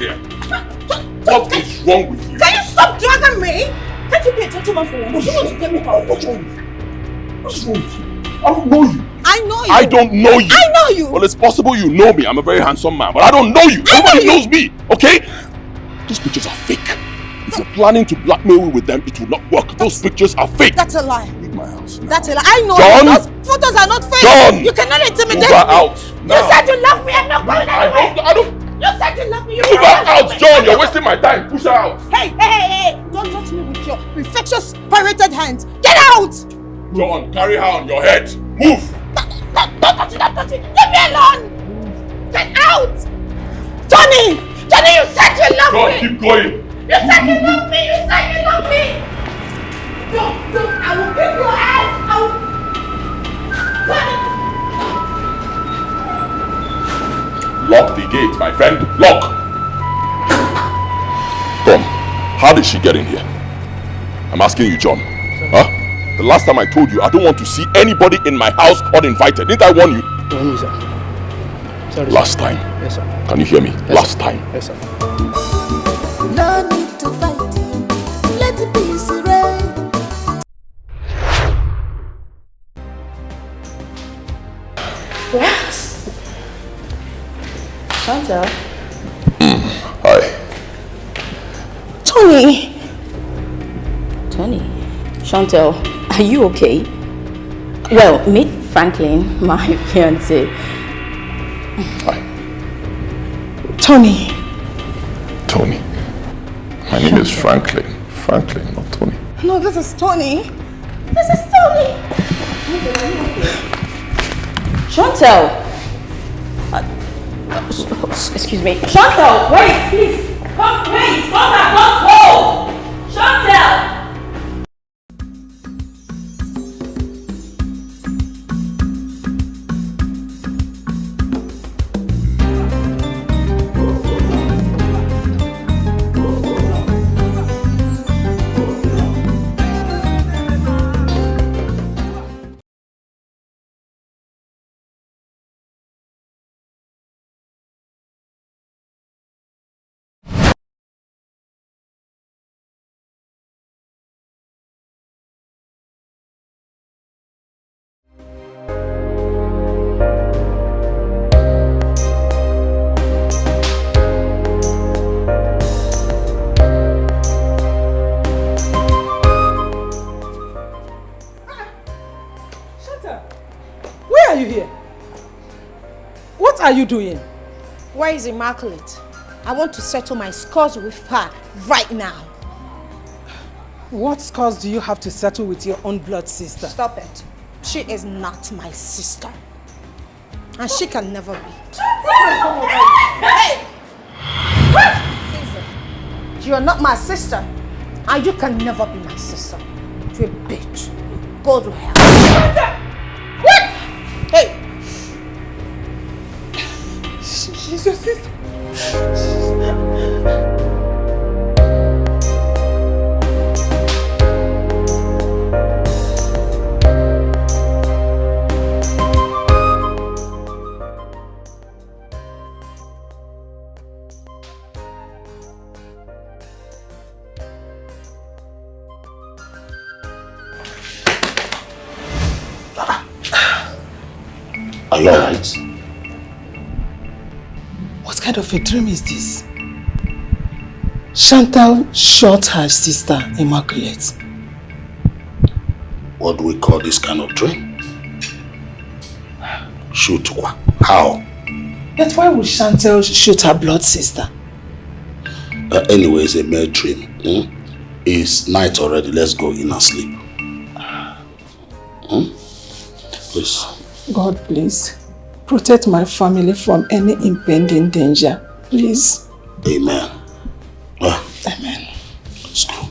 here? What is wrong with you? Can you stop dragging me? Can't you be a gentleman for once? You want to get me out? What's wrong with you? What's wrong with you? I don't know you. I know you. I don't know you. I know you. Well, it's possible you know me. I'm a very handsome man, but I don't know you. Nobody knows me, okay? These pictures are fake. If you're planning to blackmail me with them, it will not work. Those pictures are fake. That's a lie. Leave my house now. That's a lie. I know John! you. Those photos are not fake. John! You cannot intimidate Move her me. out. You said you love me. I'm not going anywhere. I don't. You said you love me. You Move her out, John. You're wasting my time. Push her out. Hey. Don't touch me with your infectious pirated hands. Get out. John, carry her on your head. Move. Don't touch it. Leave me alone. Get out. Johnny, you said you love me. John, keep going. You said you love me. Don't. I will kick your ass. Lock the gate, my friend. Lock. Tom, how did she get in here? I'm asking you, John. Huh? The last time I told you, I don't want to see anybody in my house uninvited. Didn't I warn you? No, sir. Sorry, last time. Yes, sir. Can you hear me? Yes, last sir. time. Yes, sir. No need to fight. Let it be serene. What? Shantel? Hi. Tony, Shantel, are you okay? Well, meet Franklin, my fiancé. Hi. Tony. Tony. My name is Franklin. Franklin, not Tony. No, this is Tony. Shantel! Excuse me. Shantel, wait, please. Come back, don't go! Shantel! What are you doing? Where is Immaculate? I want to settle my scores with her right now. What scores do you have to settle with your own blood sister? Stop it. She is not my sister. And she can never be. Hey! You are not my sister. And you can never be my sister. You're a bitch. Go to hell. What? Hey! She's your sister. Are you alright? What kind of a dream is this? Shantel shot her sister, Immaculate. What do we call this kind of dream? Shoot what? How? But why would Shantel shoot her blood sister? Anyway, it's a mere dream. It's night already. Let's go in and sleep. Please. God, please, protect my family from any impending danger. Please. Amen. Amen. Let's go.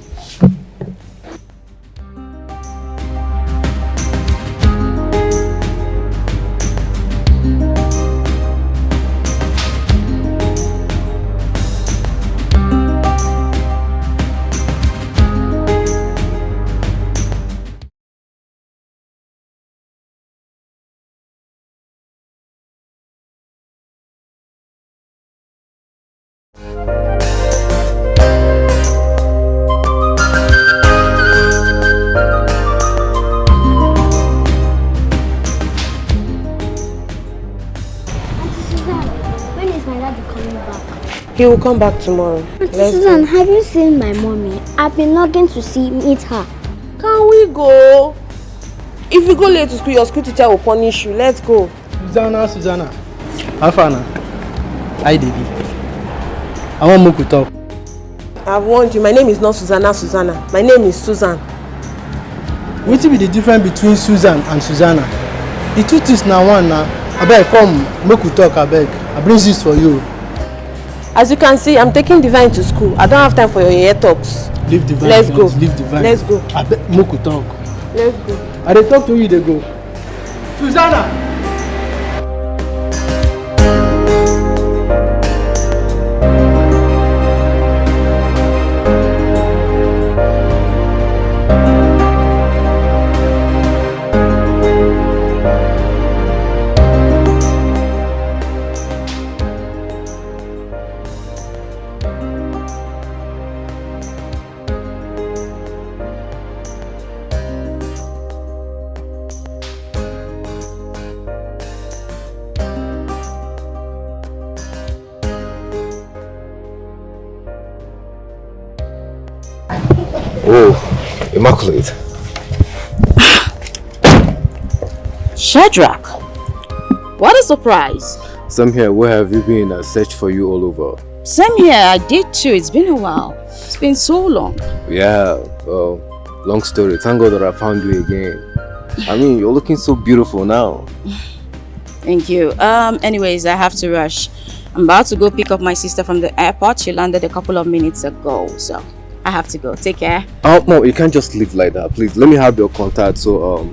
daddy coming back? He will come back tomorrow. Auntie Susan, have you seen my mommy? I've been longing to meet her. Can we go? If you go late to school, your school teacher will punish you. Let's go. Susanna. How far now? Hi, David. I want Moku talk. I've warned you. My name is not Susanna. My name is Susan. What will be the difference between Susan and Susanna? The two things now one now. I beg, come, Moku talk, I beg. I bring this for you. As you can see, I'm taking Divine to school. I don't have time for your ear talks. Leave Divine. Let's go. Leave Divine. Let's go. I beg, Moku talk. Let's go. I dey talk to you, they go. Susanna! Oh, Immaculate. Shadrach, what a surprise. Same here, where have you been? I searched for you all over. Same here, I did too. It's been a while. It's been so long. Yeah, well, long story. Thank God that I found you again. I mean, you're looking so beautiful now. Thank you. Anyways, I have to rush. I'm about to go pick up my sister from the airport. She landed a couple of minutes ago, so I have to go. Take care. Oh, no, you can't just leave like that. Please, let me have your contact so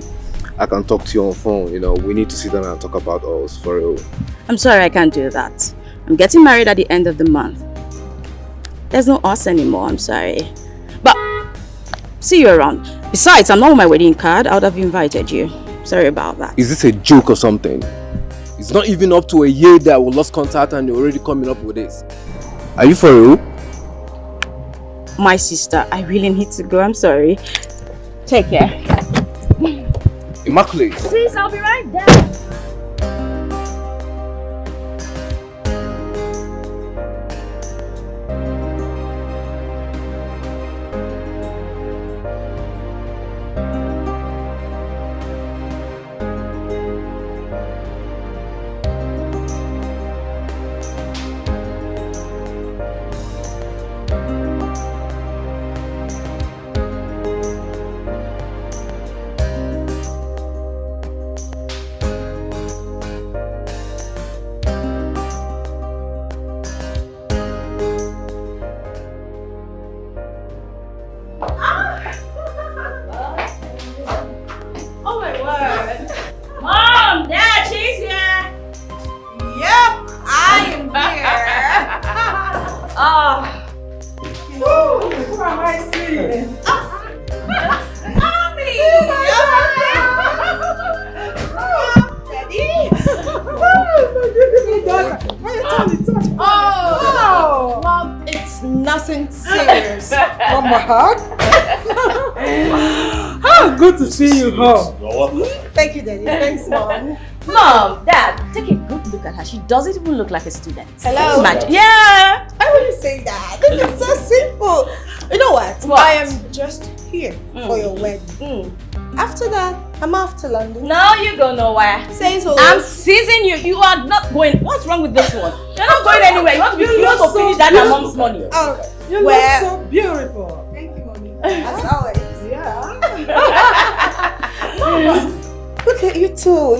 I can talk to you on phone. You know, we need to sit down and talk about us for real. I'm sorry, I can't do that. I'm getting married at the end of the month. There's no us anymore, I'm sorry. But, see you around. Besides, I'm not on my wedding card. I would have invited you. Sorry about that. Is this a joke or something? It's not even up to a year that we lost contact and you're already coming up with this. Are you for real? My sister, I really need to go. I'm sorry. Take care. Immaculate. Please, I'll be right there. Good to see you home. Thank you, Daddy. Thanks, Mom. Mom, Dad, take a good look at her. She doesn't even look like a student. Hello? Imagine. Yeah! I wouldn't say that. This is so simple. You know what? I am just here for your wedding. After that, I'm off to London. No, you go nowhere. Say so. I'm seizing you. You are not going. What's wrong with this one? You're not going anywhere. You want to be close to finish that and Mom's money. You look so beautiful. Thank you, Mommy. As always. Yeah. Mama, look at you two.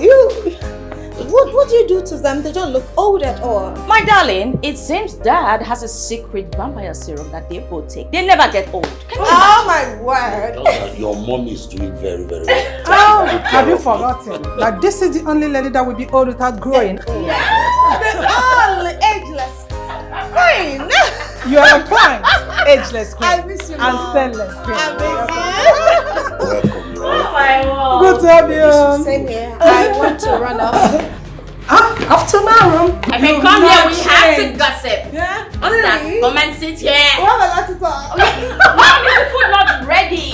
What do you do to them? They don't look old at all. My darling, it seems Dad has a secret vampire serum that they both take. They never get old. Oh my word. Your mom is doing very, very well. Oh, have you forgotten? Like this is the only lady that will be old without growing. They're all ageless. Fine. You are a client, ageless queen, I miss you, and Mom. stainless queen. I miss you. Welcome. Oh my God. Good to have you. Same here. I want to run off. Off tomorrow. I mean, come here. We have to gossip. Yeah? What's that? Come and sit here. We have a lot to talk. Mom, is the food not ready?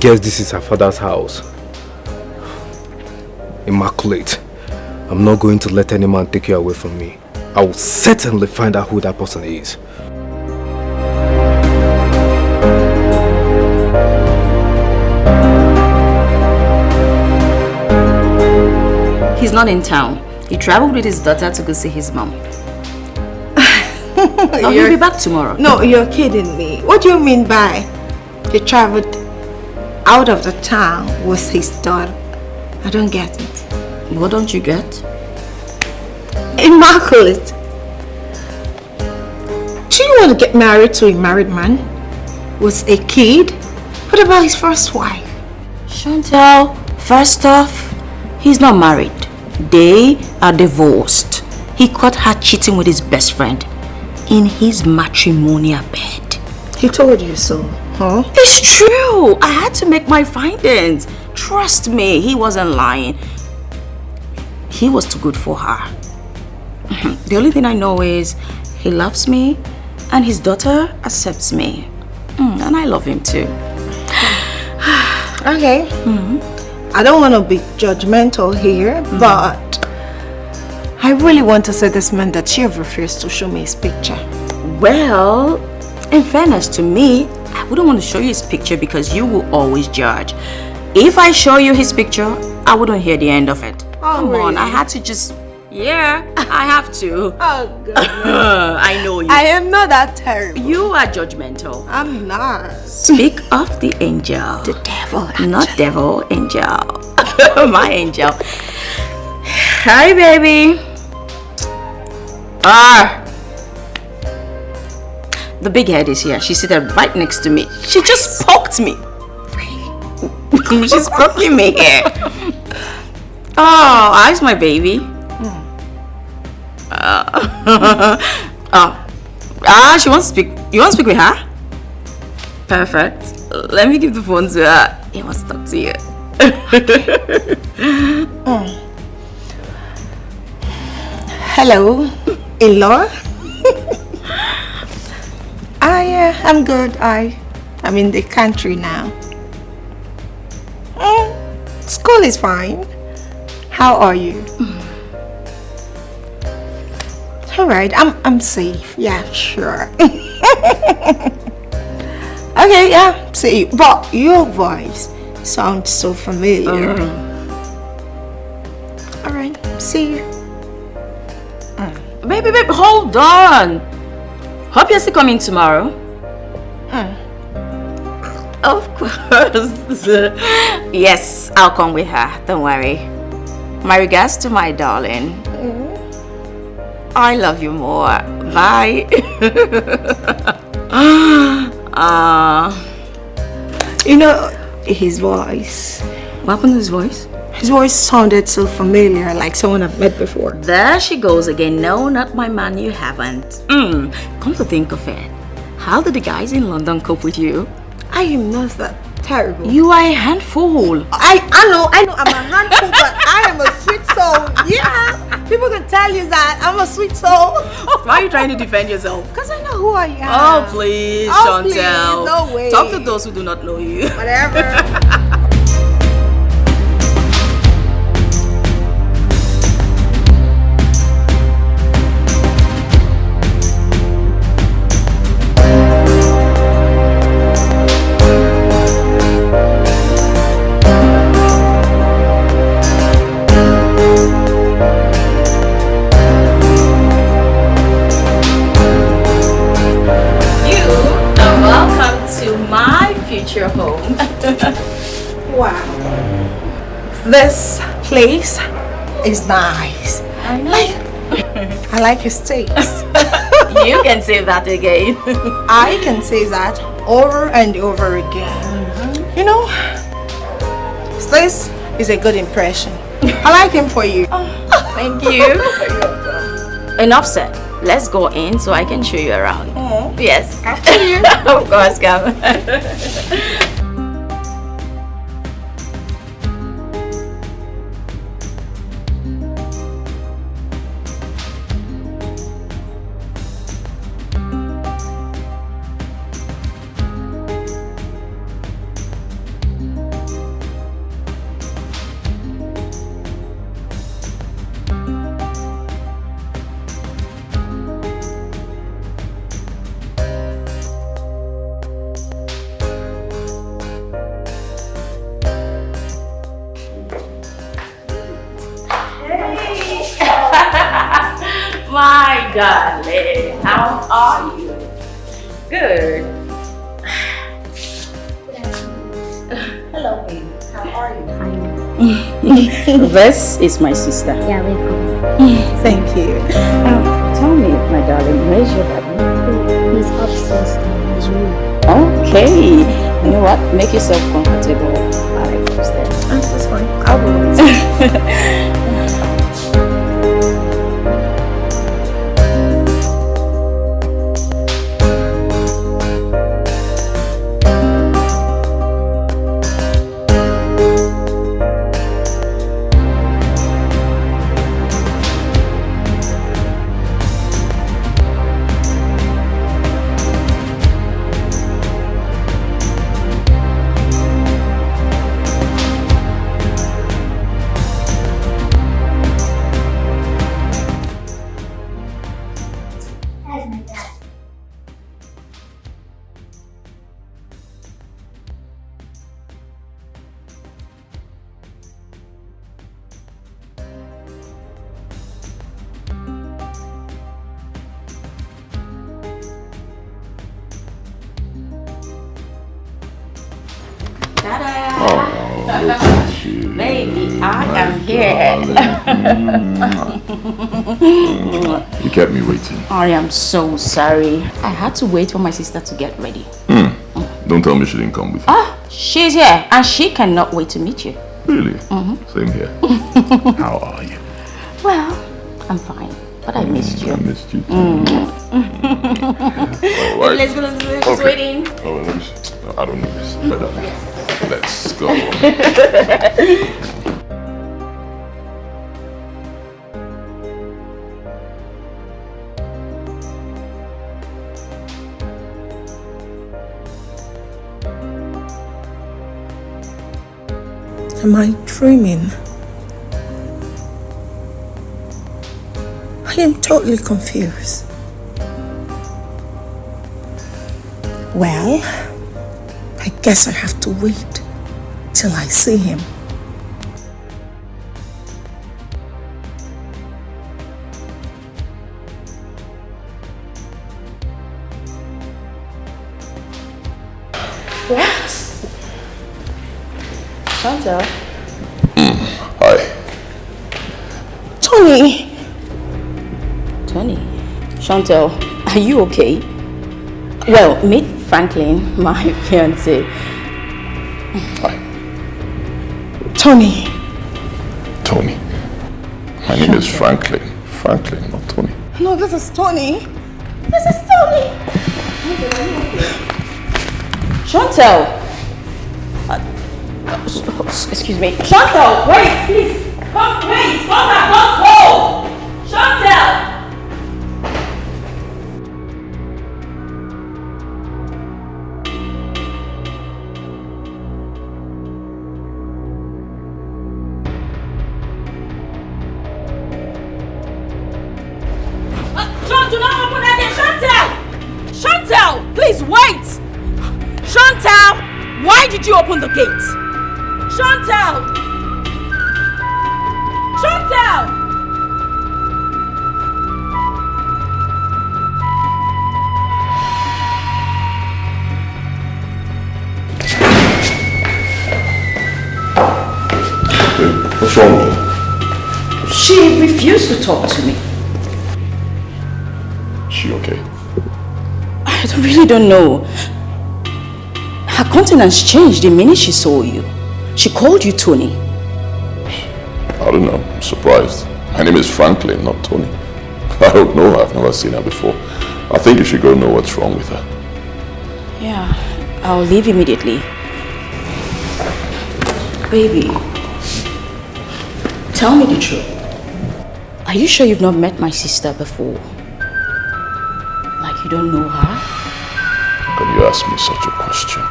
guess this is her father's house. Immaculate. I'm not going to let any man take you away from me. I will certainly find out who that person is. He's not in town. He traveled with his daughter to go see his mom. He'll be back tomorrow. No, you're kidding me. What do you mean by he traveled out of the town with his daughter? I don't get it. What don't you get? Immaculate. Do you want to get married to a married man with a kid? What about his first wife? Shantel, first off, he's not married. They are divorced. He caught her cheating with his best friend in his matrimonial bed. He told you so, huh? It's true. I had to make my findings. Trust me, he wasn't lying. He was too good for her. The only thing I know is he loves me and his daughter accepts me. And I love him too. Okay. I don't want to be judgmental here, but I really want to say this man that you have refused to show me his picture. Well, in fairness to me, I wouldn't want to show you his picture because you will always judge. If I show you his picture, I wouldn't hear the end of it. Come on, I had to just... Yeah, I have to. Oh, God. I know you. I am not that terrible. You are judgmental. I'm not. Speak of the angel. The devil. Not devil, angel. My angel. Hi, baby. The big head is here. She's seated right next to me. She just poked me. She's poking me here. Oh, how's my baby? She wants to speak. You want to speak with her? Perfect. Let me give the phone to her. He wants to talk to you. Hello, in-law. I'm good. I'm in the country now. School is fine. How are you? All right, I'm safe. Yeah, sure. Okay, yeah, see. But your voice sounds so familiar. All right, see you. Baby, hold on. Hope you're still coming tomorrow. Of course. Yes, I'll come with her. Don't worry. My regards to my darling. I love you more. Bye. You know, his voice. What happened to his voice? His voice sounded so familiar, like someone I've met before. There she goes again. No, not my man, you haven't. Come to think of it, how did the guys in London cope with you? I am not that terrible. You are a handful. I know, I'm a handful, but I am a sweet soul. Yeah, people can tell you that I'm a sweet soul. Why are you trying to defend yourself? Because I know who I am. Oh, please, Oh, Shantel. please, no way. Talk to those who do not know you. Whatever. Your home. Wow, this place is nice. I know. I like his taste. You can say that again. I can say that over and over again. You know, this is a good impression. I like him for you. Thank you. Enough said. Let's go in so I can show you around. Yes. After you. Of course, come. darling. How are you? Good. Hello, baby. How are you? Fine. This is my sister. Yeah, welcome. Thank you. Tell me, my darling, where's your daddy? He's upstairs in his room. Okay. You know what? Make yourself comfortable. I'll go upstairs. That's fine. I will. Baby, I am here. You kept me waiting. I am so sorry. I had to wait for my sister to get ready. Don't tell me she didn't come with you. She's here and she cannot wait to meet you. Really? Same here. How are you? Well, I'm fine, but I missed you. I missed you too. Right. Let's go. She's waiting. Oh, let me see. No, I don't need this. Let's go. Am I dreaming? I am totally confused. Well, I guess I have to wait till I see him. What? Shantel? Hi. Tony! Tony? Shantel, are you okay? Well, meet Franklin, my fiancé. Hi. Tony! Tony. My name is Franklin. Franklin, not Tony. No, this is Tony. This is Tony! Shantel! Excuse me. Shantel, wait, please. Come, wait, come back, don't go! Shantel! John, do not open that door! Shantel! Shantel, please wait! Shantel, why did you open the gate? Shantel! Shantel! What's wrong with her? She refused to talk to me. Is she okay? I really don't know. Her countenance changed the minute she saw you. She called you Tony. I don't know. I'm surprised. My name is Franklin, not Tony. I don't know her. I've never seen her before. I think you should go know what's wrong with her. Yeah, I'll leave immediately. Baby, tell me the truth. Are you sure you've not met my sister before? Like you don't know her? How can you ask me such a question?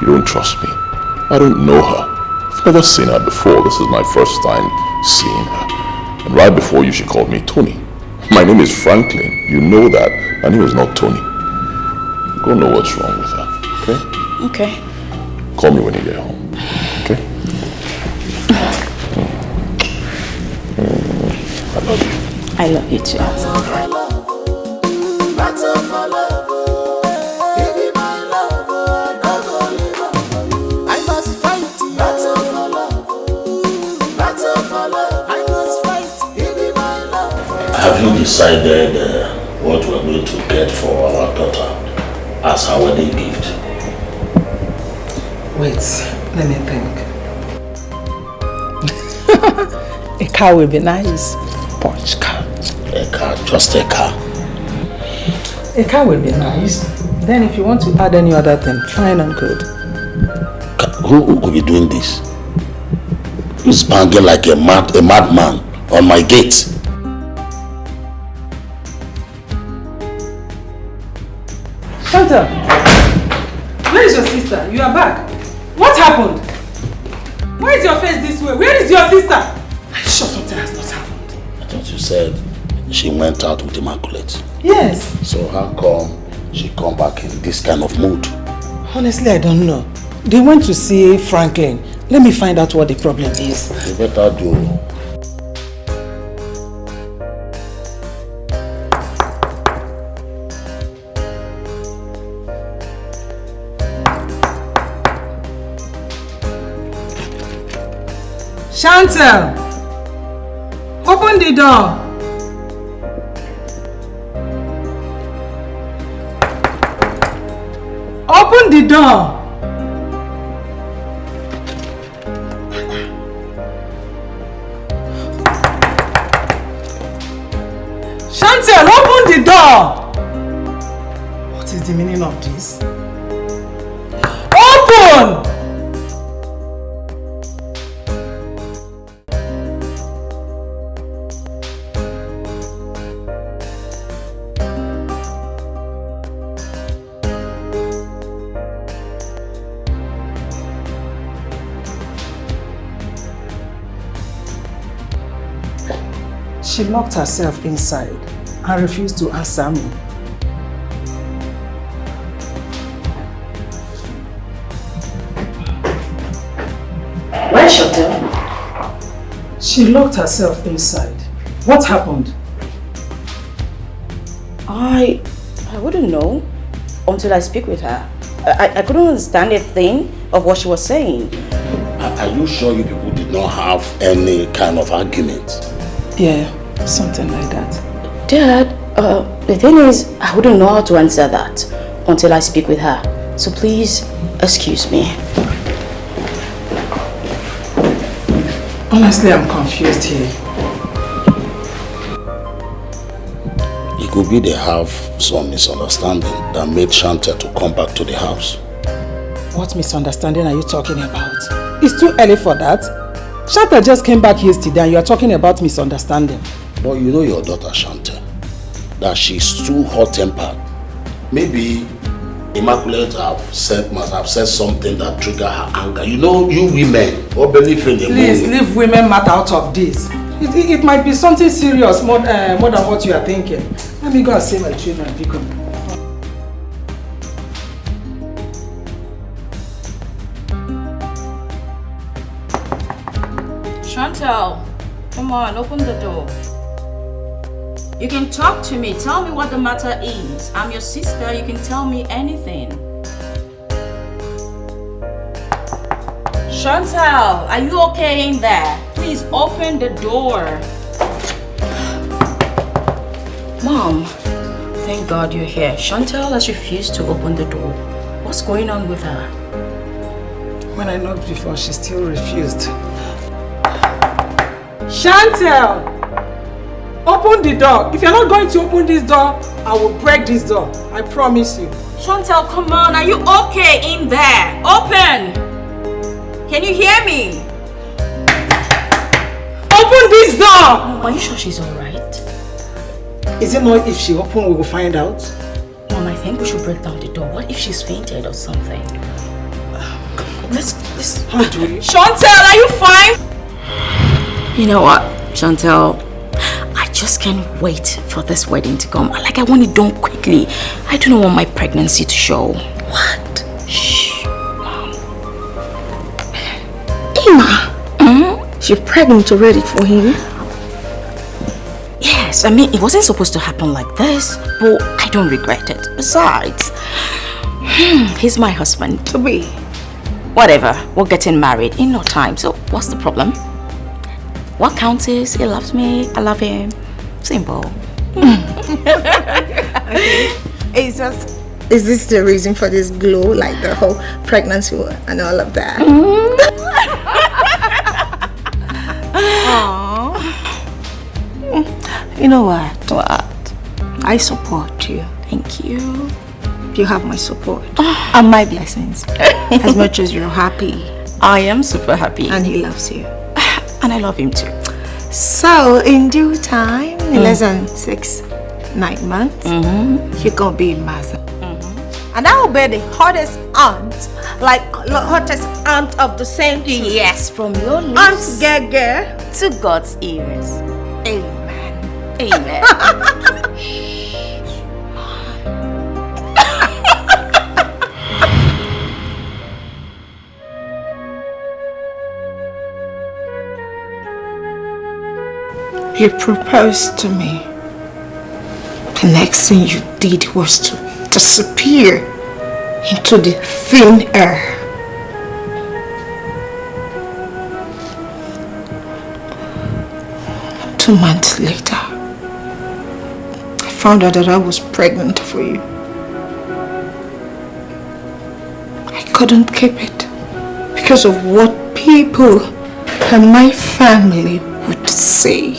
You don't trust me. I don't know her. I've never seen her before. This is my first time seeing her. And right before you, she called me Tony. My name is Franklin. You know that. My name is not Tony. Go know what's wrong with her, okay? Okay. Call me when you get home, okay? I love you. I love you too. decided what we're going to get for our daughter as her wedding gift? Wait, let me think. A car will be nice. Porsche car. A car, just a car. A car will be nice. Then if you want to add any other thing, fine and good. Who could be doing this? He's banging like a madman on my gate. Shantel, where is your sister? You are back. What happened? Why is your face this way? Where is your sister? I'm sure something has not happened. I thought you said she went out with Immaculate. Yes. So how come she come back in this kind of mood? Honestly, I don't know. They went to see Franklin. Let me find out what the problem is. You better do. Shantel! Open the door! Open the door! Shantel, open the door! What is the meaning of this? Open! She locked herself inside and refused to answer me. Where's Shantel? She locked herself inside. What happened? I wouldn't know until I speak with her. I couldn't understand a thing of what she was saying. Are you sure you people did not have any kind of argument? Yeah, something like that. Dad, the thing is, I wouldn't know how to answer that until I speak with her. So please, excuse me. Honestly, I'm confused here. It could be they have some misunderstanding that made Shantel to come back to the house. What misunderstanding are you talking about? It's too early for that. Shantel just came back yesterday and you are talking about misunderstanding. But you know your daughter Shantel, that she's too hot-tempered. Maybe Immaculate must have said something that triggered her anger. You know, you women, or believe in Please leave women matter out of this. It might be something serious more than what you are thinking. Let me go and see my children, Vico. Shantel, come on, open the door. You can talk to me. Tell me what the matter is. I'm your sister. You can tell me anything. Shantel, are you okay in there? Please open the door. Mom, thank God you're here. Shantel has refused to open the door. What's going on with her? When I knocked before, she still refused. Shantel! Open the door. If you're not going to open this door, I will break this door. I promise you. Chantal, come on. Are you okay in there? Open! Can you hear me? Open this door! Mom, are you sure she's alright? Is it not if she opens, we will find out? Mom, I think we should break down the door. What if she's fainted or something? Let's... How do we? Chantal, are you fine? You know what, Chantal? I just can't wait for this wedding to come. I want it done quickly. I don't want my pregnancy to show. What? Shh, Mom. Emma, she's pregnant already for him? Yes, I mean, it wasn't supposed to happen like this, but I don't regret it. Besides, he's my husband. To be. Whatever, we're getting married in no time, so what's the problem? What counts is he loves me, I love him. Simple. Okay. Is this the reason for this glow, like the whole pregnancy and all of that? You know what? I support you. Thank you. You have my support and my blessings. As much as you're happy. I am super happy. And he loves you. And I love him too. So, in due time, in less than 6-9 months, you're gonna be a mother. And I will be the hottest aunt, like the hottest aunt of the century. Yes, from your lips Aunt Gege to God's ears. Amen. Amen. You proposed to me. The next thing you did was to disappear into the thin air. Two months later, I found out that I was pregnant for you. I couldn't keep it because of what people and my family would say.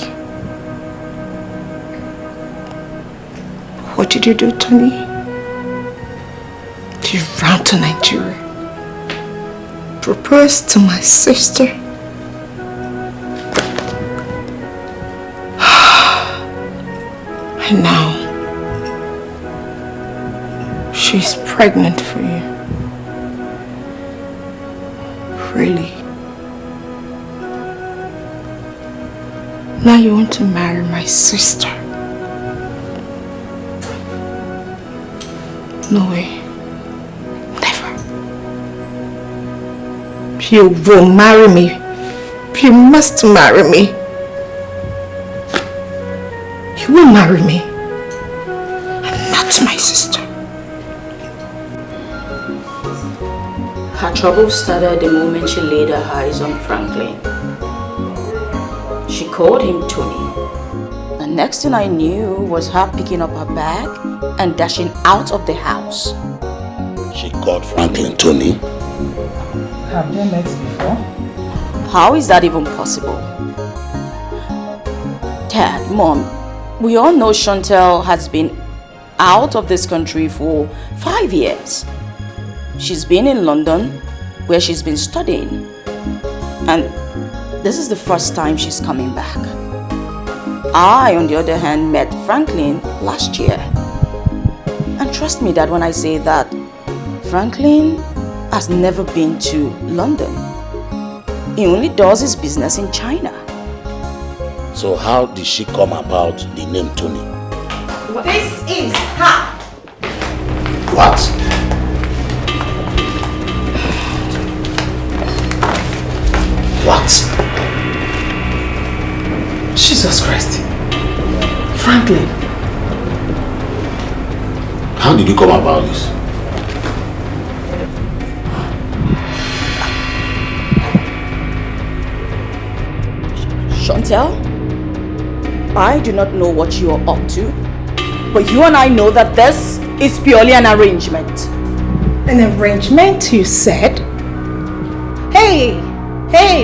What did you do, Tony? You ran to Nigeria, proposed to my sister. And now, she's pregnant for you. Really? Now you want to marry my sister? No way. Never. You will marry me. You must marry me. You will marry me. And not my sister. Her trouble started the moment she laid her eyes on Franklin. She called him Tony. The next thing I knew was her picking up her bag and dashing out of the house. She called Franklin Tony. Have they met before? How is that even possible? Dad, Mom, we all know Shantel has been out of this country for 5 years. She's been in London, where she's been studying. And this is the first time she's coming back. I, on the other hand, met Franklin last year. And trust me, Dad, when I say that, Franklin has never been to London. He only does his business in China. So how did she come about the name Tony? This is her. What? What? Jesus Christ. Franklin. How did you come about this? Shantel, I do not know what you are up to, but you and I know that this is purely an arrangement. An arrangement, you said? Hey,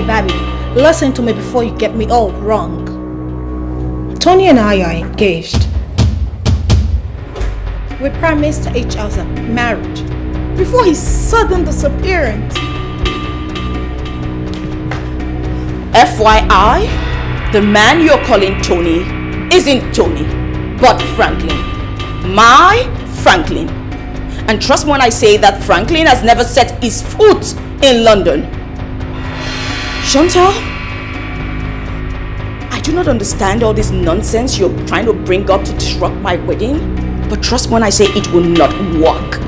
baby, listen to me before you get me all wrong. Tony and I are engaged. We promised each other marriage before his sudden disappearance. FYI, the man you're calling Tony isn't Tony, but Franklin. My Franklin. And trust me when I say that Franklin has never set his foot in London. Shantel, I do not understand all this nonsense you're trying to bring up to disrupt my wedding, but trust me when I say it will not work.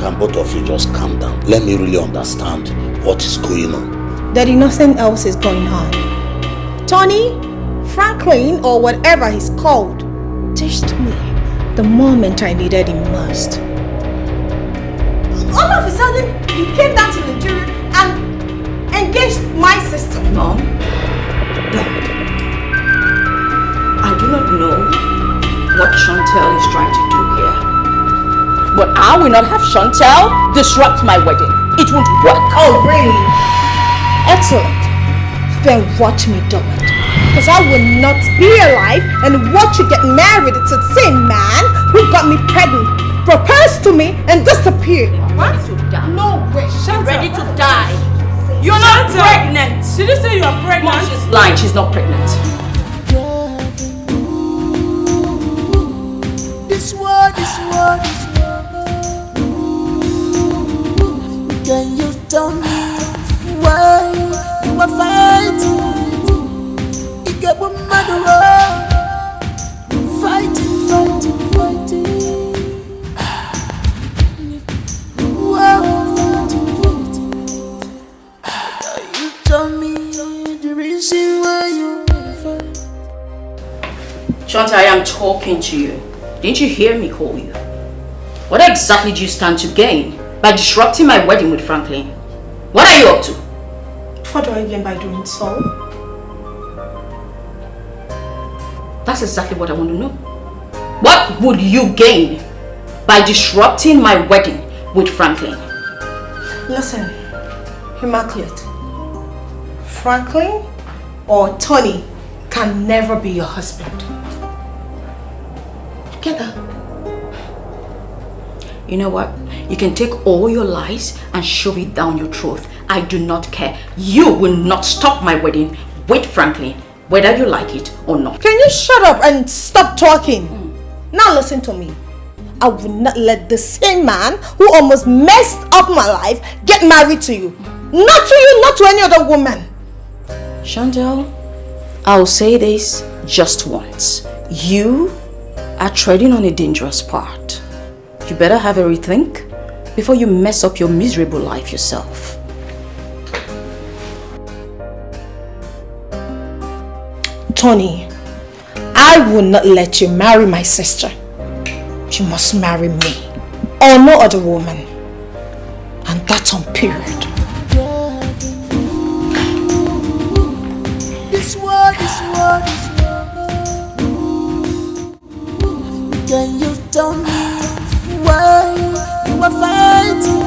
Can both of you just calm down? Let me really understand what is going on. Daddy, nothing else is going on. Tony, Franklin, or whatever he's called, ditched me the moment I needed him most. All of a sudden, he came down to Nigeria and engaged my sister. Mom, Dad, I do not know what Shantel is trying to do here. But I will not have Shantel disrupt my wedding. It won't work. Oh, really? Excellent. Then watch me do it. Because I will not be alive and watch you get married to the same man who got me pregnant, proposed to me, and disappeared. What? Ready to die. No way. You're ready to die. You're not pregnant. Did you say you are pregnant? Mom, she's lying. She's not pregnant. This world. Can you tell me why you are fighting? You get one murderer. Fighting. Wow, fighting. Can you tell me the reason why you fight? Shantel, I am talking to you. Didn't you hear me call you? What exactly do you stand to gain by disrupting my wedding with Franklin? What are you up to? What do I gain by doing so? That's exactly what I want to know. What would you gain by disrupting my wedding with Franklin? Listen, Immaculate. Franklin or Tony can never be your husband. Get that? You know what? You can take all your lies and shove it down your throat. I do not care. You will not stop my wedding with Franklin, whether you like it or not. Can you shut up and stop talking? Now listen to me. I will not let the same man who almost messed up my life get married to you. Not to you, not to any other woman. Shantel, I'll say this just once. You are treading on a dangerous path. You better have a rethink before you mess up your miserable life yourself. Tony, I will not let you marry my sister. You must marry me or no other woman. And that's on period. This world. Can you tell me why you are fighting?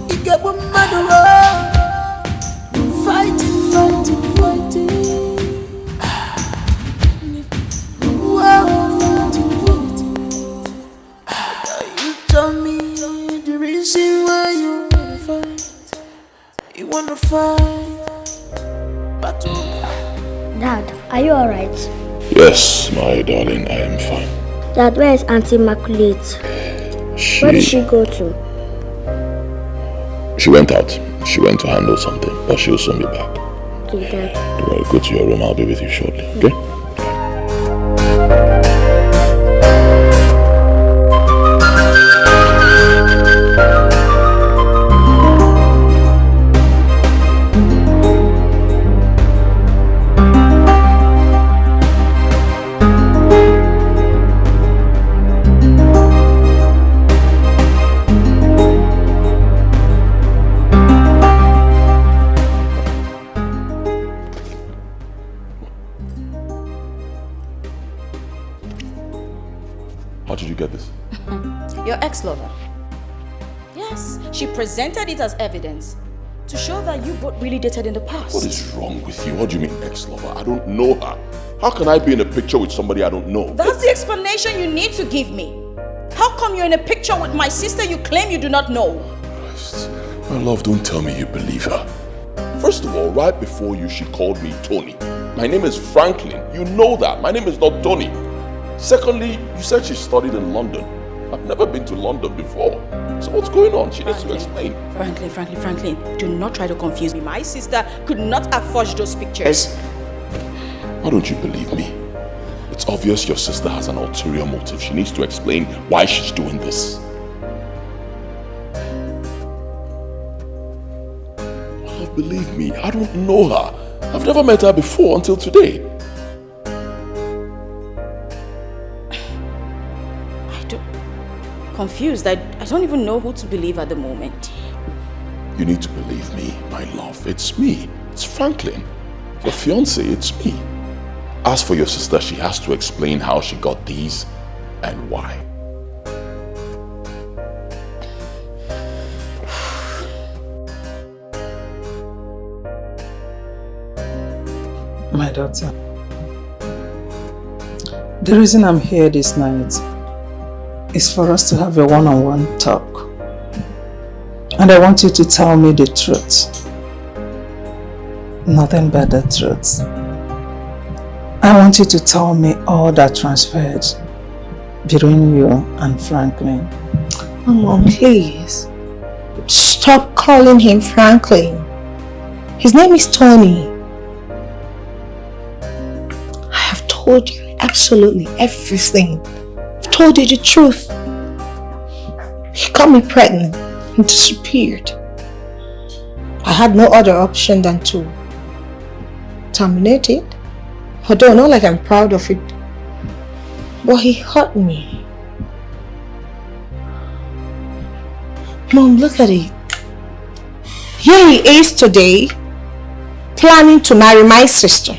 You get one murderer. Fighting. Wow, fighting. Can you tell me the reason why you wanna fight? You wanna fight, but Dad, are you alright? Yes, my darling, I am fine. Dad, where is Auntie Immaculate? Where did she go to? She went out. She went to handle something, but she'll soon be back. Okay, Dad. Don't worry, go to your room. I'll be with you shortly, okay? How did you get this? Your ex-lover. Yes, she presented it as evidence to show that you both really dated in the past. What is wrong with you? What do you mean ex-lover? I don't know her. How can I be in a picture with somebody I don't know? That's the explanation you need to give me. How come you're in a picture with my sister you claim you do not know? Christ. My love, don't tell me you believe her. First of all, right before you, she called me Tony. My name is Franklin. You know that. My name is not Tony. Secondly, you said she studied in London. I've never been to London before. So what's going on? She needs to explain. Franklin, do not try to confuse me. My sister could not have forged those pictures. Why don't you believe me? It's obvious your sister has an ulterior motive. She needs to explain why she's doing this. Oh, believe me, I don't know her. I've never met her before until today. Confused. I don't even know who to believe at the moment. You need to believe me, my love. It's me. It's Franklin. Your fiancé, it's me. As for your sister, she has to explain how she got these and why. My daughter, the reason I'm here this night is for us to have a one-on-one talk. And I want you to tell me the truth. Nothing but the truth. I want you to tell me all that transpired between you and Franklin. Mom, please. Stop calling him Franklin. His name is Tony. I have told you absolutely everything. I've told you the truth. He got me pregnant and disappeared. I had no other option than to terminate it. Although not like I'm proud of it. But he hurt me. Mom, look at it. Here he is today, planning to marry my sister.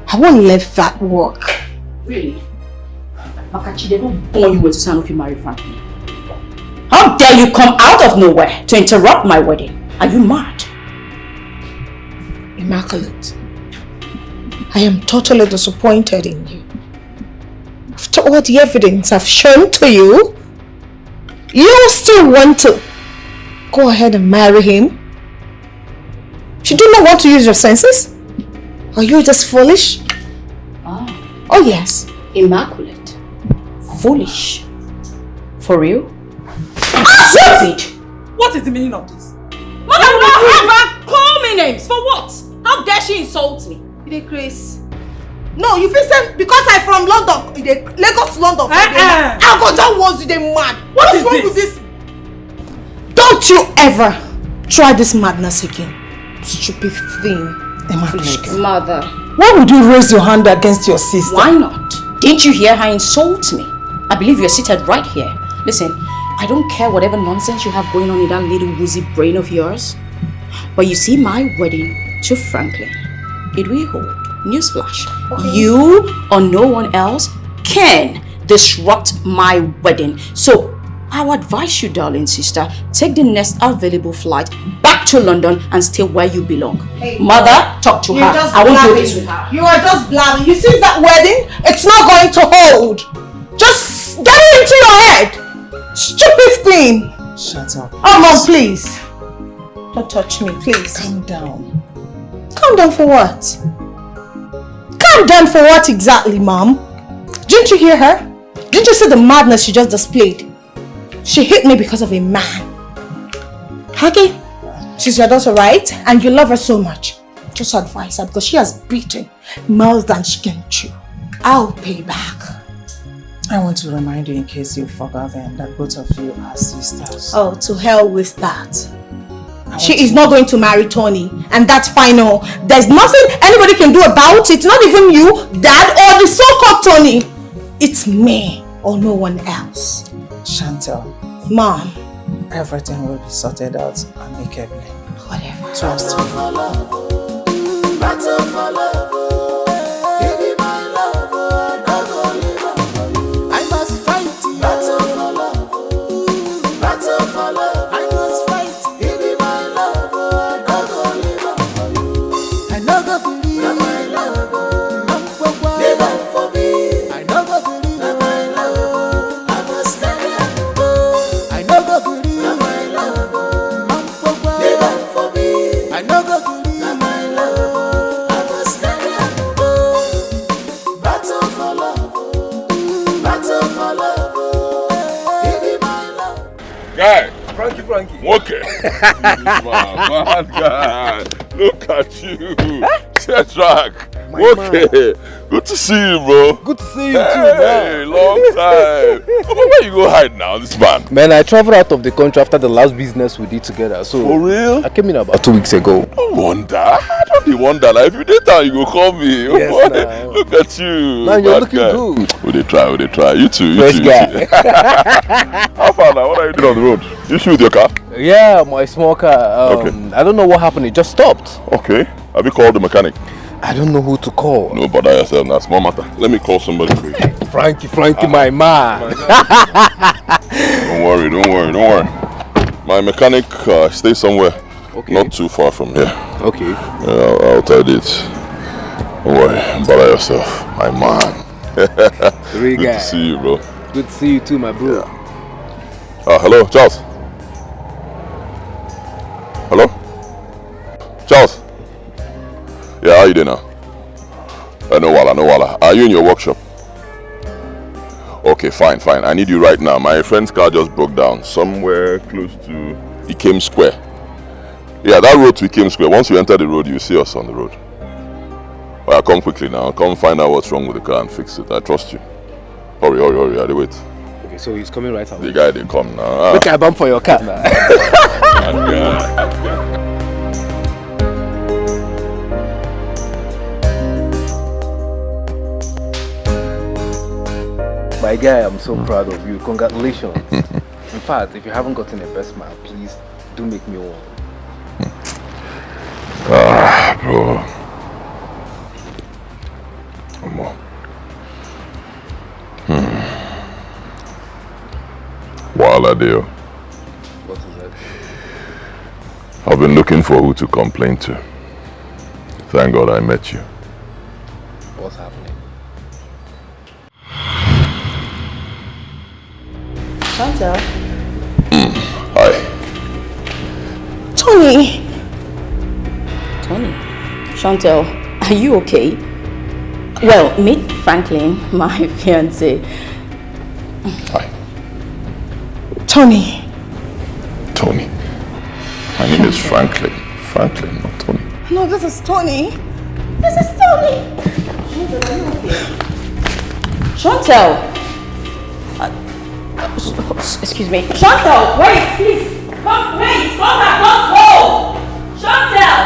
I won't let that work. Really? Makachi, they don't born you with the son of you marry Franklin. How dare you come out of nowhere to interrupt my wedding? Are you mad? Immaculate, I am totally disappointed in you. After all the evidence I've shown to you, you still want to go ahead and marry him? You do not want to use your senses? Are you just foolish? Oh yes. Immaculate. Foolish. For real? Stupid! What is the meaning of this? Mother will not ever call me names! For what? How dare she insult me? Chris. No, you feel saying because I'm from London, Lagos, London. I go down once you dey mad. What's wrong with this? Don't you ever try this madness again. Stupid thing. Immaculate. Mother. Why would you raise your hand against your sister? Why not? Didn't you hear her insult me? I believe you're seated right here. Listen, I don't care whatever nonsense you have going on in that little woozy brain of yours. But you see, my wedding to Franklin, it will hold. Newsflash. Okay. You or no one else can disrupt my wedding. So, I would advise you, darling sister, take the next available flight back to London and stay where you belong. Hey, Mother, talk to her. I won't do this with her. You are just blabbing. You see that wedding? It's not going to hold. Just get it into your head. Stupid thing. Shantel. Oh, Mom, please. Don't touch me, please. Calm down. Calm down for what? Calm down for what exactly, Mom? Didn't you hear her? Didn't you see the madness she just displayed? She hit me because of a man. Okay, she's your daughter, right? And you love her so much. Just advise her because she has beaten more than she can chew. I'll pay back. I want to remind you in case you forgot them that both of you are sisters. Oh, to hell with that. She is not going to marry Tony, and that's final. There's nothing anybody can do about it. Not even you, Dad, or the so-called Tony. It's me or no one else. Chantel. Mom. Everything will be sorted out amicably. Whatever. Trust me. I must fight. Battle for love. Battle for love. I must fight. Give me my love. I go live up for you. I know go believe that my love. Live up for me. I know go believe that my love. I must carry on. I know go believe that my love. Live up for me. I know go believe that my love. I must carry on. Battle for love. Battle for love. Give me my love. Guy. Frankie. Okay. Bad guy. Look at you. Shadrach. Okay. Good to see you, bro. Good to see you hey, too, man. Long time. Where you go hide now, this man? Man, I traveled out of the country after the last business we did together. So for real? I came in about 2 weeks ago. No wonder. I don't wonder. Like, if you did that, you go call me. Yes, nah. Look at you. Man, you're looking good. Would they try? You too. Fresh guy. How far now? What are you doing on the road? You shoot your car? Yeah, my small car. Okay. I don't know what happened. It just stopped. Okay. Have you called the mechanic? I don't know who to call. No, bother yourself, that's more matter. Let me call somebody for you. Frankie, my man. Don't worry. My mechanic stays somewhere not too far from here. Okay. I'll tell you it. Don't worry, bother yourself, my man. Good to see you, bro. Good to see you too, my bro. Hello, Charles. Hello? Charles? Yeah, how you doing now? No wala. Are you in your workshop? Okay, fine. I need you right now. My friend's car just broke down somewhere close to Okam Square. Yeah, that road to Okam Square. Once you enter the road, you see us on the road. Well, come quickly now. Come find out what's wrong with the car and fix it. I trust you. Hurry. I wait. Okay, so he's coming right away. The guy, they come now. Look, I bump for your car now. My guy, I'm so proud of you. Congratulations. In fact, if you haven't gotten a best man, please do make me one. Bro. Come on. Wala deal. What is that? I've been looking for who to complain to. Thank God I met you. What's happening? Shantel. Hi. Tony! Shantel, are you okay? Well, meet Franklin, my fiancé. Hi. Tony. My name is Franklin. Franklin, not Tony. No, this is Tony. This is Tony. Shantel! Excuse me. Shantel, wait, please. Come back, don't go! Shantel!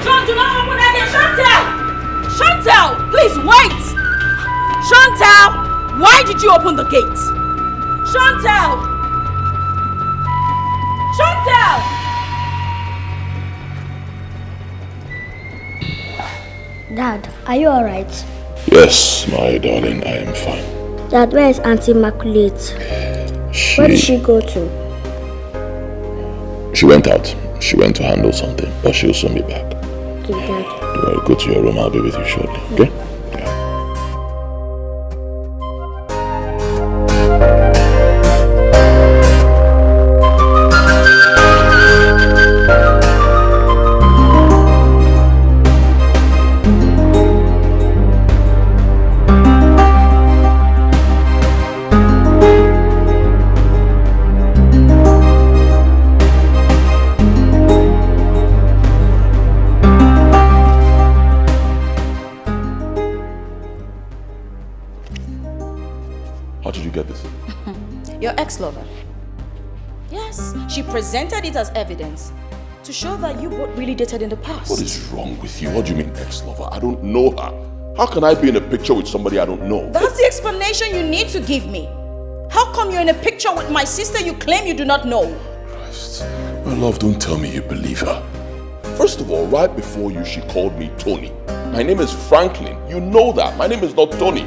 John, do not open that gate! Shantel! Please wait! Shantel! Why did you open the gate? Shantel! Dad, are you alright? Yes, my darling, I am fine. Dad, where is Auntie Immaculate? Where did she go to? She went out. She went to handle something, but she'll soon be back. Okay, Dad. Don't worry, go to your room. I'll be with you shortly, okay? Ex-lover. Yes, she presented it as evidence to show that you both really dated in the past. What is wrong with you? What do you mean ex-lover? I don't know her. How can I be in a picture with somebody I don't know? That's the explanation you need to give me. How come you're in a picture with my sister you claim you do not know? Christ. My love, don't tell me you believe her. First of all, right before you, she called me Tony. My name is Franklin. You know that. My name is not Tony.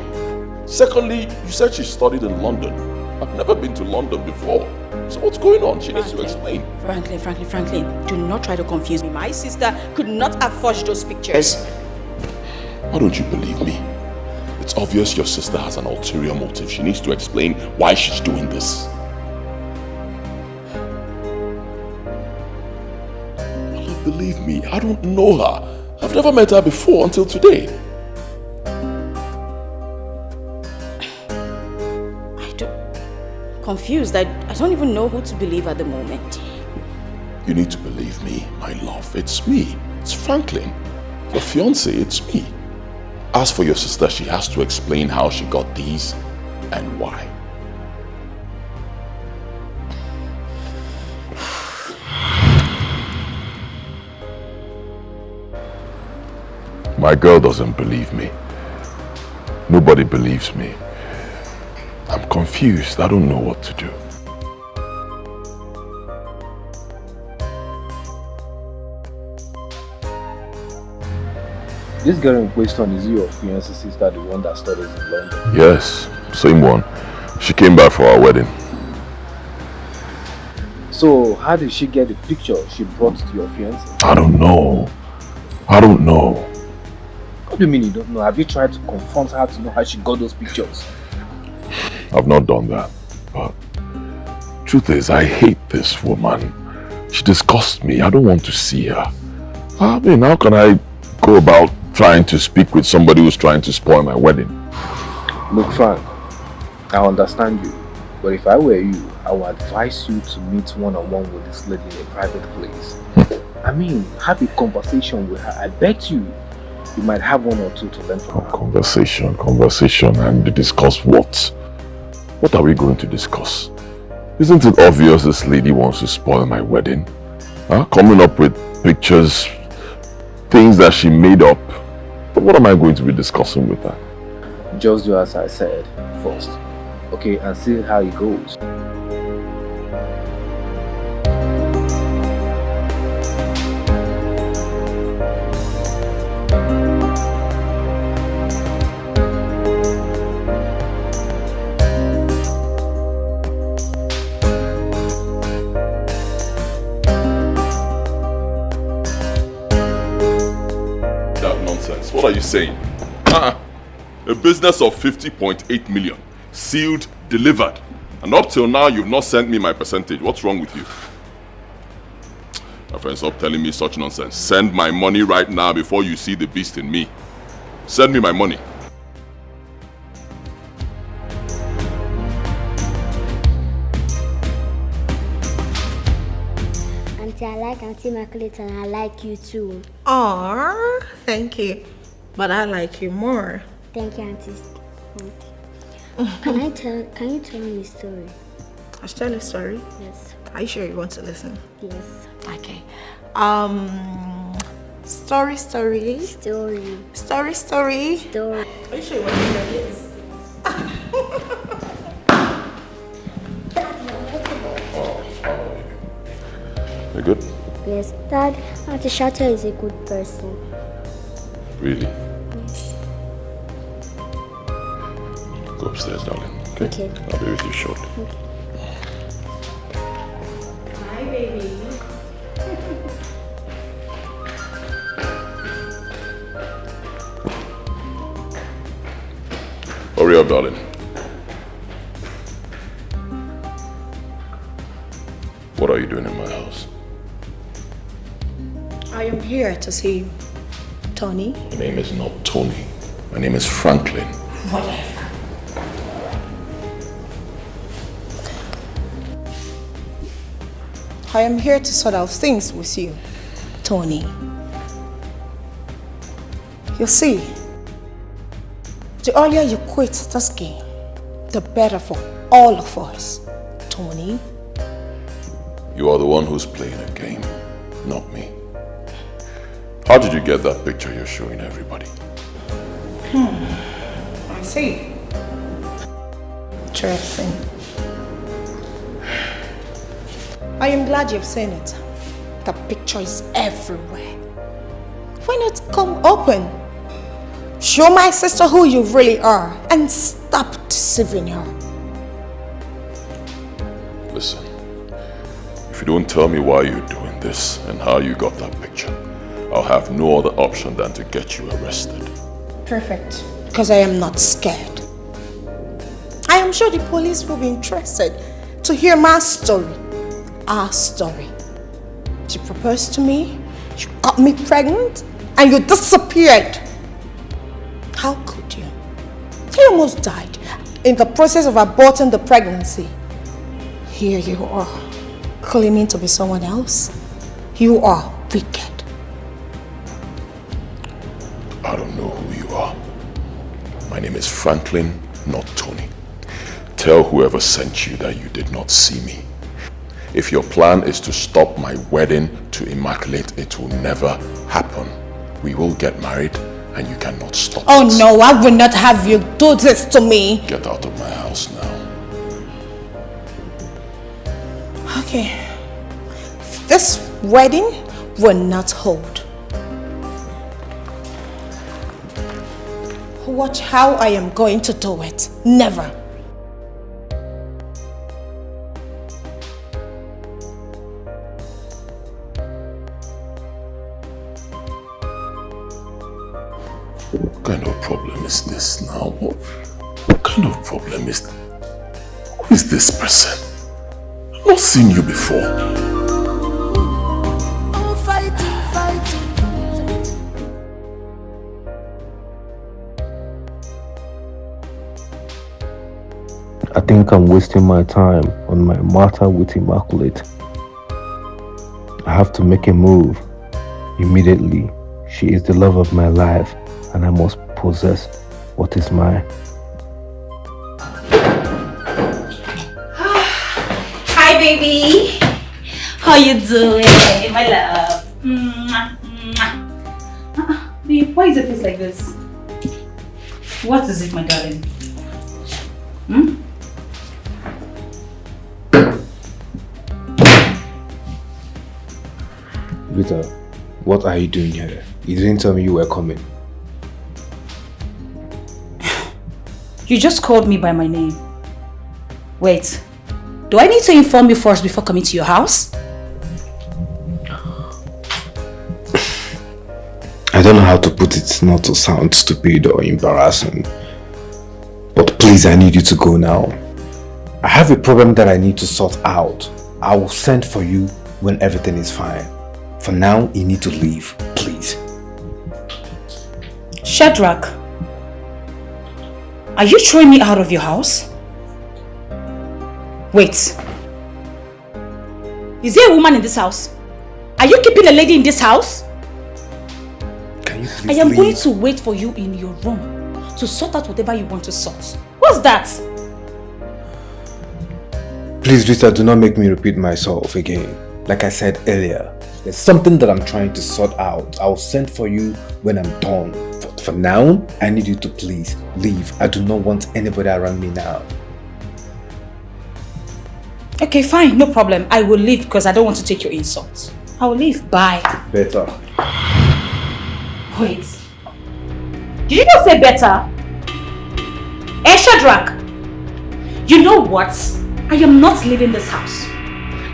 Secondly, you said she studied in London. I've never been to London before. So what's going on? She needs to explain. Franklin, do not try to confuse me. My sister could not have forged those pictures. Why don't you believe me? It's obvious your sister has an ulterior motive. She needs to explain why she's doing this. Believe me, I don't know her. I've never met her before until today. Confused. I don't even know who to believe at the moment. You need to believe me, my love. It's me. It's Franklin. Your fiancé, it's me. As for your sister, she has to explain how she got these and why. My girl doesn't believe me. Nobody believes me. I'm confused. I don't know what to do. This girl in question, is your fiancé sister, the one that studies in London? Yes, same one. She came back for our wedding. So, how did she get the picture she brought to your fiancé? I don't know. I don't know. What do you mean you don't know? Have you tried to confront her to know how she got those pictures? I've not done that. But truth is, I hate this woman. She disgusts me. I don't want to see her. I mean, how can I go about trying to speak with somebody who's trying to spoil my wedding? Look, Frank, I understand you. But if I were you, I would advise you to meet one-on-one with this lady in a private place. I mean, have a conversation with her. I bet you might have one or two to learn from her. Conversation, and discuss what? What are we going to discuss? Isn't it obvious this lady wants to spoil my wedding? Huh? Coming up with pictures, things that she made up. But what am I going to be discussing with her? Just do as I said first, okay, and see how it goes. What are you saying? A business of 50.8 million, sealed, delivered, and up till now you've not sent me my percentage. What's wrong with you? My friend, stop telling me such nonsense. Send my money right now before you see the beast in me. Send me my money. Auntie, I like Auntie Immaculate and I like you too. Aww, thank you. But I like you more. Thank you, Auntie. Can you tell me a story? I should tell you a story? Yes. Are you sure you want to listen? Yes. Okay. Story. Story. Are you sure you want to hear this? You good? Yes. Dad, Auntie Shantel is a good person. Really? Yes. Go upstairs, darling. Okay? I'll be with you shortly. Okay. Hi, baby. Hurry up, darling. What are you doing in my house? I am here to see you, Tony. My name is not Tony. My name is Franklin. Whatever. I am here to sort out things with you, Tony. You see, the earlier you quit this game, the better for all of us, Tony. You are the one who's playing a game, not me. How did you get that picture you're showing everybody? I see. Interesting. I am glad you've seen it. The picture is everywhere. Why not come open? Show my sister who you really are and stop deceiving her. Listen, if you don't tell me why you're doing this and how you got that picture, I'll have no other option than to get you arrested. Perfect. Because I am not scared. I am sure the police will be interested to hear my story. Our story. You proposed to me, you got me pregnant, and you disappeared. How could you? You almost died in the process of aborting the pregnancy. Here you are, claiming to be someone else. You are wicked. I don't know who you are. My name is Franklin, not Tony. Tell whoever sent you that you did not see me. If your plan is to stop my wedding to Immaculate, it will never happen. We will get married and you cannot stop Oh it. no, I will not have you do this to me. Get out of my house now. Okay. This wedding will not hold. Watch how I am going to do it. Never. What kind of problem is this now? What kind of problem is this? Who is this person? I've not seen you before. Oh, fighting, fighting. I think I'm wasting my time on my matter with Immaculate. I have to make a move immediately. She is the love of my life, and I must possess what is mine. Hi, baby. How you doing, my love? Babe, why is your face like this? What is it, my darling? Vita, what are you doing here? You didn't tell me you were coming. You just called me by my name. Wait, do I need to inform you first before coming to your house? I don't know how to put it not to sound stupid or embarrassing. But please, I need you to go now. I have a problem that I need to sort out. I will send for you when everything is fine. For now, you need to leave, please. Shadrach, are you throwing me out of your house? Wait. Is there a woman in this house? Are you keeping a lady in this house? Can you please I am leave? going to wait for you in your room to sort out whatever you want to sort. What's that? Please, Rita, do not make me repeat myself again. Like I said earlier, there's something that I'm trying to sort out. I'll send for you when I'm done. For now, I need you to please leave. I do not want anybody around me now. Okay, fine, no problem. I will leave because I don't want to take your insults. I will leave. Bye. Better. Wait. Did you not say better? Eh, Shadrach? You know what? I am not leaving this house.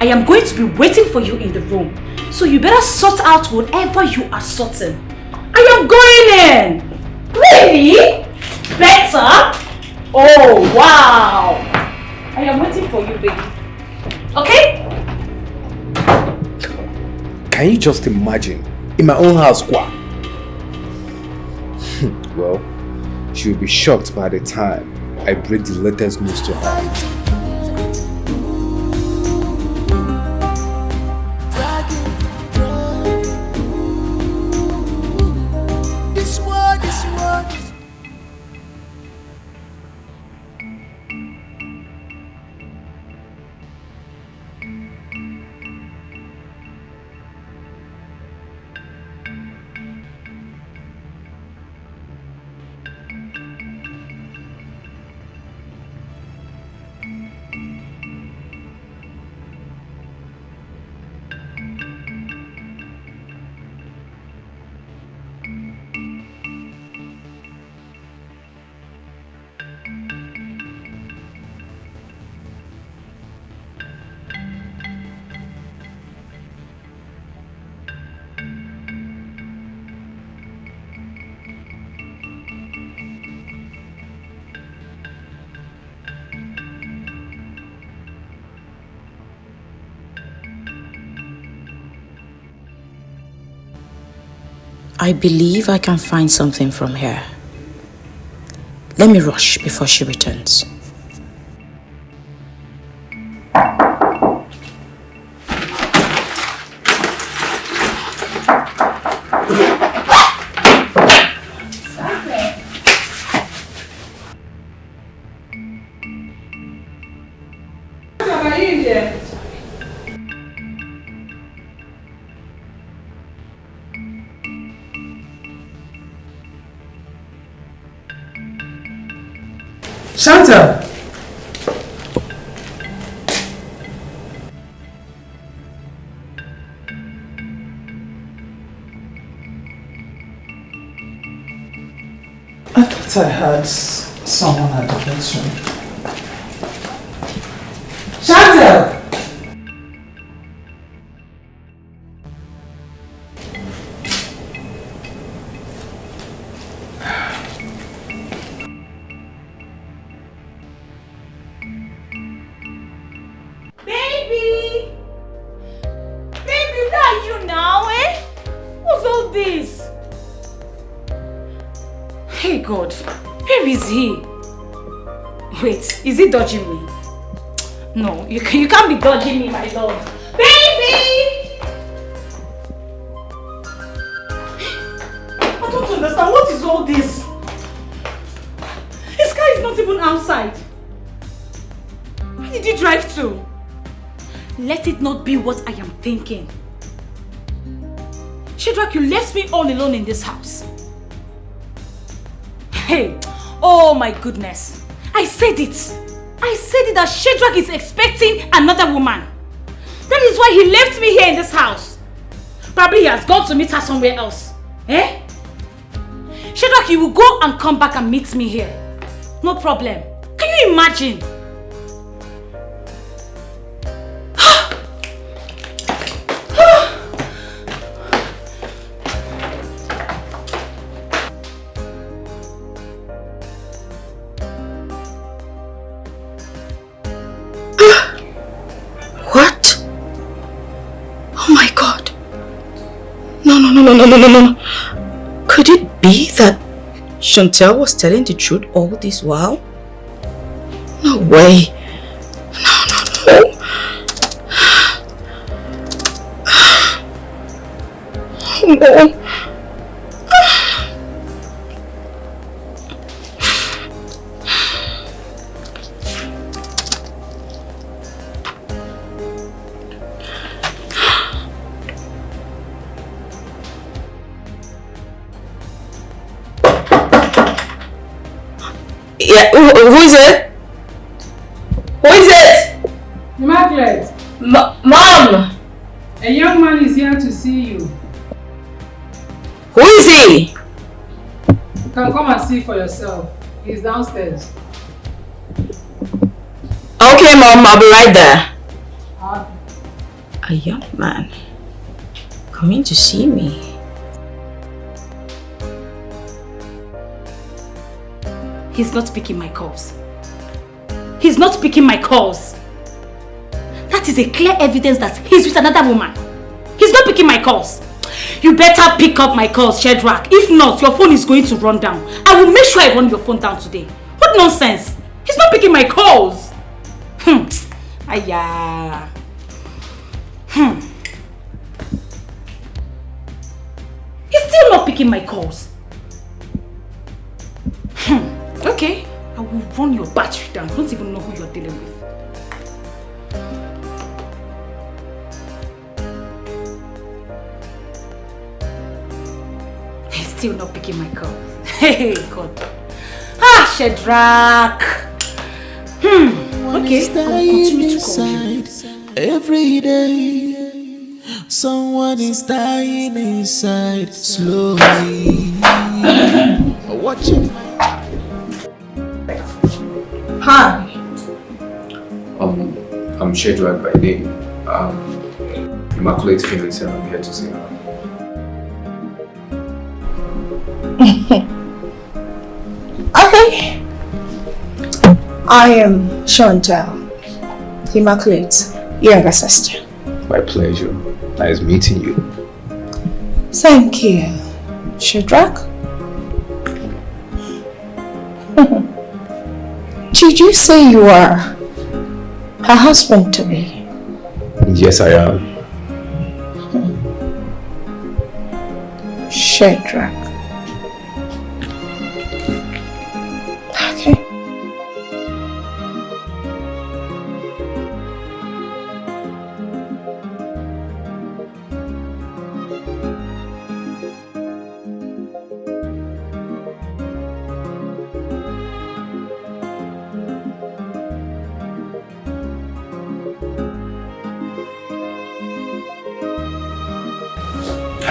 I am going to be waiting for you in the room. So you better sort out whatever you are sorting. I am going in! Really? Better? Oh, wow! I am waiting for you, baby. Okay? Can you just imagine? In my own house, quoi? Well, she will be shocked by the time I break the latest news to her. I believe I can find something from her. Let me rush before she returns. Shantel! I thought I heard someone at the bedroom. Shantel! Baby! Baby, where are you now, eh? What's all this? Hey God, where is he? Wait, is he dodging me? No, you can't be dodging me, my love. Baby! I don't understand, what is all this? This guy is not even outside. Where did he drive to? Let it not be what I am thinking. Shadrach, you left me all alone in this house. Hey, oh my goodness. I said it that Shadrach is expecting another woman. That is why he left me here in this house. Probably he has gone to meet her somewhere else. Eh? Shadrach, you will go and come back and meet me here. No problem. Can you imagine? No. Could it be that Shantel was telling the truth all this while? No way. No. Oh no. Yeah, who is it? Who is it? Immaculate. Mom! A young man is here to see you. Who is he? You can come and see for yourself. He's downstairs. Okay, Mom, I'll be right there. A young man coming to see me. He's not picking my calls. He's not picking my calls. That is a clear evidence that he's with another woman. He's not picking my calls. You better pick up my calls, Shadrach. If not, your phone is going to run down. I will make sure I run your phone down today. What nonsense? He's not picking my calls. Aya. He's still not picking my calls. Okay, I will run your battery down. I don't even know who you're dealing with. He's still not picking my call. Hey, God. Shadrach. Okay, I'll continue to call you. Every day, someone is dying inside slowly. Watching. Hi. I'm Shadrach by name. Immaculate fiancé, I'm here to see her. Okay. I am Shantel, Immaculate's younger sister. My pleasure. Nice meeting you. Thank you, Shadrach. Did you say you are her husband to be? Yes, I am. Shadrach. Okay.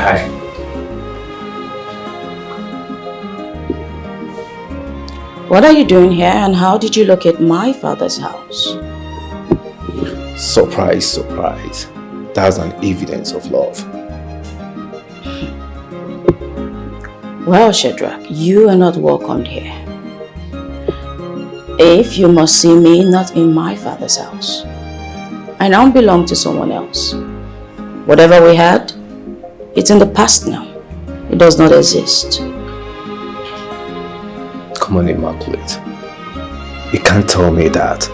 Hi. What are you doing here and how did you locate my father's house? Surprise, surprise. That's an evidence of love. Well, Shadrach, you are not welcomed here. If you must see me not in my father's house, I now belong to someone else. Whatever we had, it's in the past now. It does not exist. Come on, Immaculate. You can't tell me that.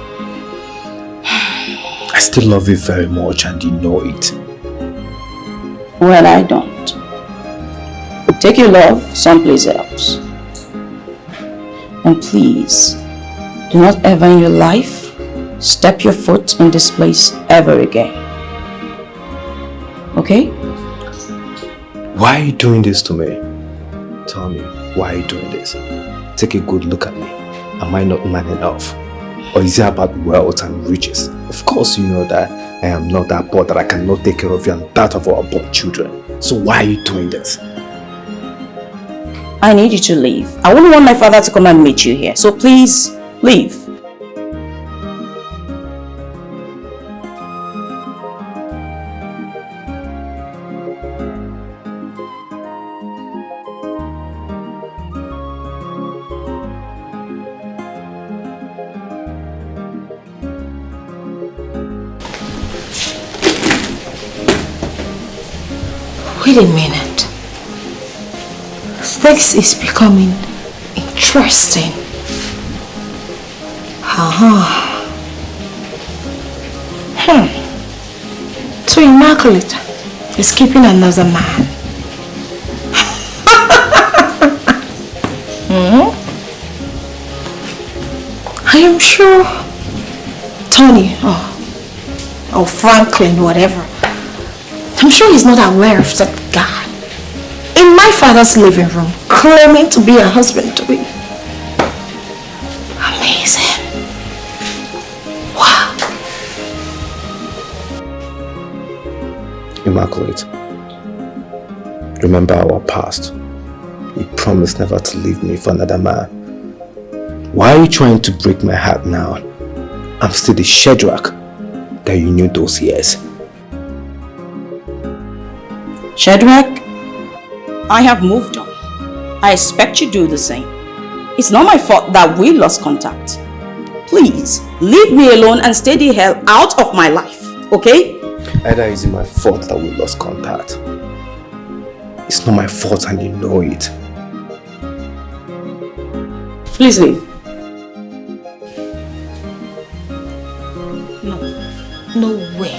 I still love you very much and you know it. Well, I don't. Take your love someplace else. And please, do not ever in your life step your foot in this place ever again. Okay? Why are you doing this to me? Tell me, why are you doing this? Take a good look at me. Am I not man enough? Or is it about wealth and riches? Of course you know that I am not that poor that I cannot take care of you and that of our born children. So why are you doing this? I need you to leave. I wouldn't want my father to come and meet you here. So please, leave. Wait a minute. This is becoming interesting. So Immaculate is keeping another man. I am sure Tony or Franklin, whatever, I'm sure he's not aware of that guy in my father's living room claiming to be a husband to me. Amazing. Wow. Immaculate, remember our past. You promised never to leave me for another man. Why are you trying to break my heart now? I'm still the Shadrach that you knew those years. Shadrach, I have moved on. I expect you to do the same. It's not my fault that we lost contact. Please, leave me alone and stay the hell out of my life, okay? Either is it my fault that we lost contact. It's not my fault and you know it. Please leave. No way.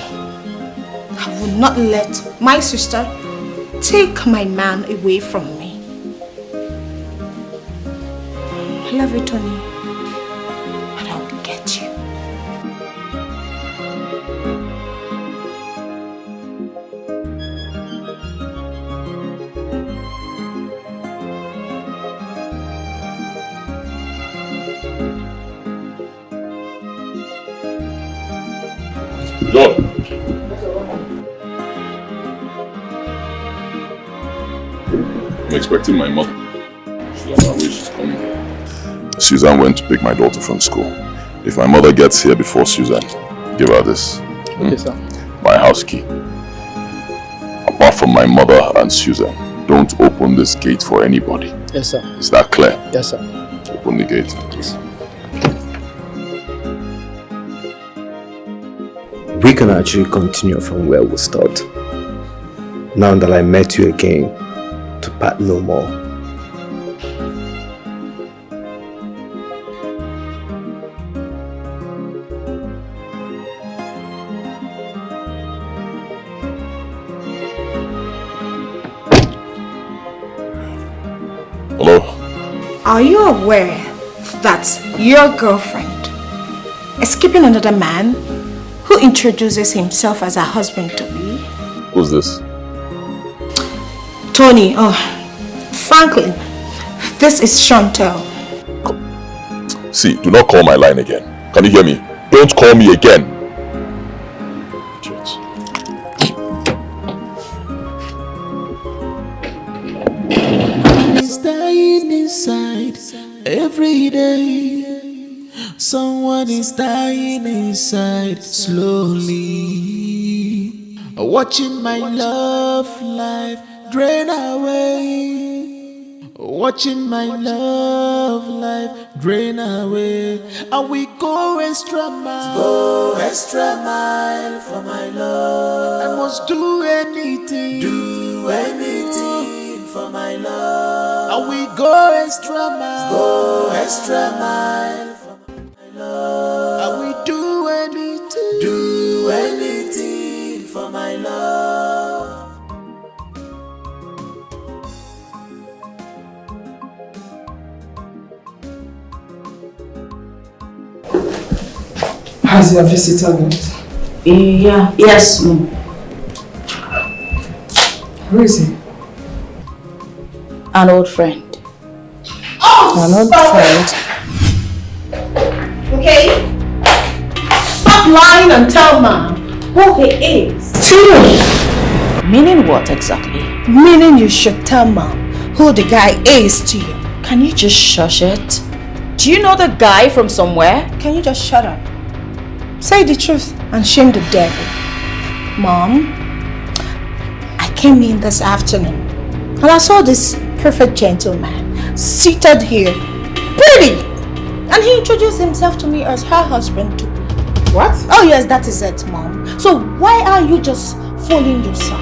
I will not let my sister take my man away from me. I love you, Tony, and I will get you. John. I'm expecting my mother. She's on her way, she's coming. Suzanne went to pick my daughter from school. If my mother gets here before Suzanne, give her this. Okay, sir. My house key. Apart from my mother and Suzanne, don't open this gate for anybody. Yes, sir. Is that clear? Yes, sir. Open the gate, please. We can actually continue from where we stopped. Now that I met you again, to part no more. Hello? Are you aware that your girlfriend is keeping another man who introduces himself as a husband to me? Who's this? Tony, Franklin, this is Shantel. See, do not call my line again. Can you hear me? Don't call me again. Idiot. Every day, someone is dying inside slowly. Watching my love life drain away. Watching my love life drain away. And we go extra mile for my love. I must do anything for my love. And we go extra mile for my love. And we do anything for my love. Has your visitor got? Yeah. Yes, Mom. Who is he? An old friend. An old friend? Okay? Stop lying and tell Mom who he is. Meaning what exactly? Meaning you should tell Mom who the guy is to you. Can you just shush it? Do you know the guy from somewhere? Can you just shut up? Say the truth and shame the devil. Mom, I came in this afternoon and I saw this perfect gentleman seated here, pretty, and he introduced himself to me as her husband too. What? Oh yes, that is it, Mom. So why are you just fooling yourself?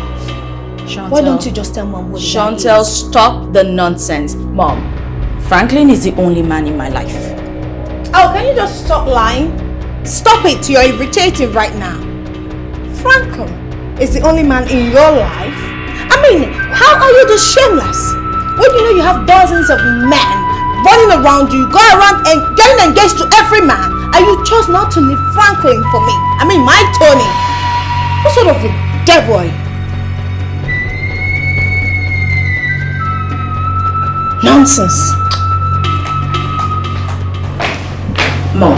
Chantel, why don't you just tell Mom what Shantel, stop the nonsense. Mom, Franklin is the only man in my life. Oh, can you just stop lying? Stop it, you're irritating right now. Franklin is the only man in your life? I mean, how are you this shameless? When you know you have dozens of men running around you, go around and getting engaged to every man, and you chose not to leave Franklin for me. I mean, my Tony. What sort of a devil are you? Nonsense. Mom,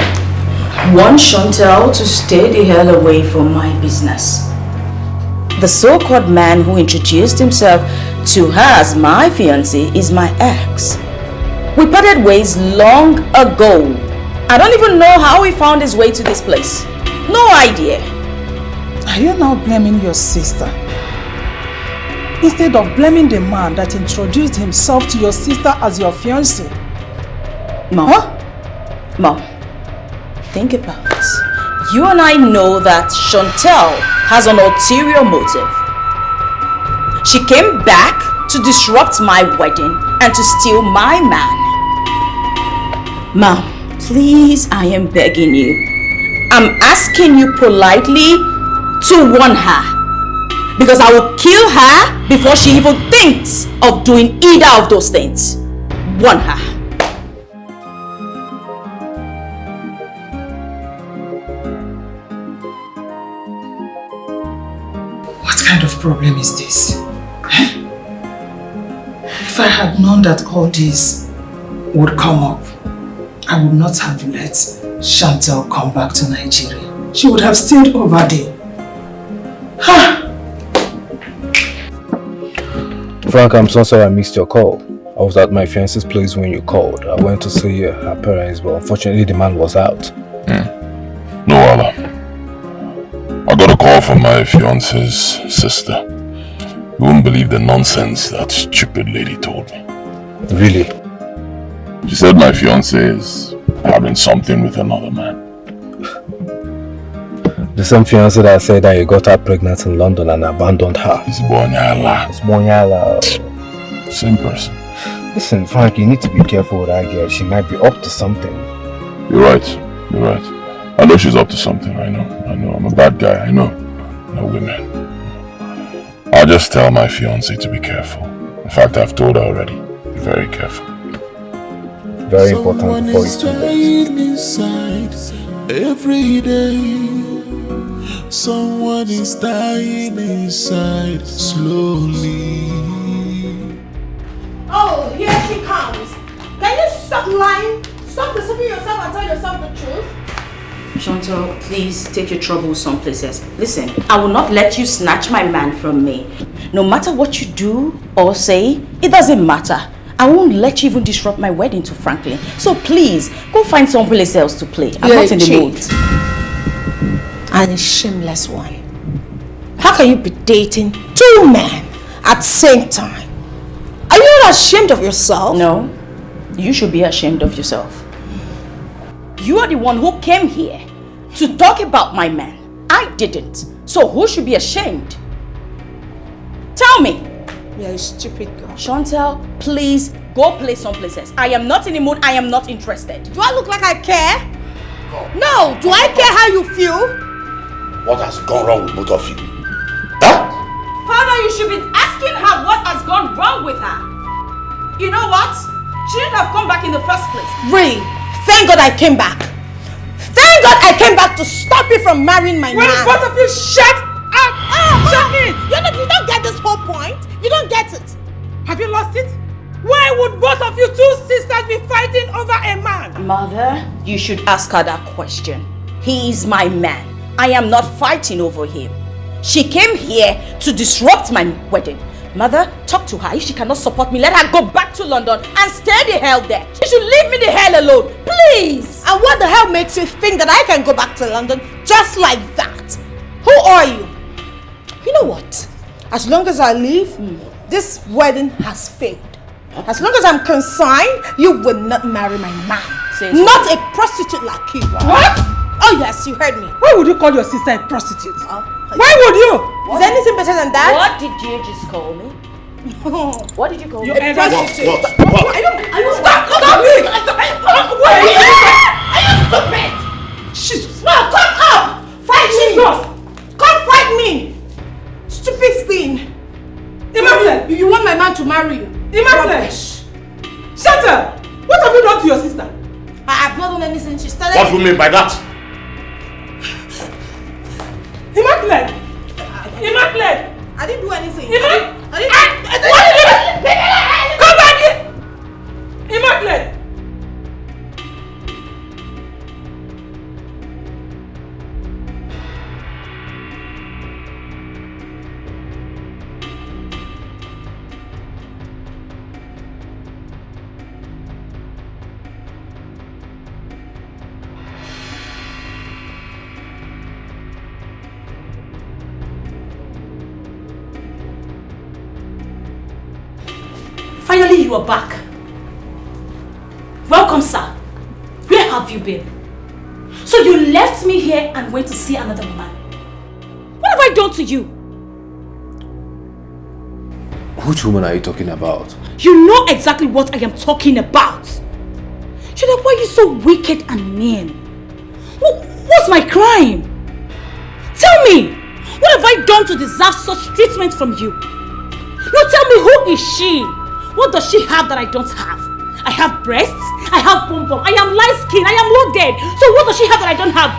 want Shantel to stay the hell away from my business. The so-called man who introduced himself to her as my fiancé is my ex. We parted ways long ago. I don't even know how he found his way to this place. No idea. Are you now blaming your sister? Instead of blaming the man that introduced himself to your sister as your fiancé? Mom, Mom, think about it. You and I know that Shantel has an ulterior motive. She came back to disrupt my wedding and to steal my man. Mom, please, I am begging you. I'm asking you politely to warn her. Because I will kill her before she even thinks of doing either of those things. Warn her. What kind of problem is this? If I had known that all this would come up, I would not have let Shantel come back to Nigeria. She would have stayed over there. Frank, I'm so sorry I missed your call. I was at my fiance's place when you called. I went to see her parents, but unfortunately the man was out. No other. I got a call from my fiance's sister. You wouldn't believe the nonsense that stupid lady told me. Really? She said my fiance is having something with another man. The same fiancé that said that you got her pregnant in London and abandoned her. It's Bonyala. It's Bonyala. Same person. Listen, Frank, you need to be careful with that girl. She might be up to something. You're right. You're right. I know she's up to something. I know. I'm a bad guy. I know. No women. I'll just tell my fiancé to be careful. In fact, I've told her already. Be very careful. Very important before it's too late. Inside every day. Someone is dying inside slowly. Oh, here she comes. Can you stop lying? Stop deceiving yourself and tell yourself the truth. Shantel, please take your troubles some places. Listen, I will not let you snatch my man from me. No matter what you do or say, it doesn't matter. I won't let you even disrupt my wedding to Franklin. So please, go find someplace else to play. I'm not in the mood. And a shameless one. How can you be dating 2 men at the same time? Are you not ashamed of yourself? No, you should be ashamed of yourself. You are the one who came here to talk about my man. I didn't. So who should be ashamed? Tell me. You're a stupid girl. Shantel, please go play someplace else. I am not in the mood. I am not interested. Do I look like I care? No. Do I care how you feel? What has gone wrong with both of you? Father, you should be asking her what has gone wrong with her. You know what? She shouldn't have come back in the first place. Really? Thank God I came back. Thank God I came back to stop you from marrying my man. Both of you shut up! Shut it! You don't get this whole point. You don't get it. Have you lost it? Why would both of you 2 sisters be fighting over a man? Mother, you should ask her that question. He is my man. I am not fighting over him. She came here to disrupt my wedding. Mother, talk to her. If she cannot support me, let her go back to London and stay the hell there. She should leave me the hell alone, please. And what the hell makes you think that I can go back to London just like that? Who are you? You know what? As long as I leave, this wedding has failed. As long as I'm consigned, you will not marry my man. Not a prostitute like you. What? Oh yes, you heard me. Why would you call your sister a prostitute? Why would you? Is there anything better than that? What did you just call me? What did you call me? A prostitute. What? Are you Stop me! Are you stupid? Jesus. No, come up! Fight me! Come fight me! Stupid thing. Immaculate! You want my man to marry you? Immaculate! Shantel! What have you done to your sister? I have not done anything. She started. What do you mean by that? Immaculate! Immaculate! I didn't do anything. Immaculate! I didn't. Come back here! Immaculate! Finally, you are back. Welcome, sir. Where have you been? So you left me here and went to see another man. What have I done to you? Which woman are you talking about? You know exactly what I am talking about. Shadrach, why are you so wicked and mean? What's my crime? Tell me, what have I done to deserve such treatment from you? Now tell me, who is she? What does she have that I don't have? I have breasts, I have bum bum, I am light skinned, I am loaded. So what does she have that I don't have?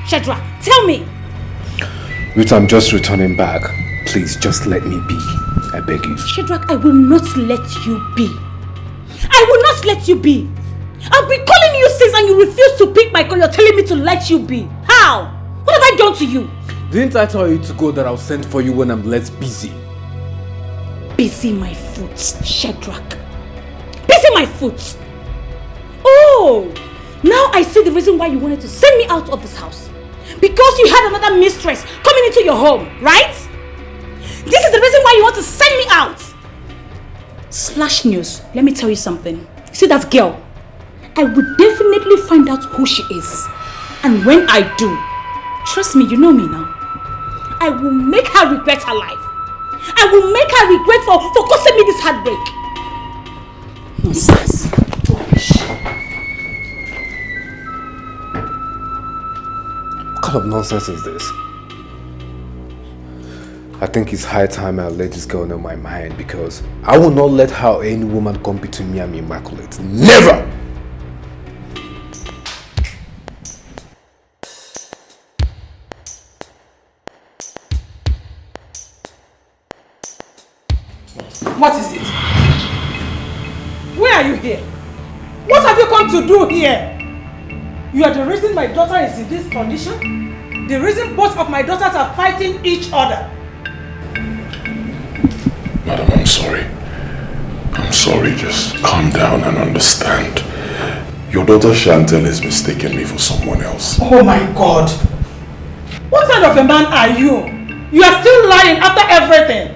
Shadrach, tell me. Ruth, I'm just returning back. Please, just let me be. I beg you. Shadrach, I will not let you be. I will not let you be. I've been calling you since and you refuse to pick my call. You're telling me to let you be. How? What have I done to you? Didn't I tell you to go that I'll send for you when I'm less busy? Busy my foot, Shadrach. Busy my foot. Oh, now I see the reason why you wanted to send me out of this house. Because you had another mistress coming into your home, right? This is the reason why you want to send me out. Splash news, let me tell you something. See that girl? I will definitely find out who she is. And when I do, trust me, you know me now, I will make her regret her life. I will make her regret for causing me this heartbreak. Nonsense. What kind of nonsense is this? I think it's high time I let this girl know my mind, because I will not let her or any woman come between me and Immaculate. Never! What is it? Where are you here? What have you come to do here? You are the reason my daughter is in this condition? The reason both of my daughters are fighting each other? Madam, I'm sorry. I'm sorry, just calm down and understand. Your daughter Shantel has mistaken me for someone else. Oh my God! What kind of a man are you? You are still lying after everything.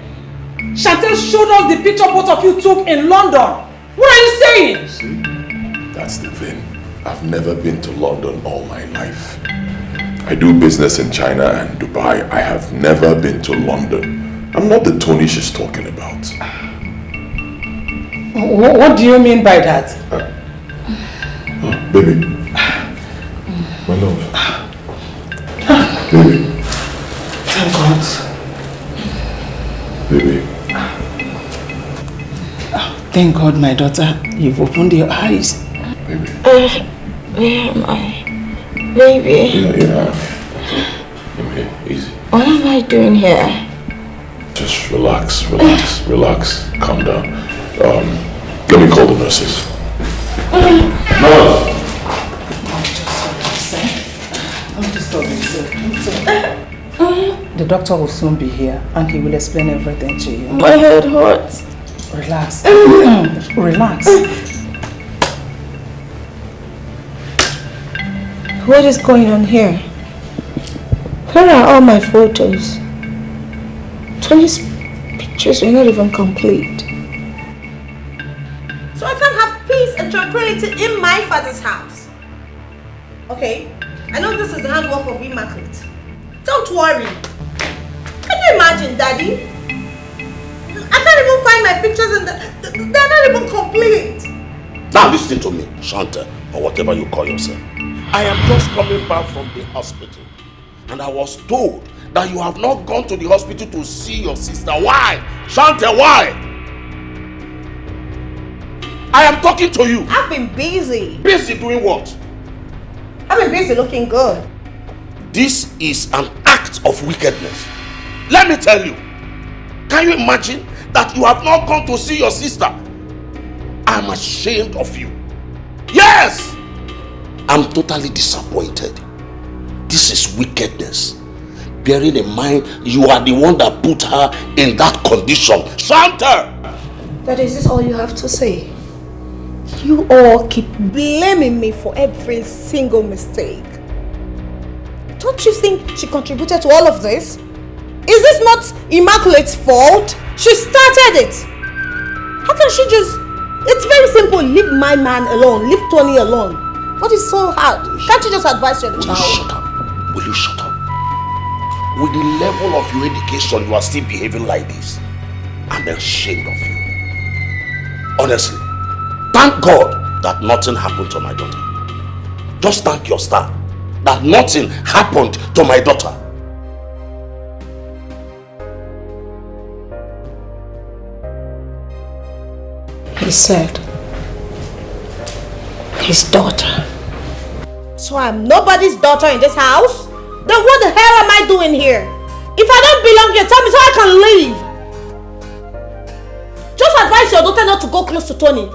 Shantel showed us the picture both of you took in London. What are you saying? See, that's the thing. I've never been to London all my life. I do business in China and Dubai. I have never been to London. I'm not the Tony she's talking about. What do you mean by that? Baby. My love. Baby. Thank God. Baby. Thank God, my daughter, you've opened your eyes. Baby. Where am I? Baby. Yeah. Come here, easy. What am I doing here? Just relax. Calm down. Let me call the nurses. Nurse! The doctor will soon be here and he will explain everything to you. My head hurts. Relax. Relax. What is going on here? Where are all my photos? Tony's pictures were not even complete. So I can have peace and tranquility in my father's house. Okay? I know this is the handwork of Immaculate. Don't worry. Can you imagine, Daddy? I can't even find my pictures and they're not even complete. Now listen to me, Shantel, or whatever you call yourself. I am just coming back from the hospital. And I was told that you have not gone to the hospital to see your sister. Why? Shantel, why? I am talking to you. I've been busy. Busy doing what? I've been busy looking good. This is an act of wickedness. Let me tell you. Can you imagine that you have not gone to see your sister? I'm ashamed of you. Yes! I'm totally disappointed. This is wickedness. Bearing in mind, you are the one that put her in that condition. Shantel! Daddy, is this all you have to say? You all keep blaming me for every single mistake. Don't you think she contributed to all of this? Is this not Immaculate's fault? She started it. How can she just... It's very simple. Leave my man alone. Leave Tony alone. What is so hard? Can't you just advise your child? Shut up. Will you shut up? With the level of your education, you are still behaving like this. I'm ashamed of you. Honestly, thank God that nothing happened to my daughter. Just thank your star that nothing happened to my daughter. He said his daughter. So I'm nobody's daughter in this house? Then what the hell am I doing here? If I don't belong here, tell me so I can leave. Just advise your daughter not to go close to Tony.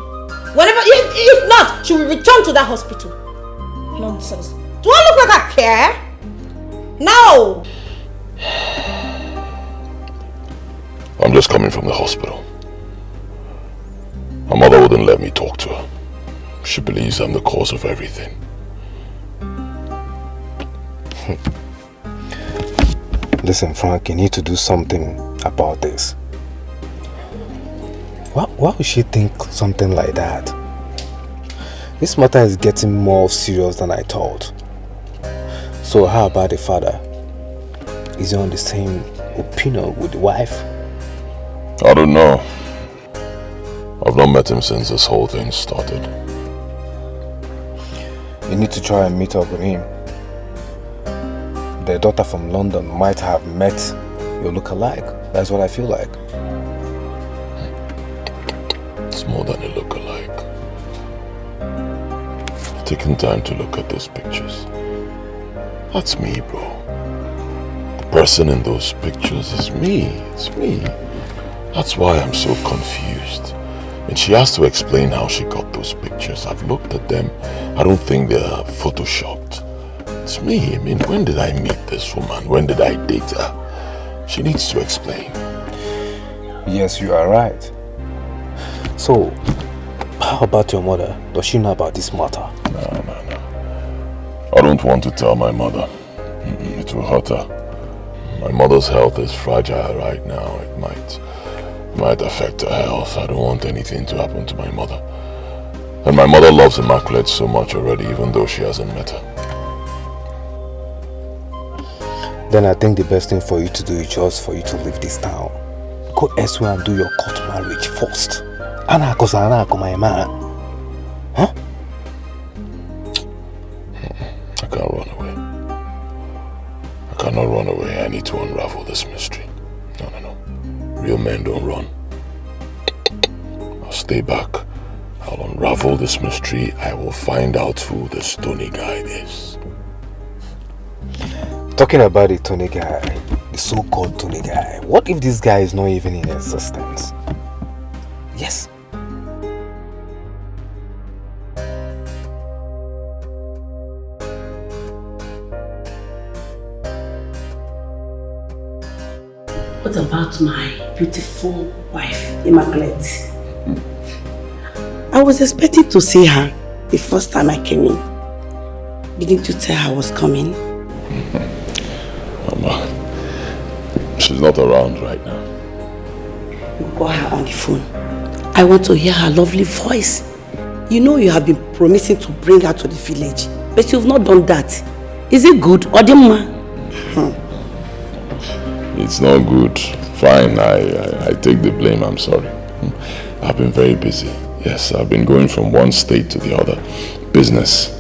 Whenever, if not, she will return to that hospital. Nonsense. Do I look like I care? No. I'm just coming from the hospital. My mother wouldn't let me talk to her. She believes I'm the cause of everything. Listen, Frank, you need to do something about this. Why would she think something like that? This matter is getting more serious than I thought. So how about the father? Is he on the same opinion with the wife? I don't know. I've not met him since this whole thing started. You need to try and meet up with him. The daughter from London might have met your look-alike. That's what I feel like. It's more than a look-alike. I've taken time to look at those pictures. That's me, bro. The person in those pictures is me. It's me. That's why I'm so confused. And she has to explain how she got those pictures. I've looked at them. I don't think they're photoshopped. It's me. I mean, when did I meet this woman? When did I date her? She needs to explain. Yes, you are right. So, how about your mother? Does she know about this matter? No. I don't want to tell my mother. It will hurt her. My mother's health is fragile right now. It might affect her health. I don't want anything to happen to my mother. And my mother loves Immaculate so much already, even though she hasn't met her. Then I think the best thing for you to do is just for you to leave this town. Go elsewhere and do your court marriage first. Huh? I can't run away. I cannot run away. I need to unravel this mystery. No. Real men don't run. I'll stay back. I'll unravel this mystery. I will find out who the stony guy is. Talking about the Tony guy, the so-called Tony guy, what if this guy is not even in existence? Yes. What about my beautiful wife, Immaculate? I was expecting to see her the first time I came in. Didn't you tell her I was coming? Mama, she's not around right now. You call her on the phone. I want to hear her lovely voice. You know you have been promising to bring her to the village, but you've not done that. Is it good or Dimma? It's not good. Fine, I take the blame, I'm sorry. I've been very busy. Yes, I've been going from one state to the other. Business.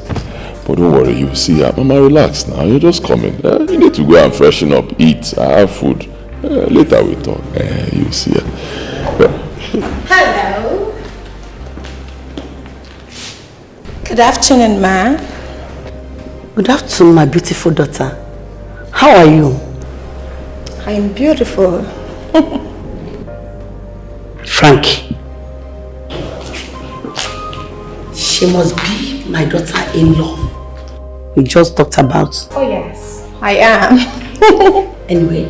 But don't worry, you see, Mama, relax now. You're just coming. You need to go and freshen up, eat, have food. Later we talk. You see her. Hello. Good afternoon, ma. Good afternoon, my beautiful daughter. How are you? I am beautiful. Frankie. She must be my daughter-in-law. We just talked about. Oh yes, I am. Anyway,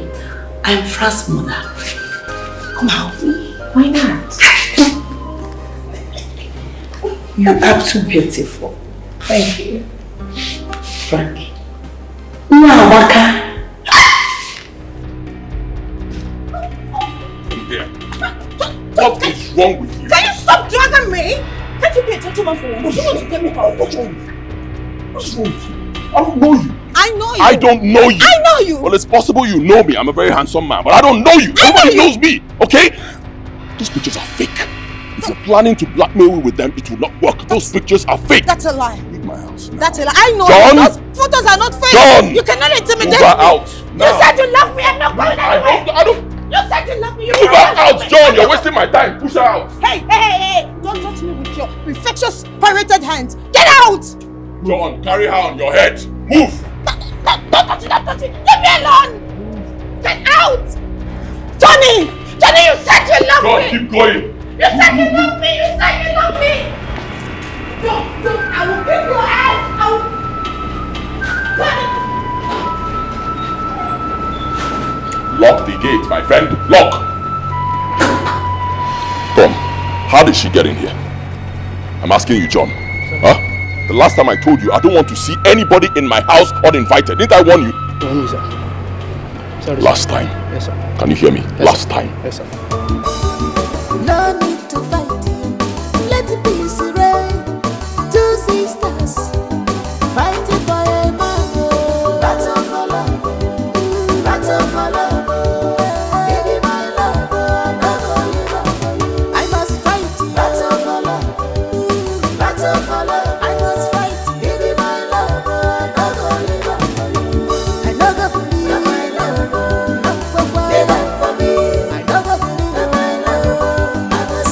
I'm Fran's mother. Come out. Why not? You are too beautiful. Thank you. Frankie. Waka. What is wrong with you? Can you stop dragging me? Can't you be a gentleman for once? You want to get me out? What's wrong with you? What's wrong with you? I don't know you. I know you. I don't know you. I know you. Well, it's possible you know me. I'm a very handsome man, but I don't know you. Nobody knows me, okay? These pictures are fake. If you're planning to blackmail me with them, it will not work. Those pictures are fake. That's a lie. Leave my house now. That's a lie. I know John? you. Those photos are not fake. John! You cannot intimidate Move her me. out. You said you love me. I'm not going anywhere. I don't. You said you love me. You Move her out, John. You're wasting my time. Push her out. Hey. Don't touch me with your infectious pirated hands. Get out. John, carry her on your head. Move. Don't touch it. Leave me alone. Get out. Johnny, you said you love John, me. keep going. You said you love me. Don't. I will kick your ass. Lock the gate, my friend. Lock. Tom, how did she get in here? I'm asking you, John. Huh? The last time I told you, I don't want to see anybody in my house uninvited. Didn't I warn you? No, sir. Sorry, Last sir. time. Yes, sir. Can you hear me? Yes, Last sir. time. Yes, sir. No need to fight. Let it be serene. Two sisters fighting for a man. Battle for love. Battle for love. Give me my love. Not only love for you. I must fight. Battle for love. Battle for love. I must fight. Give me my love. Not only love for you. I know God for me. My love. Not for me. I know God for me. My love. I must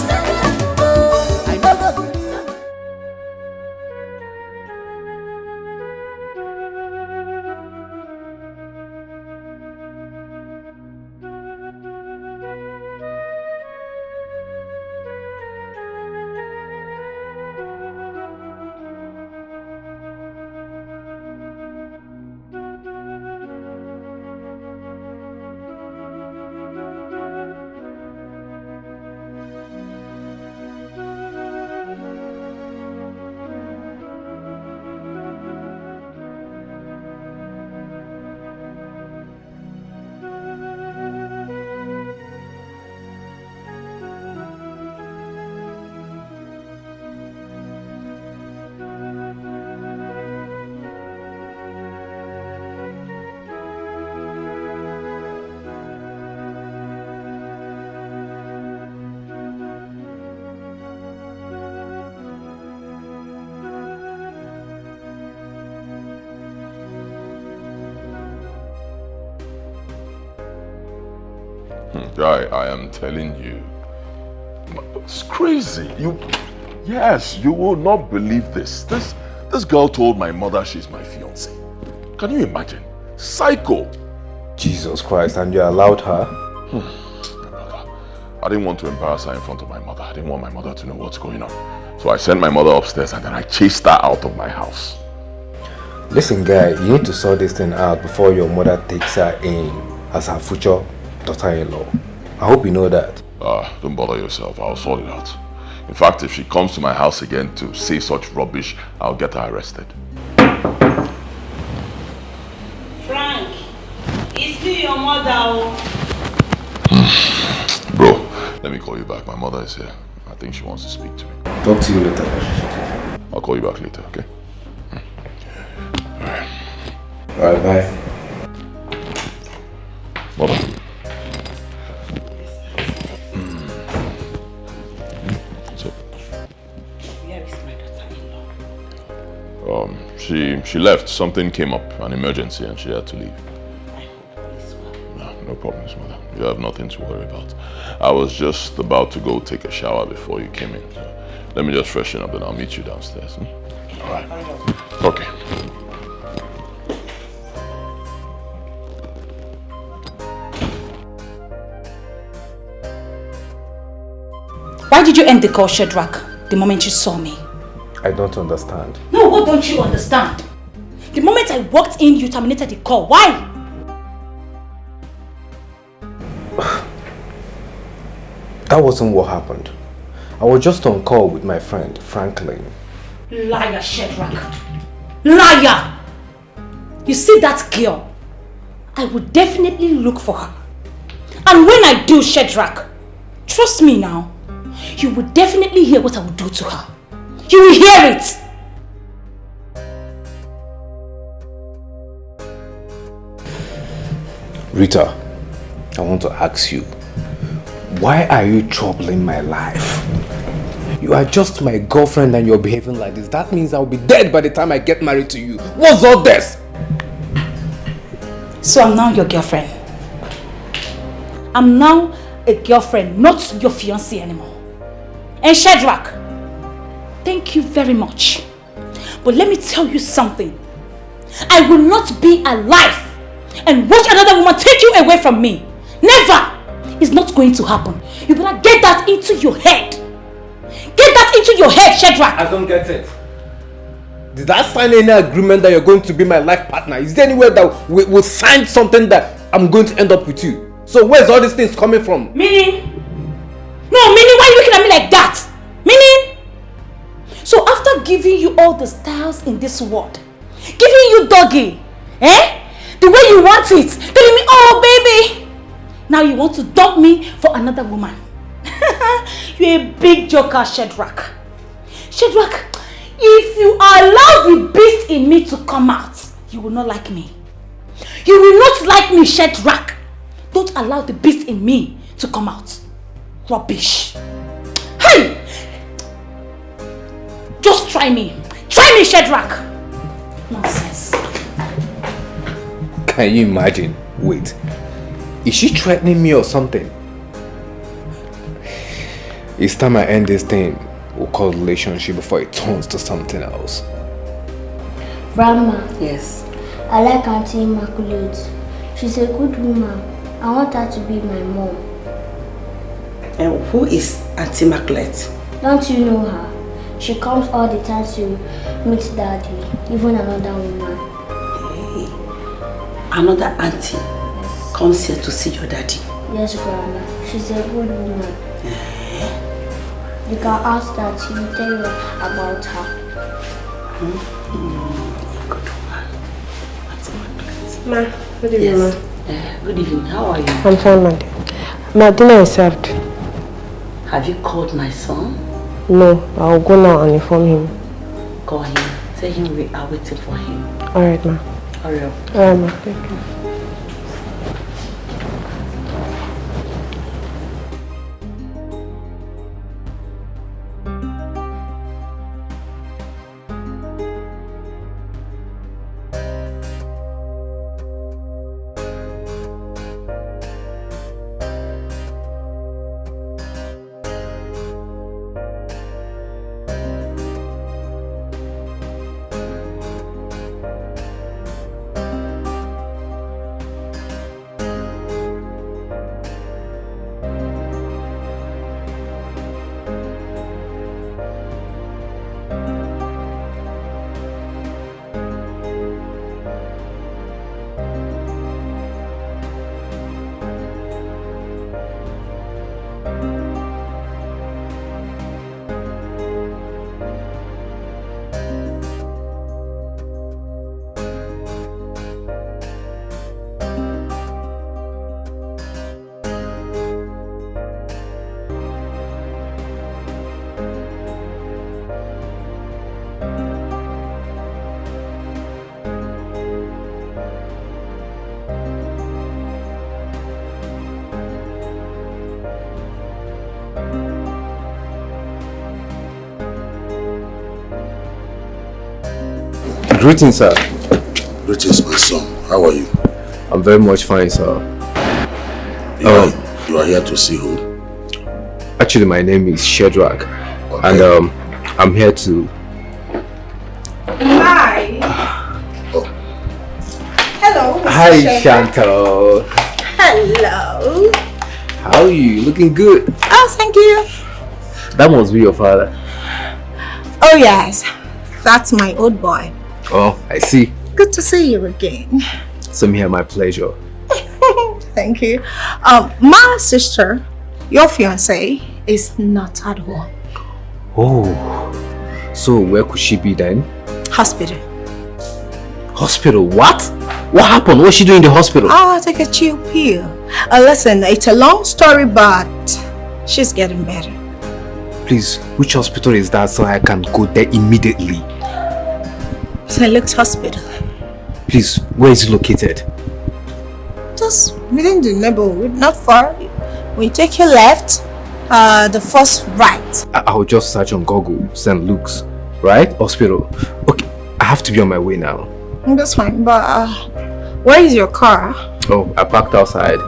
Guy, I am telling you. It's crazy. Yes, you will not believe this. This girl told my mother she's my fiancé. Can you imagine? Psycho. Jesus Christ, and you allowed her? I didn't want to embarrass her in front of my mother. I didn't want my mother to know what's going on. So I sent my mother upstairs and then I chased her out of my house. Listen, guy, you need to sort this thing out before your mother takes her in as her future daughter-in-law. I hope you know that. Don't bother yourself. I'll sort it out. In fact, if she comes to my house again to say such rubbish, I'll get her arrested. Frank, it's me, your mother. Bro, let me call you back. My mother is here. I think she wants to speak to me. Talk to you later. I'll call you back later, okay? Alright, bye. Mother. Where is my daughter-in-law? She left. Something came up, an emergency, and she had to leave. I hope all is well. No problems, mother. You have nothing to worry about. I was just about to go take a shower before you came in. So let me just freshen up, then I'll meet you downstairs. Okay. Alright. Okay. Why did you end the call, Shadrach, the moment you saw me? I don't understand. No, what don't you understand? The moment I walked in, you terminated the call. Why? That wasn't what happened. I was just on call with my friend, Franklin. Liar, Shadrach. Liar! You see that girl? I would definitely look for her. And when I do, Shadrach, trust me now, you will definitely hear what I will do to her. You will hear it! Rita, I want to ask you, why are you troubling my life? You are just my girlfriend and you're behaving like this. That means I'll be dead by the time I get married to you. What's all this? So I'm now your girlfriend. I'm now a girlfriend, not your fiancé anymore. And Shadrach, thank you very much. But let me tell you something. I will not be alive and watch another woman take you away from me. Never! It's not going to happen. You better get that into your head. Get that into your head, Shadrach. I don't get it. Did I sign any agreement that you're going to be my life partner? Is there anywhere that we sign something that I'm going to end up with you? So where's all these things coming from? Meaning? No, meaning, why are you looking at me like that? Meaning? So after giving you all the styles in this world, giving you doggy, the way you want it, telling me, oh baby, now you want to dump me for another woman. You're a big joker, Shadrach. Shadrach, if you allow the beast in me to come out, you will not like me. You will not like me, Shadrach. Don't allow the beast in me to come out. Rubbish. Hey! Just try me. Try me, Shadrach. Nonsense. Can you imagine? Wait. Is she threatening me or something? It's time I end this thing we'll call relationship before it turns to something else. Grandma. Yes. I like Auntie Immaculate. She's a good woman. I want her to be my mom. And who is Auntie Immaculate? Don't you know her? She comes all the time to meet Daddy, even another woman. Hey. Another auntie comes here to see your daddy? Yes, Grandma. She's a good woman. You can ask that. She will tell you about her. Good woman. Auntie Immaculate. Ma, good evening, yes. Ma. Good evening. How are you? I'm fine, Ma. My dinner is served. Have you called my son? No, I'll go now and inform him. Call him. Tell him we are waiting for him. Alright, Ma. Hurry up. Alright, Ma. Thank you. Greetings, sir. Greetings, my son. How are you? I'm very much fine, sir. You are here to see who? Actually, my name is Shadrach. Okay. And I'm here to... Hi. Oh. Hello, Mr. Hi, Shadrach. Shantel. Hello. How are you? Looking good. Oh, thank you. That must be your father. Oh, yes. That's my old boy. Oh, I see. Good to see you again. Same here, my pleasure. Thank you. My sister, your fiancé, is not at home. Oh. So where could she be then? Hospital. Hospital? What? What happened? What's she doing in the hospital? Oh, take a chill pill. Listen, it's a long story, but she's getting better. Please, which hospital is that so I can go there immediately? St. Luke's Hospital. Please, where is it located? Just within the neighborhood, not far. When you take your left, the first right. I'll just search on Google, St. Luke's, right? Hospital. Okay, I have to be on my way now. That's fine, but where is your car? Oh, I parked outside.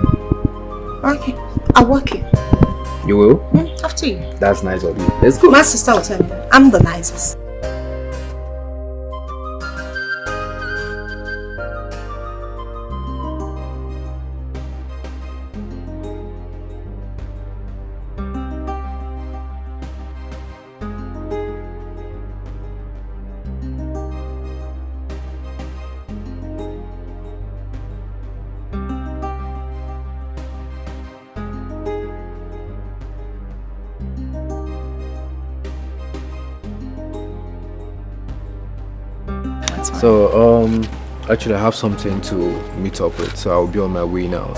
Okay, I'll walk you. You will? After you. That's nice of you. Let's go. My sister will tell me I'm the nicest. So, actually I have something to meet up with, so I'll be on my way now.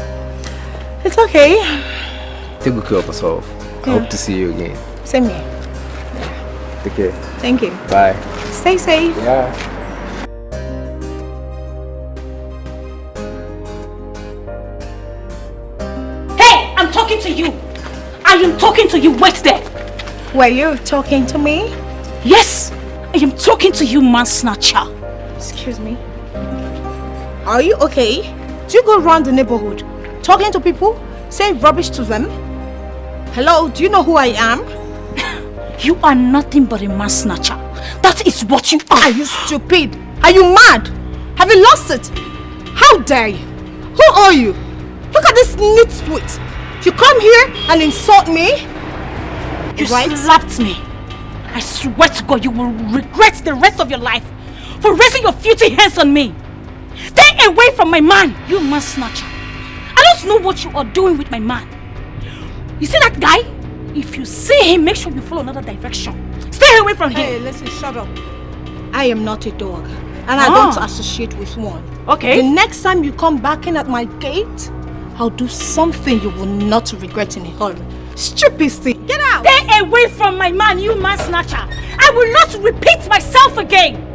It's okay. Take good care of yourself. I hope to see you again. Same here. Take care. Thank you. Bye. Stay safe. Yeah. Hey, I'm talking to you. I am talking to you. Wait there. Were you talking to me? Yes, I am talking to you, man snatcher. Excuse me. Are you okay? Do you go around the neighborhood talking to people, saying rubbish to them? Hello, do you know who I am? You are nothing but a man snatcher. That is what you are. Are you stupid? Are you mad? Have you lost it? How dare you? Who are you? Look at this nitwit. You come here and insult me? You slapped me. I swear to God, you will regret the rest of your life for raising your filthy hands on me. Stay away from my man, you man snatcher. I don't know what you are doing with my man. You see that guy? If you see him, make sure you follow another direction. Stay away from him. Hey, listen, shut up. I am not a dog, and I don't associate with one. Okay. The next time you come back in at my gate, I'll do something you will not regret in a hurry. Stupid thing. Get out. Stay away from my man, you man snatcher. I will not repeat myself again.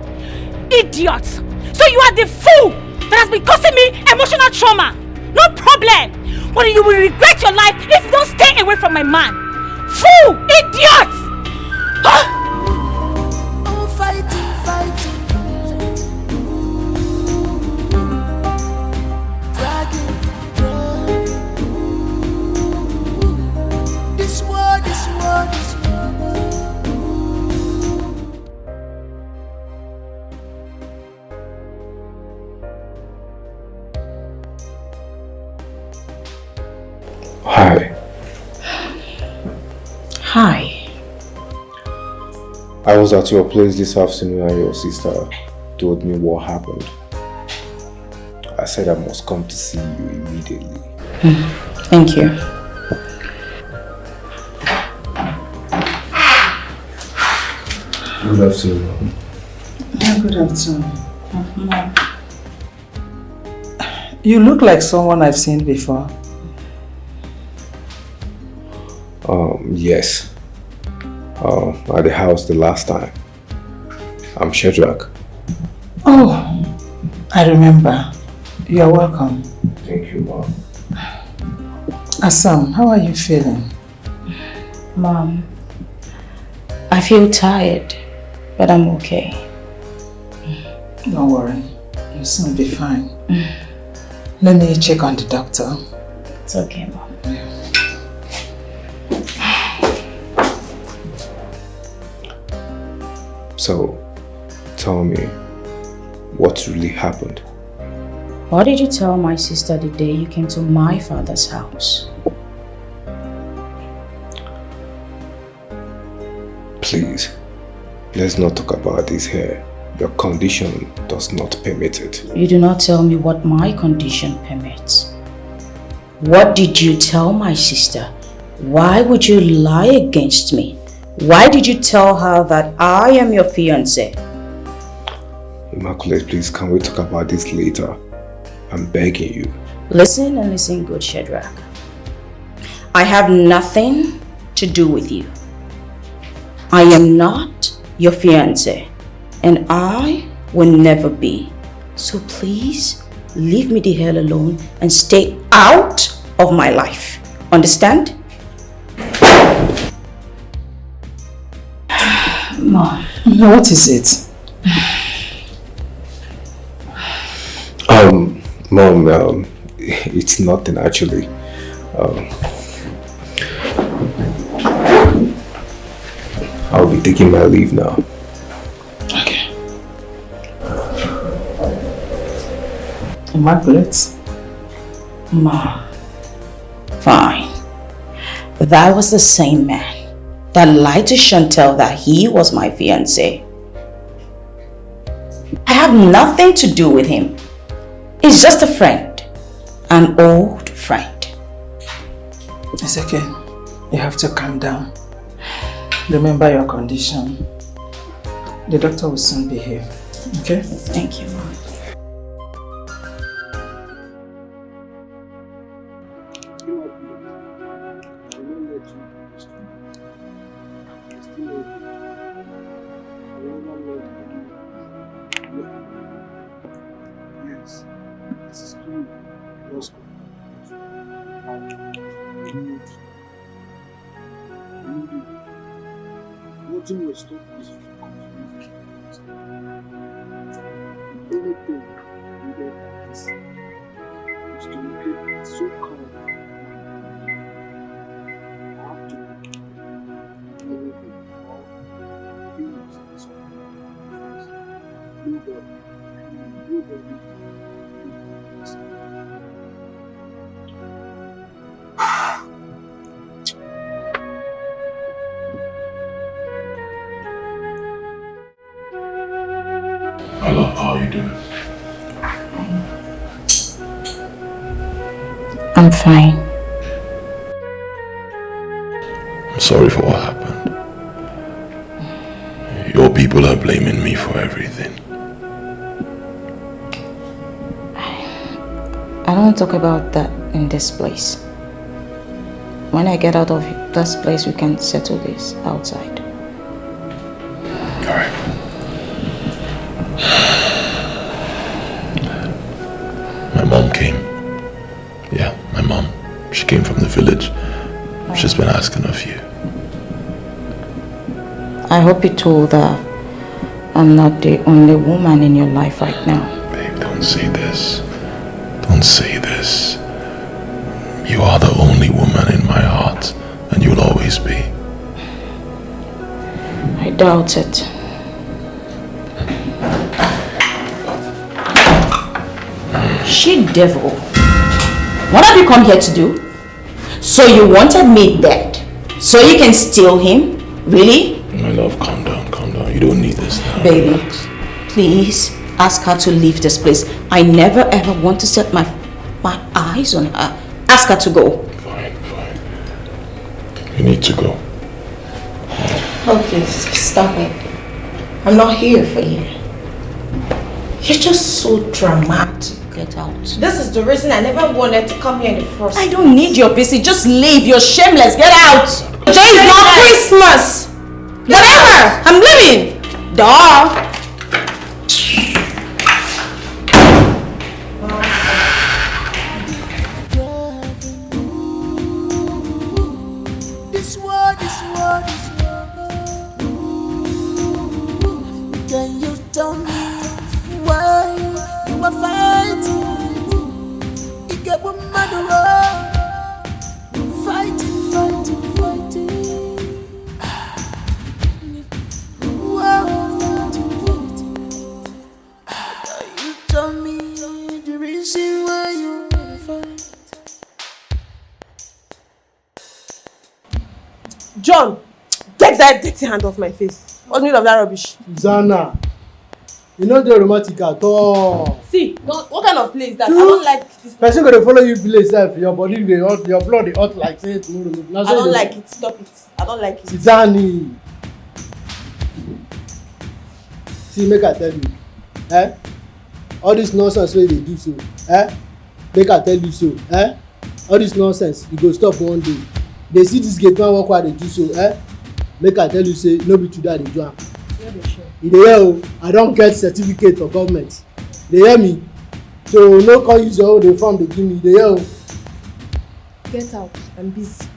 Idiot. So you are the fool that has been causing me emotional trauma. No problem. But you will regret your life if you don't stay away from my man. Fool! Idiot! Oh, fighting, fighting. Dragging, dragging. This war, this war, this war. Hi. Hi. I was at your place this afternoon and your sister told me what happened. I said I must come to see you immediately. Thank you. Good afternoon. Yeah, good afternoon. Mom. You look like someone I've seen before. Yes. At the house the last time. I'm Shadrach. Oh, I remember. You are welcome. Thank you, Mom. Assam, how are you feeling? Mom, I feel tired, but I'm okay. Don't worry. You'll soon be fine. Let me check on the doctor. It's okay, Mom. So, tell me, what really happened? What did you tell my sister the day you came to my father's house? Please, let's not talk about this here. Your condition does not permit it. You do not tell me what my condition permits. What did you tell my sister? Why would you lie against me? Why did you tell her that I am your fiancé? Immaculate, please, can we talk about this later? I'm begging you. Listen and listen good, Shadrach. I have nothing to do with you. I am not your fiancé, and I will never be. So please, leave me the hell alone and stay out of my life. Understand? Mom. What is it? Mom, it's nothing actually. I'll be taking my leave now. Okay. Immaculate? Mom. Fine. That was the same man that lied to Shantel that he was my fiancé. I have nothing to do with him. He's just a friend. An old friend. It's okay. You have to calm down. Remember your condition. The doctor will soon be here. Okay? Thank you, Mom. Nothing will stop this from continuing. The only thing needed at this is to get so calm. I have to everything or things is nobody. Hello, how are you doing? I'm fine. I'm sorry for what happened. Your people are blaming me for everything. I don't want to talk about that in this place. When I get out of this place, we can settle this outside. Alright. My mom came. Yeah, my mom. She came from the village. She's been asking of you. I hope you told her I'm not the only woman in your life right now. Babe, don't say this. Don't say this. You are the only woman in my heart, and you'll always be. I doubt it. She devil. What have you come here to do? So you wanted me dead, so you can steal him? Really? My love, calm down, calm down. You don't need this now. Baby, Relax. please ask her to leave this place. I never ever want to set my eyes on her. Ask her to go. Fine. You need to go. Oh, please, stop it. I'm not here for you. You're just so dramatic. Get out. This is the reason I never wanted to come here in the first I don't need your visit. Just leave. You're shameless. Get out. Today is not Christmas. Whatever. I'm leaving. Duh. This world. Can you tell me why John, get that dirty hand off my face. What's the meaning of that rubbish? Susanna, you know the romantic at all. See, what kind of place is that? I don't like this. Person gonna follow you place sef, your body dey hot, your blood dey hot like say tomorrow. I don't like it. Stop it. I don't like it. Susanna. See, make I tell you. All this nonsense wey you dey do so. Make I tell you so. All this nonsense, you go stop one day. They see this gate man work while they do so. Make I tell you say no be today I dey do am. You dey hear o? I don get certificate for government. Dey hear me? So no come use your own dey form dey give me. Dey hear o? Get out. I'm busy.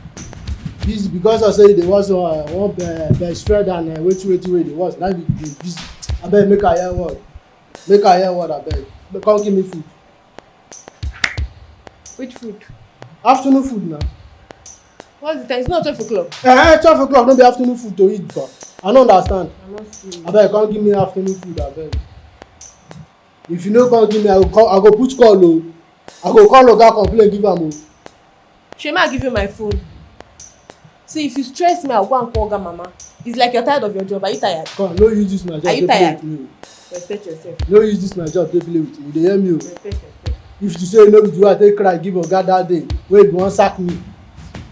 Busy because I say you dey watch one best friend and wetin wey dey watch. Now you dey busy. Abeg make I hear word. Make I hear word abeg. Come give me food. Which food? Afternoon food now. What's the time? It's not 12 o'clock. 12 o'clock no be afternoon food to eat for. I no understand. I'm not seeing. Abeg come give me afternoon food abeg. If you no come give me, I go put call o. I go call oga complain give am o. Shey I give you my phone. See, if you stress me, I'll go and call Oga Mama. It's like you're tired of your job. Are you tired? Come, no use this my job. Are you tired? Me. Respect yourself. No use this my job to play with me. You dey hear me o? Respect yourself. If you say no be the way I take cry give oga that day, wey you wan sack me.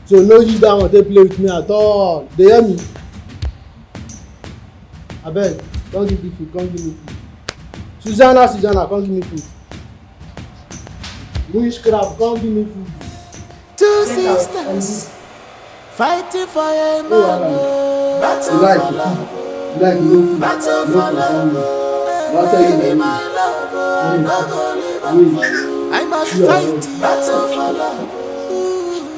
So no use that one to play with me at all. Dey hear me? Abeg, come give me food. Come give me food. Susanna, come give me food. Witchcraft, come give me food. Two sisters fighting for a man. Battle for love. Battle for love. Baby, my love, not gonna leave her. I must fight. Battle for love.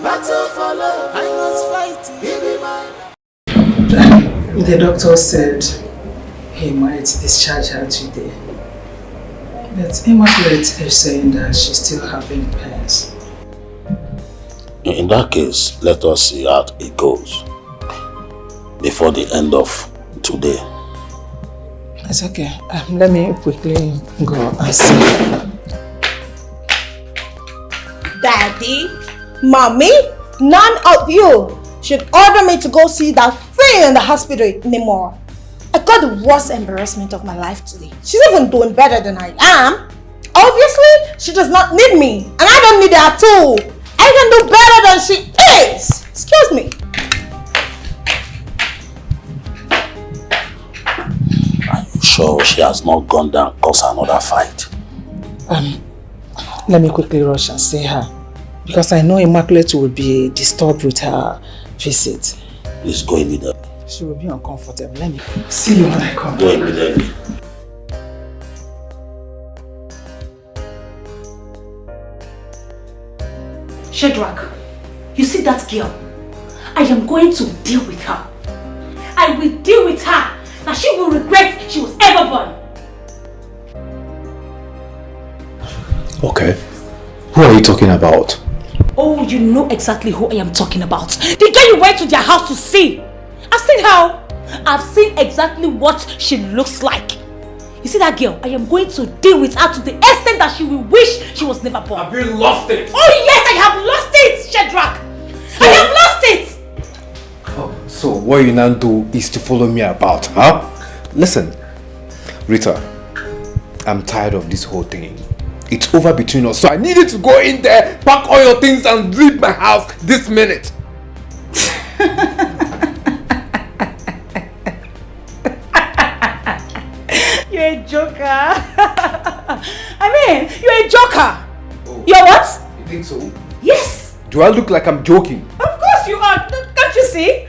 Battle for love. I must fight. Baby, my love. The doctor said he might discharge her today. But Immaculate is saying that she's still having pains. In that case, let us see how it goes before the end of today. It's okay. Let me quickly go and see. Daddy, Mommy, none of you should order me to go see that thing in the hospital anymore. I got the worst embarrassment of my life today. She's even doing better than I am. Obviously, she does not need me, and I don't need her too. I can do better than she is. Excuse me. Are you sure she has not gone down and caused another fight? Let me quickly rush and see her. Because I know Immaculate will be disturbed with her visit. Please go immediately. She will be uncomfortable. Let me see you when I come. Go immediately. Shadrach, you see that girl? I am going to deal with her. I will deal with her. That she will regret she was ever born. Okay. Who are you talking about? Oh, you know exactly who I am talking about. The girl you went to their house to see. I've seen her. I've seen exactly what she looks like. You see that girl? I am going to deal with her to the extent that she will wish she was never born. Have you lost it? Oh yes, I have lost it, Shadrach. I have lost it. Oh, so what you now do is to follow me about, huh? Listen, Rita, I'm tired of this whole thing. It's over between us, so I needed to go in there, pack all your things and leave my house this minute. You're a joker. I mean, you're a joker. Oh. You're what? You think so? Yes. Do I look like I'm joking? Of course you are. Can't you see?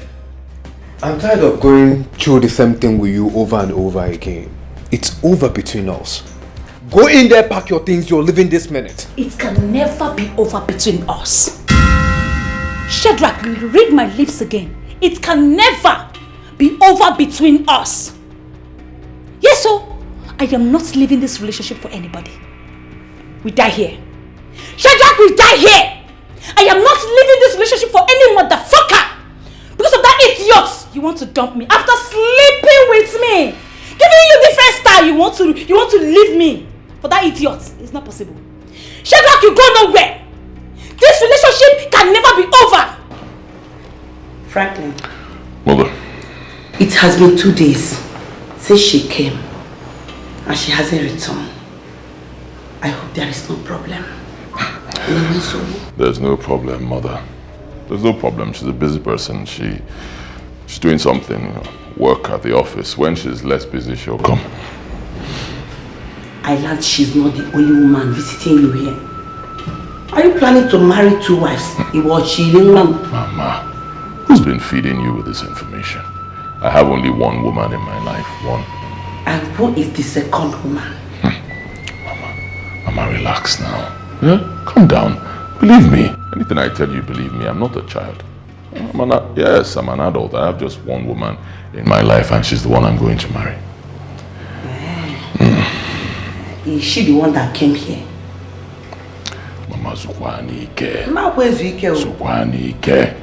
I'm tired of going through the same thing with you over and over again. It's over between us. Go in there, pack your things, you're leaving this minute. It can never be over between us. Shadrach, read my lips again. It can never be over between us. Yes, so I am not leaving this relationship for anybody. We die here. Shadrach, we die here. I am not leaving this relationship for any motherfucker. Because of that idiot, you want to dump me after sleeping with me, giving you different style. You want to leave me for that idiot. It's not possible. Shadrach, you go nowhere. This relationship can never be over. Frankly, has been 2 days since she came and she hasn't returned. I hope there is no problem. There's no problem, Mother. There's no problem. She's a busy person. She's doing something, you know, work at the office. When she's less busy, she'll come. I learned she's not the only woman visiting you here. Are you planning to marry 2 wives? Mama, who's been feeding you with this information? I have only one woman in my life, one. And who is the second woman? Mama, relax now. Yeah? Calm down. Believe me. Anything I tell you, believe me. I'm not a child. Yes, I'm an adult. I have just one woman in my life and she's the one I'm going to marry. Is she the one that came here? Mama Zukwani Ike. Ma, where's Ike? Zukwani Ike.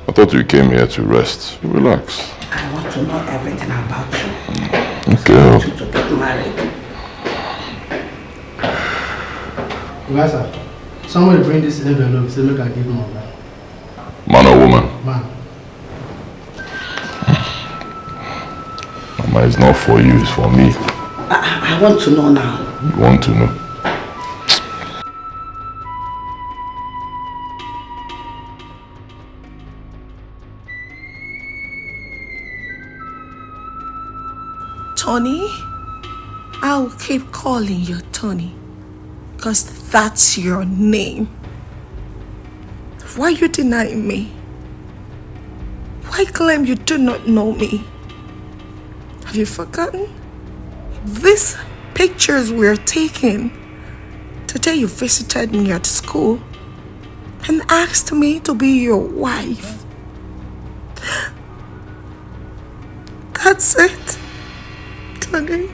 I thought you came here to rest. Relax. I want to know everything about you. Okay. I want you to get married. Gaza, somebody bring this envelope so make I give him a man. Man or woman? Man. Mama, it's not for you, it's for me. I want to know now. You want to know? Tony, I'll keep calling you Tony, because that's your name. Why you denying me? Why claim you do not know me? Have you forgotten? These pictures we're taking today you visited me at school and asked me to be your wife. That's it. Tony,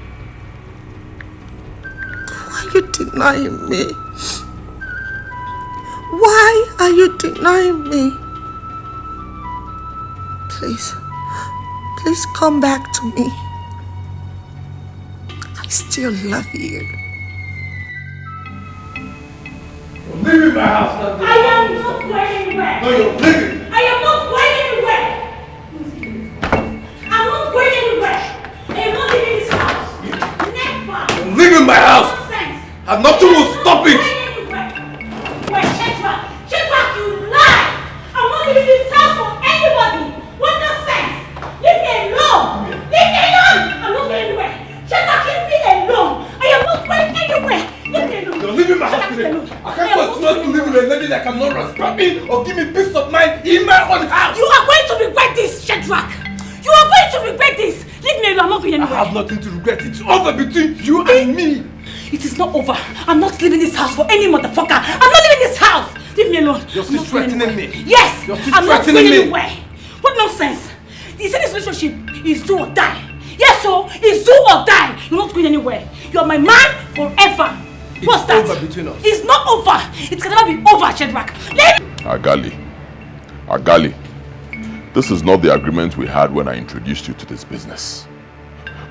why are you denying me? Why are you denying me? Please come back to me. I still love you. You're leaving my house now. I am not going anywhere. No, you're leaving. I am not going anywhere. I'm not going anywhere. I am not leaving this house. Never. You're leaving my house. Nonsense. And nothing will stop it. Wait, Shadrach, you lie. I'm not leaving this house for anybody. What nonsense? Leave me alone. Leave me alone. I'm not going anywhere. Shadrach, leave me alone. I am not going anywhere. Leave me alone. You're leaving my house today. I can't continue to live with a lady that cannot respect me or give me peace of mind in my own house. You are going to regret this, Shadrach. You are going to regret this. Leave me alone. I'm not going anywhere. I have nothing to regret. It's over between you and me. It is not over. I'm not leaving this house for any motherfucker. I'm not leaving this house. Leave me alone. You're still threatening me. Yes. You're still I'm not threatening going me. anywhere. What nonsense? You say this relationship is do or die. Yes, so it's do or die. You're not going anywhere. You're my man forever. What's that? It's over between us. It's not over. It can never be over, Shadrach. Agali. This is not the agreement we had when I introduced you to this business.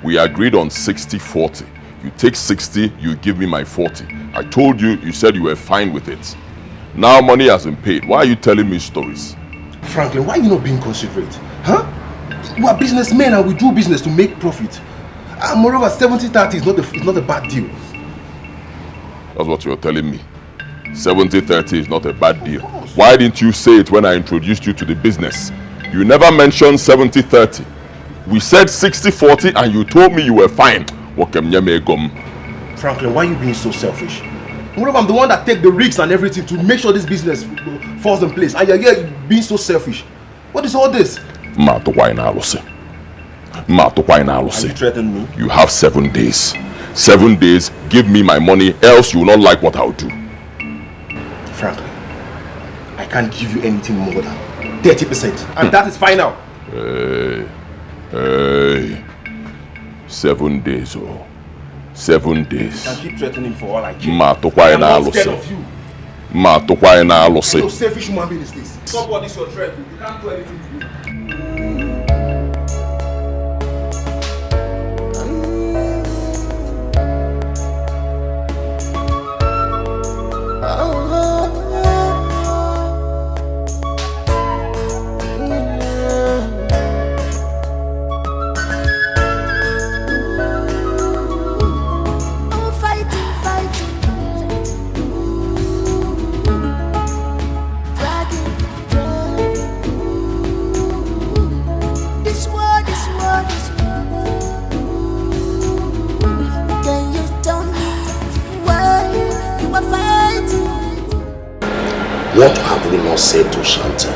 We agreed on 60-40. You take 60, you give me my 40. I told you, you said you were fine with it. Now money has been paid. Why are you telling me stories? Franklin, why are you not being considerate? Huh? We are businessmen and we do business to make profit. Moreover, 70-30 is not a bad deal. That's what you're telling me. 70-30 is not a bad deal. Why didn't you say it when I introduced you to the business? You never mentioned 70-30. We said 60-40 and you told me you were fine. Franklin, why are you being so selfish? Moreover, I'm the one that take the risks and everything to make sure this business falls in place. And you're here being so selfish. What is all this? Are you threatening me? You have 7 days. 7 days, give me my money, else you will not like what I'll do. Franklin, I can't give you anything more than 30%. And that is final. Hey. 7 days, oh. 7 days. You can keep threatening for all I care. I'm not scared of you. No selfish human being is this. Somebody's your threat. You can't do anything to me. What have we not said to Shantel?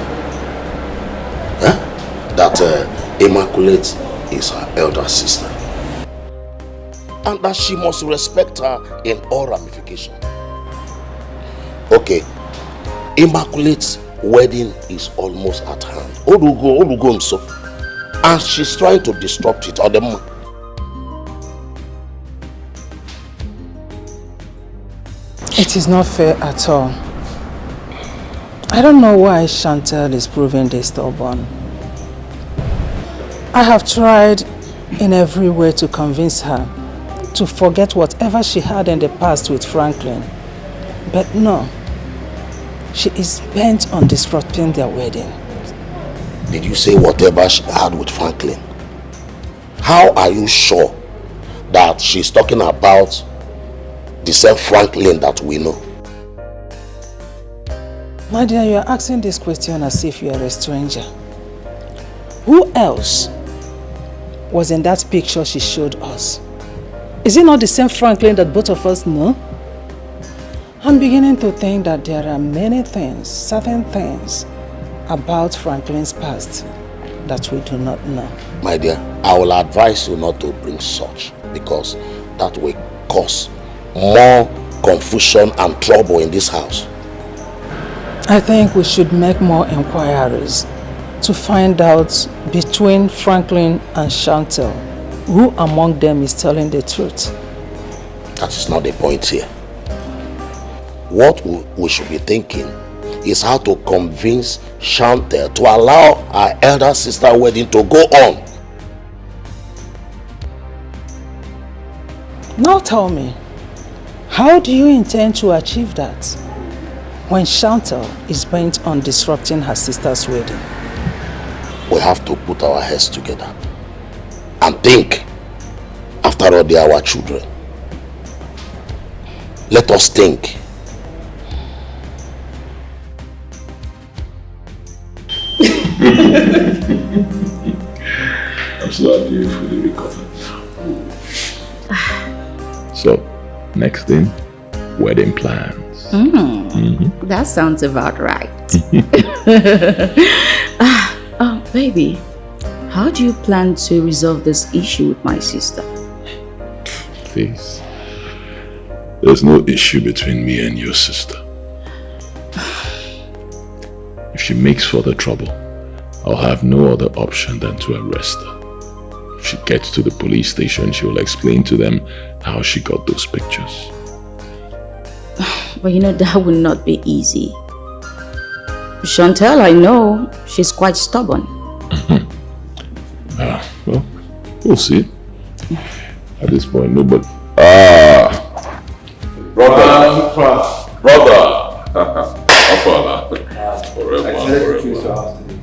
That Immaculate is her elder sister. And that she must respect her in all ramifications. Okay, Immaculate's wedding is almost at hand. Odugo so. And she's trying to disrupt it. It is not fair at all. I don't know why Shantel is proving this stubborn. I have tried in every way to convince her to forget whatever she had in the past with Franklin. But no, she is bent on disrupting their wedding. Did you say whatever she had with Franklin? How are you sure that she's talking about the same Franklin that we know? My dear, you are asking this question as if you are a stranger. Who else was in that picture she showed us? Is it not the same Franklin that both of us know? I'm beginning to think that there are many things, certain things about Franklin's past that we do not know. My dear, I will advise you not to bring such, because that will cause more confusion and trouble in this house. I think we should make more inquiries to find out between Franklin and Shantel who among them is telling the truth. That is not the point here. What we should be thinking is how to convince Shantel to allow our elder sister wedding to go on. Now tell me, how do you intend to achieve that when Shantel is bent on disrupting her sister's wedding? We have to put our heads together and think. After all, they are our children. Let us think. I'm so happy you fully recovered. So, next thing, wedding plans. That sounds about right. Baby, how do you plan to resolve this issue with my sister? Please. There's no issue between me and your sister. If she makes further trouble, I'll have no other option than to arrest her. If she gets to the police station, she will explain to them how she got those pictures. But you know, that would not be easy. Shantel, I know, she's quite stubborn. Well, we'll see. At this point, nobody... Brother! Forever.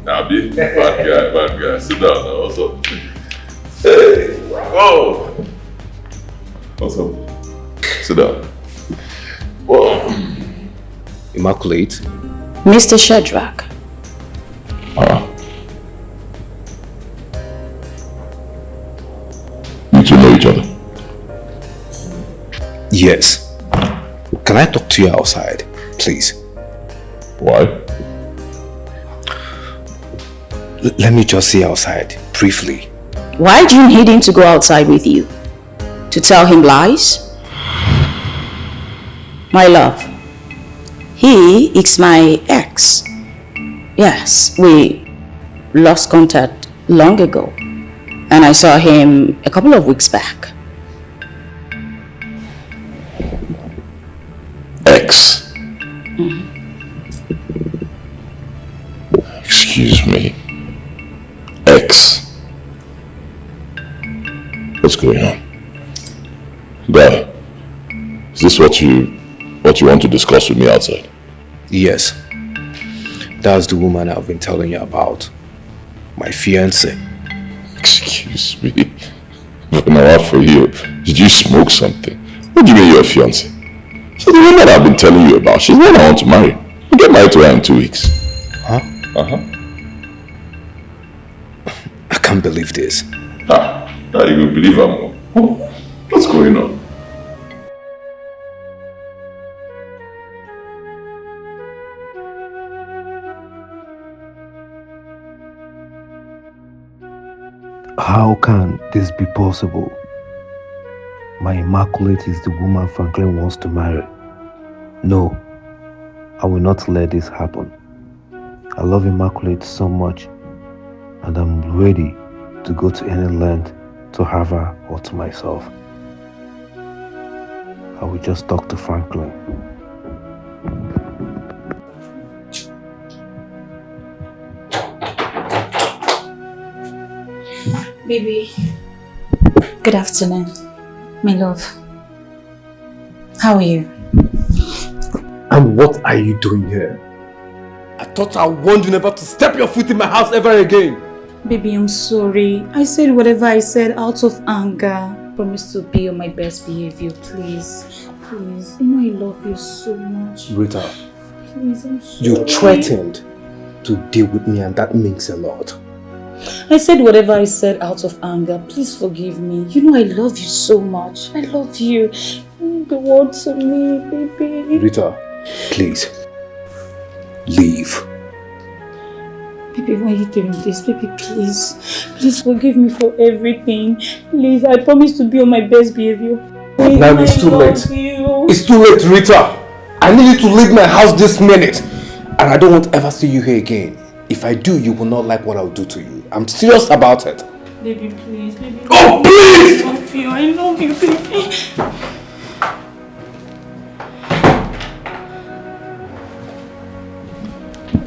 Nah, bad guy. Sit down now, what's up? Hey! Whoa! What's up? Sit down. Whoa! Immaculate? Mr. Shadrach. You two know each other? Yes. Can I talk to you outside, please? Why? Let me just see outside, briefly. Why do you need him to go outside with you? To tell him lies? My love, he is my ex. Yes, we lost contact long ago. And I saw him a couple of weeks back. Ex? Excuse me. Ex? What's going on? Guy, is this what you want to discuss with me outside? Yes. That's the woman I've been telling you about. My fiancé. Excuse me. Now, for you, did you smoke something? What do you mean you're a fiancé? She's the woman I've been telling you about. She's the one I want to marry. I'll get married to her in 2 weeks. Huh? I can't believe this. Now you will believe I'm... What's going on? How can this be possible? My Immaculate is the woman Franklin wants to marry. No, I will not let this happen. I love Immaculate so much, and I'm ready to go to any length to have her all to myself. I will just talk to Franklin. Baby, good afternoon, my love. How are you? And what are you doing here? I thought I warned you never to step your foot in my house ever again. Baby, I'm sorry. I said whatever I said out of anger. Promise to be on my best behavior, please. Please, you know I love you so much. Rita, Please, I'm sorry. you threatened to deal with me and that means a lot. I said whatever I said out of anger. Please forgive me. You know I love you so much. I love you. You mean the world to me, baby. Rita, please, leave. Baby, why are you doing this? Baby, please. Please forgive me for everything. Please, I promise to be on my best behavior. Please, Now it's too late. It's too late, Rita. I need you to leave my house this minute. And I don't want to ever see you here again. If I do, you will not like what I'll do to you. I'm serious about it. Baby, please. Baby, oh, please! I love you, baby.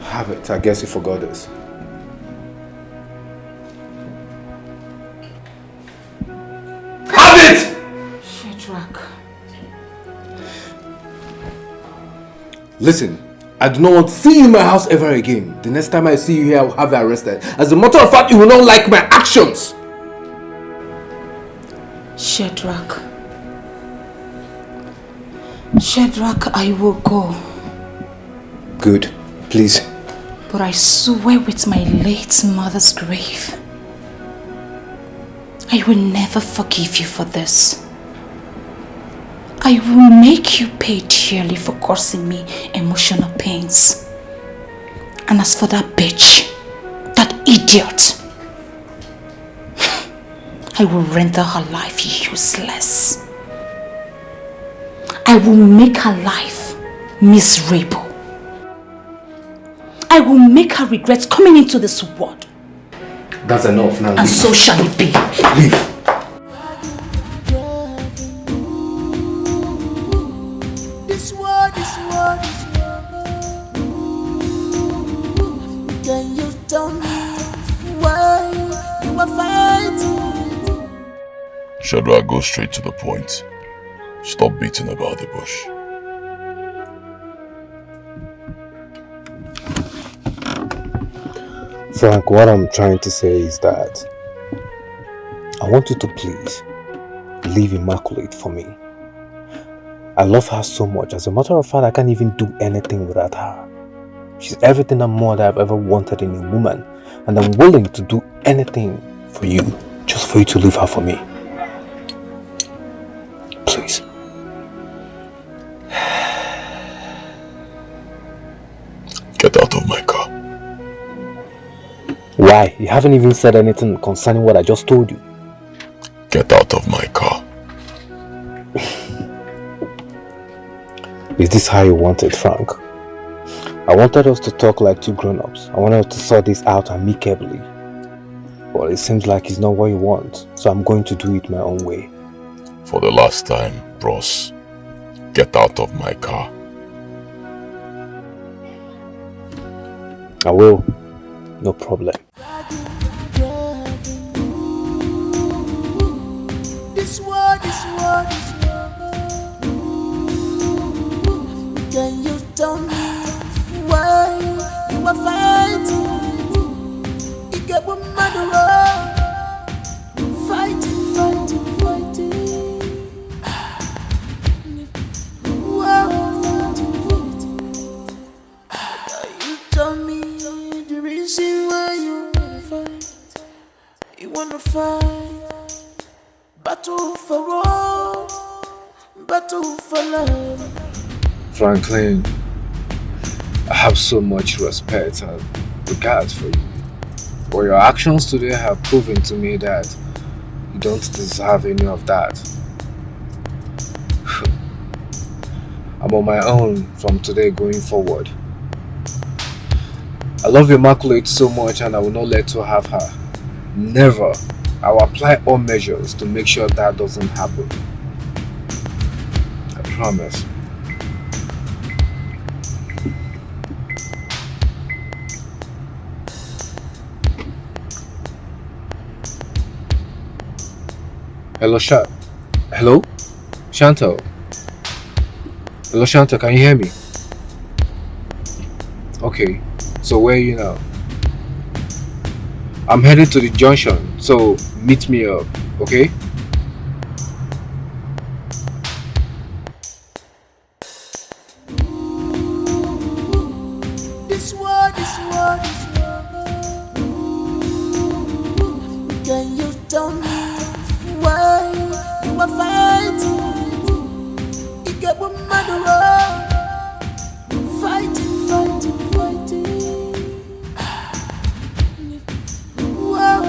Have it. I guess you forgot this. Have it! Shadrach. Listen, I do not want to see you in my house ever again. The next time I see you here, I will have you arrested. As a matter of fact, you will not like my actions. Shadrach. Shadrach, I will go. Good. Please. But I swear with my late mother's grave, I will never forgive you for this. I will make you pay dearly for causing me emotional pains. And as for that bitch, that idiot, I will render her life useless. I will make her life miserable. I will make her regret coming into this world. That's enough now. And so shall it be. Leave. This world. Can you tell me why you are fighting? Shadrach, go straight to the point. Stop beating about the bush. Frank, what I'm trying to say is that I want you to please leave Immaculate for me. I love her so much. As a matter of fact, I can't even do anything without her. She's everything and more that I've ever wanted in a woman. And I'm willing to do anything for you, just for you to leave her for me. Please. Get out of my car. Why? You haven't even said anything concerning what I just told you. Get out of my car. Is this how you want it, Frank? I wanted us to talk like two grown-ups. I wanted us to sort this out amicably. But it seems like it's not what you want, so I'm going to do it my own way. For the last time, bros, get out of my car. I will. No problem. This world. Can you tell me why you are fighting? You get one murderer. Fighting. Wow, fighting. Can you tell me the reason why you wanna fight? You wanna fight. Battle for all, battle for love. Franklin, I have so much respect and regard for you. But your actions today have proven to me that you don't deserve any of that. I'm on my own from today going forward. I love Immaculate so much and I will not let you have her. Never. I will apply all measures to make sure that doesn't happen. I promise. Hello, Hello? Shantel? Hello, Shantel, can you hear me? Okay, so where are you now? I'm headed to the junction, so meet me up, okay? This world. Can you tell me why you are fighting? You get what matter fighting. Wow,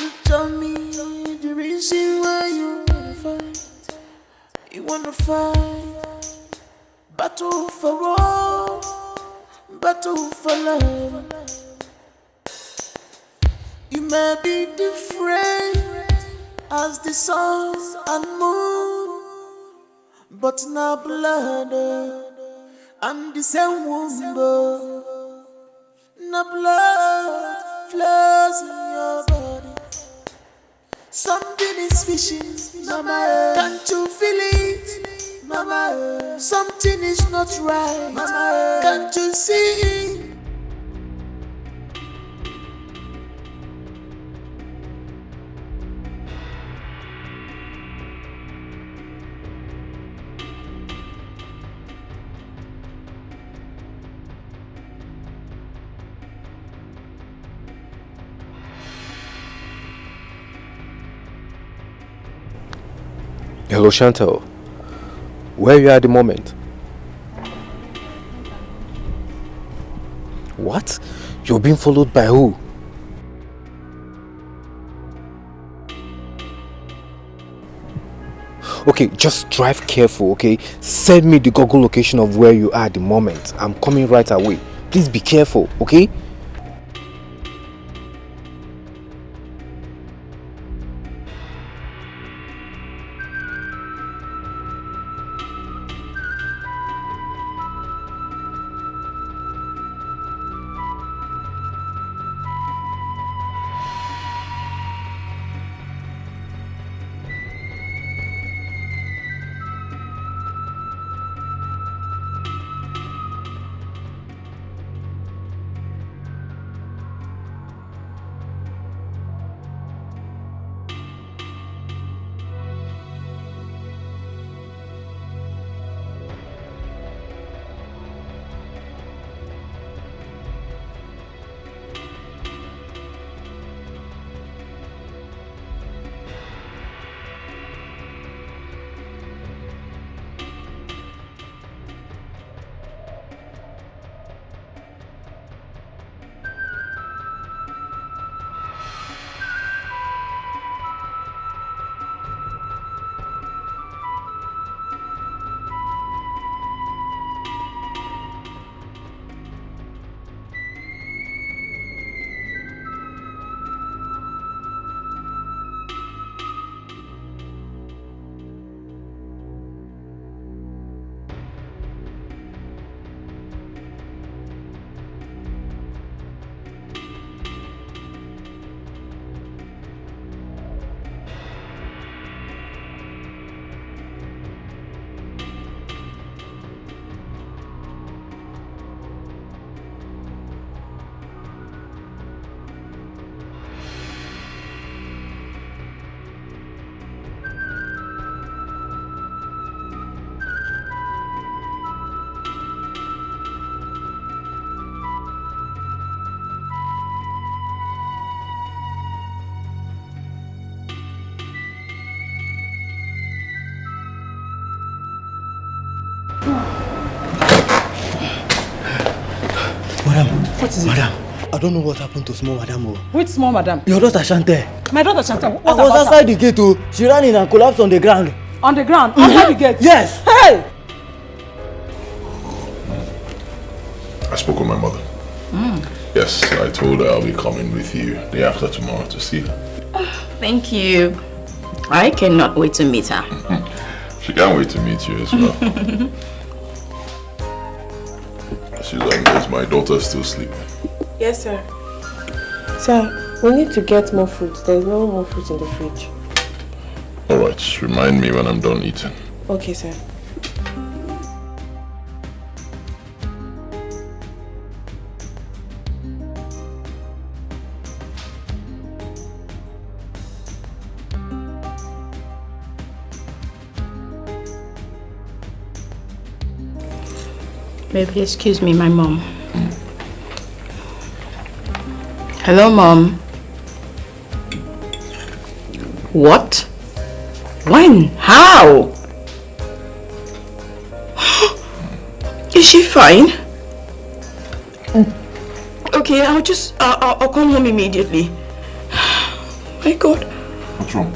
you tell me the reason why you wanna fight. Battle for all, battle for love. You may be different as the sun and moon, but now blood and the same womb. Now blood flows in your body. Something is fishing, mama. Can't you feel it, mama? Something is not right, mama. Can't you see it? Hello, Shantel. Where are you at the moment? What? You're being followed by who? Okay, just drive careful, okay? Send me the Google location of where you are at the moment. I'm coming right away. Please be careful, okay? Madam. What is it? Madam, I don't know what happened to small madam. Which small madam? Your daughter Shantel. My daughter Shantel. What I was about outside the gate. She ran in and collapsed on the ground. On the ground? Outside the gate? Yes. Hey! I spoke with my mother. Yes, I told her I'll be coming with you day after tomorrow to see her. Thank you. I cannot wait to meet her. She can't wait to meet you as well. Is my daughter still sleeping? Yes, sir. Sir, we need to get more fruit. There's no more fruit in the fridge. Alright, remind me when I'm done eating. Okay, sir. Maybe excuse me, my mom. Hello, Mom. What? When? How? Is she fine? Okay, I'll come home immediately. My God. What's wrong?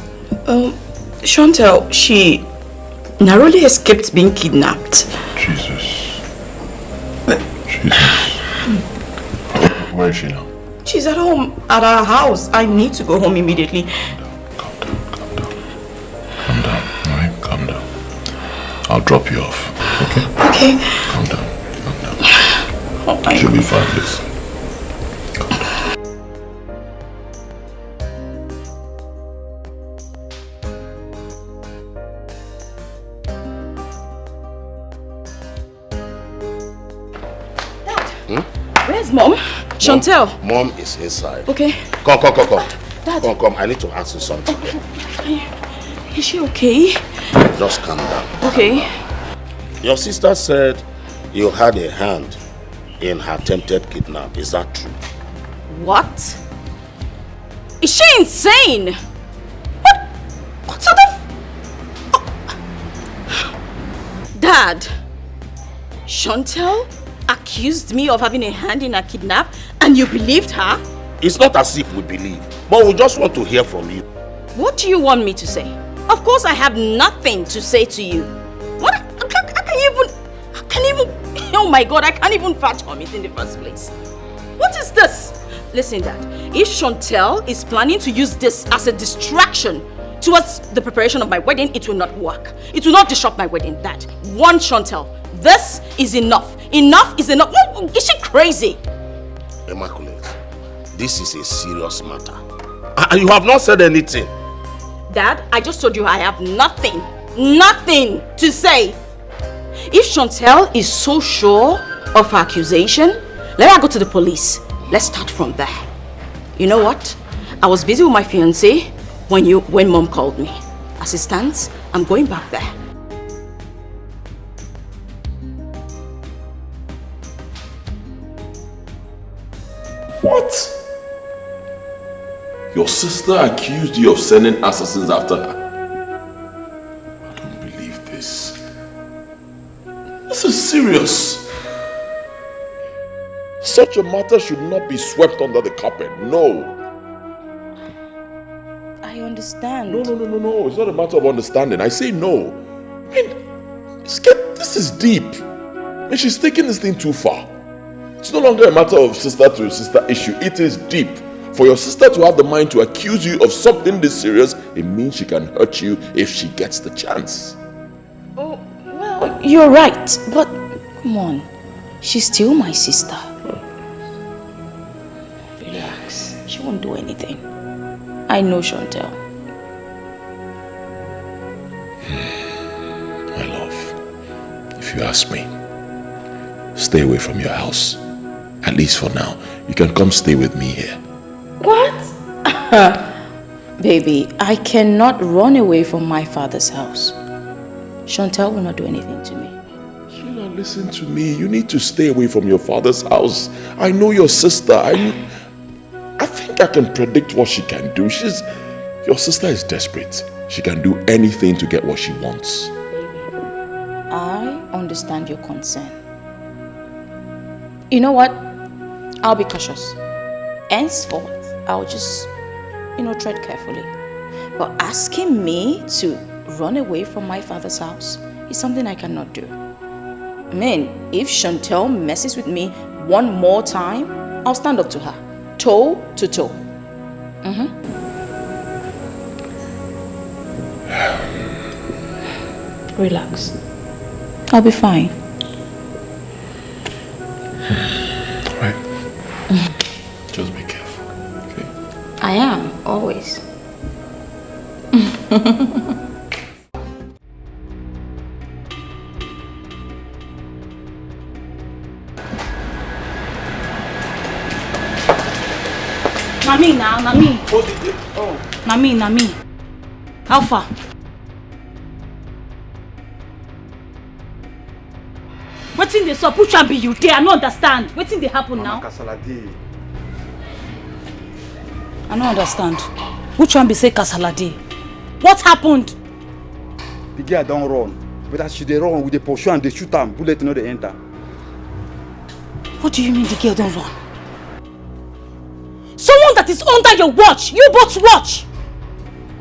Shantel, she narrowly escaped being kidnapped. Jesus. Where is she now? She's at home, at our house. I need to go home immediately. Calm down, alright? Calm down. I'll drop you off, okay? Okay. Calm down. Oh my She'll be fine, please. Where's Mom? Shantel. Mom is inside. Okay. Come. Dad. Come. I need to ask you something. Is she okay? Just calm down. Okay. Your sister said you had a hand in her attempted kidnap. Is that true? What? Is she insane? What sort of... Dad, Shantel accused me of having a hand in a kidnap and you believed her? It's not as if we believe, but we just want to hear from you. What do you want me to say? Of course I have nothing to say to you. What? I can't even... Oh my God, I can't even fathom it in the first place. What is this? Listen, Dad, if Shantel is planning to use this as a distraction towards the preparation of my wedding, it will not work. It will not disrupt my wedding, Dad. One Shantel. This is enough. Enough is enough. Is she crazy? Immaculate, this is a serious matter. And you have not said anything. Dad, I just told you I have nothing to say. If Shantel is so sure of her accusation, let her go to the police. Let's start from there. You know what? I was busy with my fiancé when Mom called me. As it stands, I'm going back there. What? Your sister accused you of sending assassins after her? I don't believe this. This is serious. Such a matter should not be swept under the carpet. No. I understand. No. It's not a matter of understanding. I say no. I mean, this is deep. I mean, she's taking this thing too far. It's no longer a matter of sister to sister issue. It is deep. For your sister to have the mind to accuse you of something this serious, it means she can hurt you if she gets the chance. Oh, well, you're right. But come on. She's still my sister. Relax. She won't do anything. I know Shantel. My love, if you ask me, stay away from your house. At least for now. You can come stay with me here. What? Baby, I cannot run away from my father's house. Shantel will not do anything to me. Sheila, listen to me. You need to stay away from your father's house. I know your sister. I think I can predict what she can do. Your sister is desperate. She can do anything to get what she wants. Baby, I understand your concern. You know what? I'll be cautious. Henceforth, I'll just, tread carefully. But asking me to run away from my father's house is something I cannot do. I mean, if Shantel messes with me one more time, I'll stand up to her, toe to toe. Relax. I'll be fine. Right. Just be careful, okay? I am, always. Nami now, Nami. Oh, Nami. How far? Wetin dey sup? Which one be you? They I no understand. Wetin dey happen now? I no understand. Which one be say kasala dey? What happened? The girl don't run. But as she dey run, we dey pursue and dey shoot am. Bullet no dey enter. What do you mean the girl don't run? Someone that is under your watch, you both watch.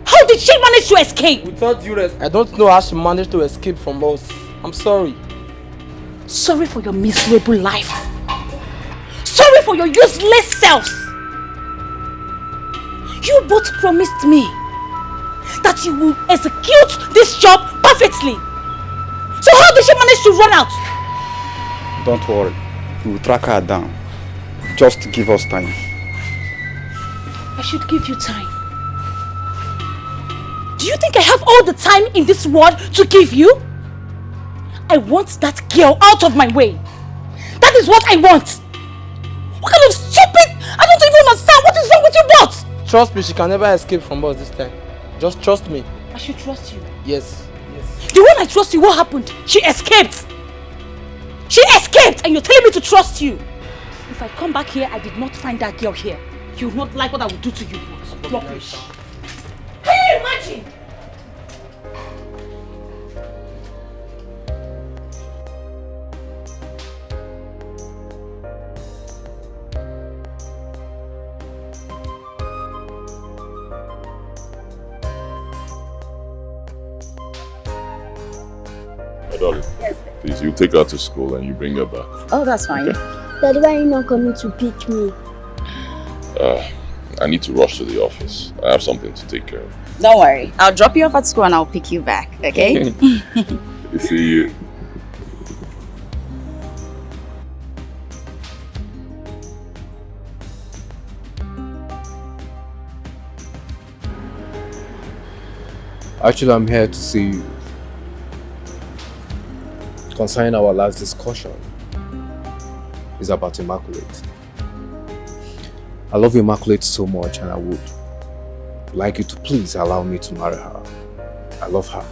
How did she manage to escape? Without due respect, I don't know how she managed to escape from us. I'm sorry. Sorry for your miserable life. Sorry for your useless selves. You both promised me that you will execute this job perfectly. So how did she manage to run out? Don't worry. We will track her down. Just give us time. I should give you time. Do you think I have all the time in this world to give you? I want that girl out of my way. That is what I want. What kind of stupid... I don't even understand. What is wrong with you both? Trust me, she can never escape from us this time. Just trust me. I should trust you. Yes. The one I trust you, what happened? She escaped. She escaped and you're telling me to trust you. If I come back here, I did not find that girl here. You will not like what I will do to you both. Rubbish. Can you imagine? My darling, please, you take her to school and you bring her back. Oh, that's fine. Okay. Daddy, why are you not coming to pick me? I need to rush to the office. I have something to take care of. Don't worry. I'll drop you off at school and I'll pick you back, okay? See you. Actually, I'm here to see you concerning our last discussion. It's about Immaculate. I love Immaculate so much and I would like you to please allow me to marry her. I love her.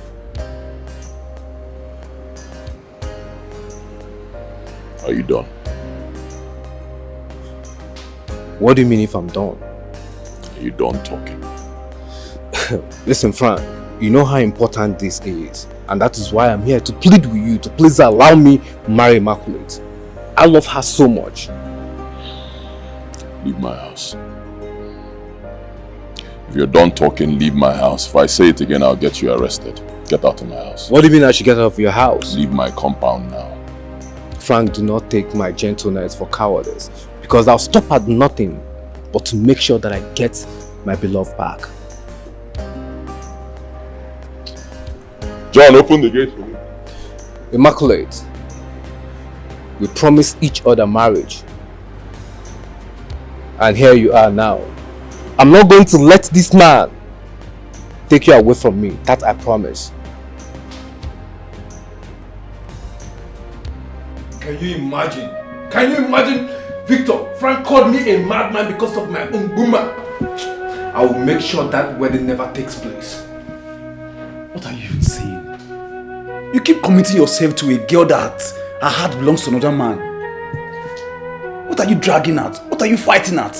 Are you done? What do you mean if I'm done? Are you done talking? Listen, Frank, you know how important this is. And that is why I'm here to plead with you to please allow me to marry Immaculate. I love her so much. Leave my house. If you're done talking, leave my house. If I say it again, I'll get you arrested. Get out of my house. What do you mean I should get out of your house? Leave my compound now. Frank, do not take my gentleness for cowardice. Because I'll stop at nothing but to make sure that I get my beloved back. John, open the gate for me. Immaculate, we promised each other marriage. And here you are now. I'm not going to let this man take you away from me. That I promise. Can you imagine? Can you imagine? Victor, Frank called me a madman because of my own woman. I will make sure that wedding never takes place. What are you even saying? You keep committing yourself to a girl that her heart belongs to another man. What are you dragging at? What are you fighting at?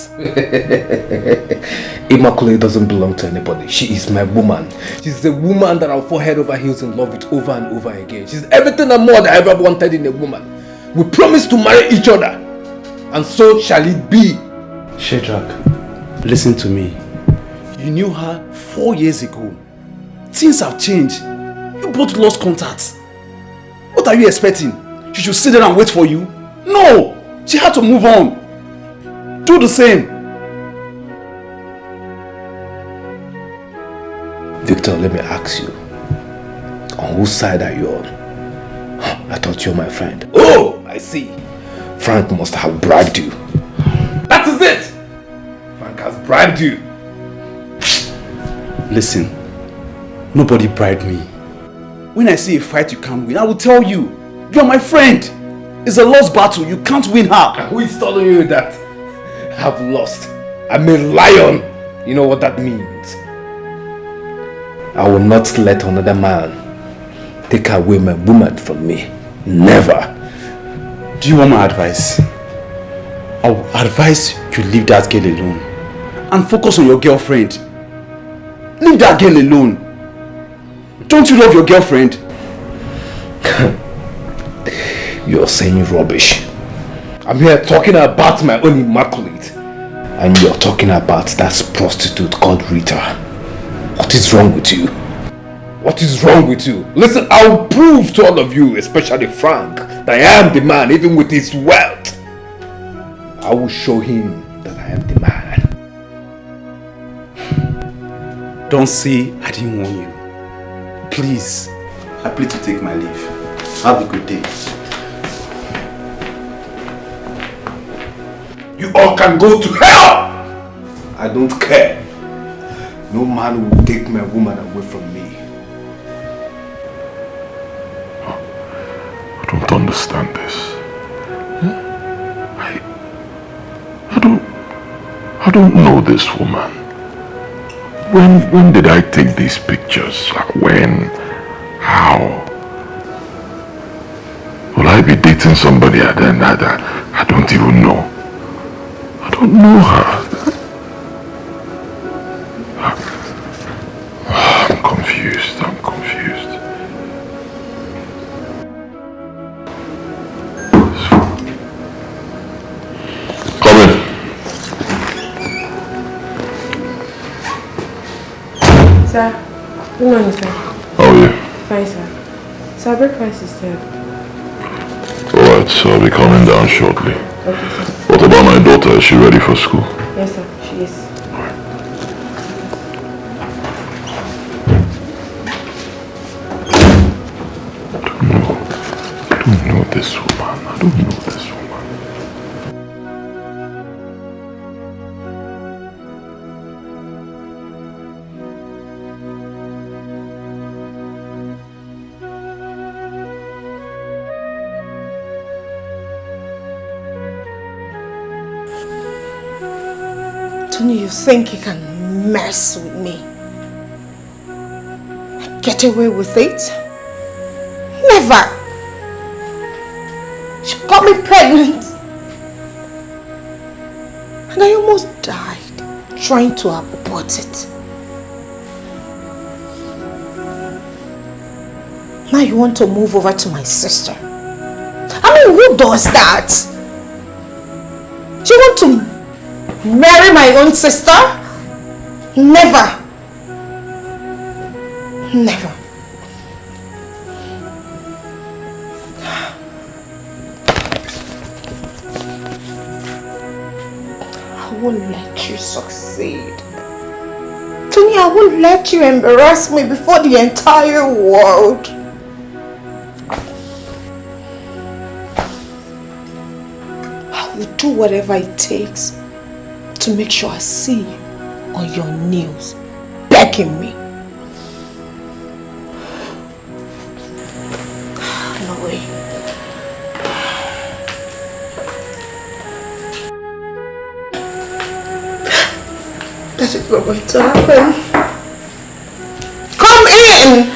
Immaculate doesn't belong to anybody. She is my woman. She's the woman that I'll fall head over heels in love with over and over again. She's everything and more that I ever wanted in a woman. We promised to marry each other. and so shall it be. Shadrach, listen to me. You knew her 4 years ago. Things have changed. You both lost contact. What are you expecting? She should sit there and wait for you? No! She had to move on. Do the same. Victor, let me ask you. On whose side are you on? I thought you were my friend. Oh, I see. Frank must have bribed you. That is it! Frank has bribed you. Listen, nobody bribed me. When I see a fight you can't win, I will tell you. You are my friend. It's a lost battle. You can't win her. Who is telling you that? I've lost. I'm a lion. You know what that means. I will not let another man take away my woman from me. Never. Do you want my advice? I will advise you leave that girl alone and focus on your girlfriend. Leave that girl alone. Don't you love your girlfriend? You're saying rubbish. I'm here talking about my own Immaculate. And you're talking about that prostitute called Rita. What is wrong with you? What is wrong with you? Listen, I'll prove to all of you, especially Frank, that I am the man, even with his wealth. I will show him that I am the man. Don't say I didn't warn you. Please, I plead to take my leave. Have a good day. You all can go to hell! I don't care. No man will take my woman away from me. I don't understand this. I don't know this woman. When did I take these pictures? When? How? Will I be dating somebody I don't even know? I don't know her. I'm confused. Come in. Sir, good morning, sir. How are you? Fine, sir. Sir, breakfast is served. Alright, so I'll be coming down shortly. Okay, sir. What about my daughter? Is she ready for school? Yes, sir, she is. I don't know this woman. Tony, you think you can mess with me? Get away with it? Never! She got me pregnant. And I almost died trying to abort it. Now you want to move over to my sister. I mean, who does that? Do you want to marry my own sister? Never. Never. I won't let you succeed. Tony, I won't let you embarrass me before the entire world. I will do whatever it takes to make sure I see you on your knees begging me. No way. That is not going to happen. Come in!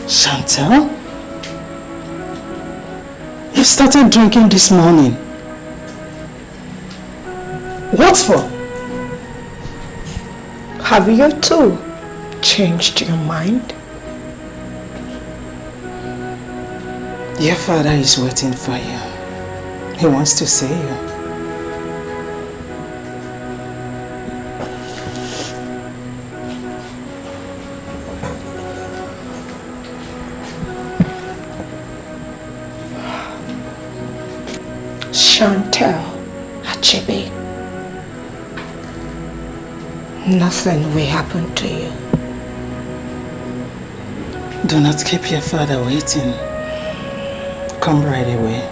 Shantel? You started drinking this morning. What for? Have you too changed your mind? Your father is waiting for you. He wants to see you. Shantel, Achebe, nothing will happen to you. Do not keep your father waiting. Come right away.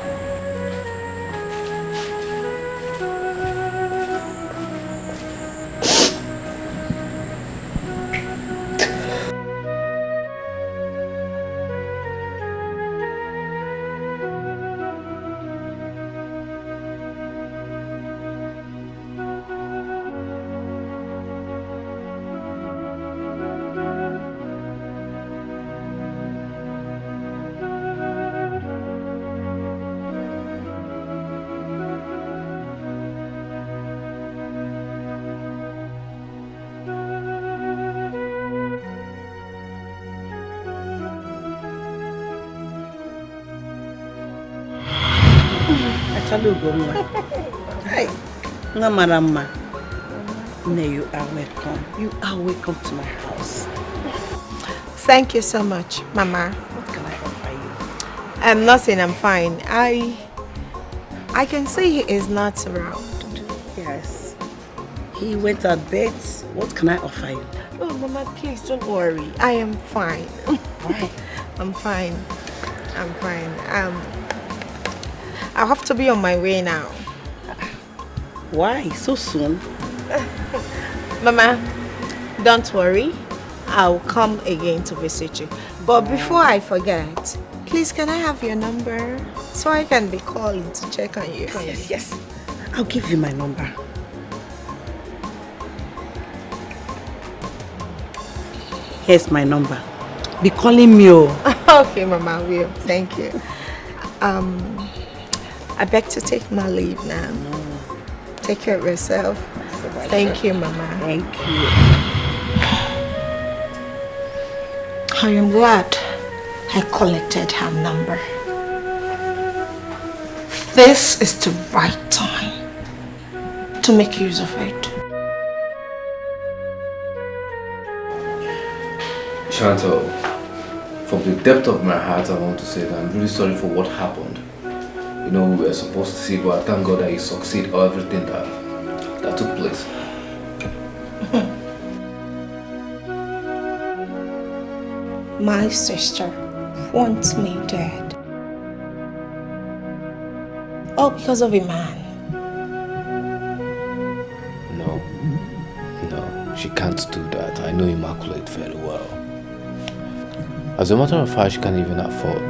Hi, Namarama. You are welcome. You are welcome to my house. Thank you so much, Mama. What can I offer you? Nothing, I'm fine. I can see he is not around. Yes. He went at bed. What can I offer you? Oh, Mama, please don't worry. I am fine. Why? I'm fine. I'm fine. I'll have to be on my way now. Why? So soon? Mama, don't worry. I'll come again to visit you. But before I forget, please can I have your number so I can be calling to check on you? Yes. I'll give you my number. Here's my number. Be calling me. Okay, Mama, I will. Thank you. I beg to take my leave now. Take care of yourself. Thank you, Mama. Thank you. I am glad I collected her number. This is the right time to make use of it. Shantel, from the depth of my heart, I want to say that I'm really sorry for what happened. You know, we were supposed to see, but I thank God that you succeed on everything that took place. My sister wants me dead. All because of a man. No, she can't do that. I know Immaculate very well. As a matter of fact, she can't even afford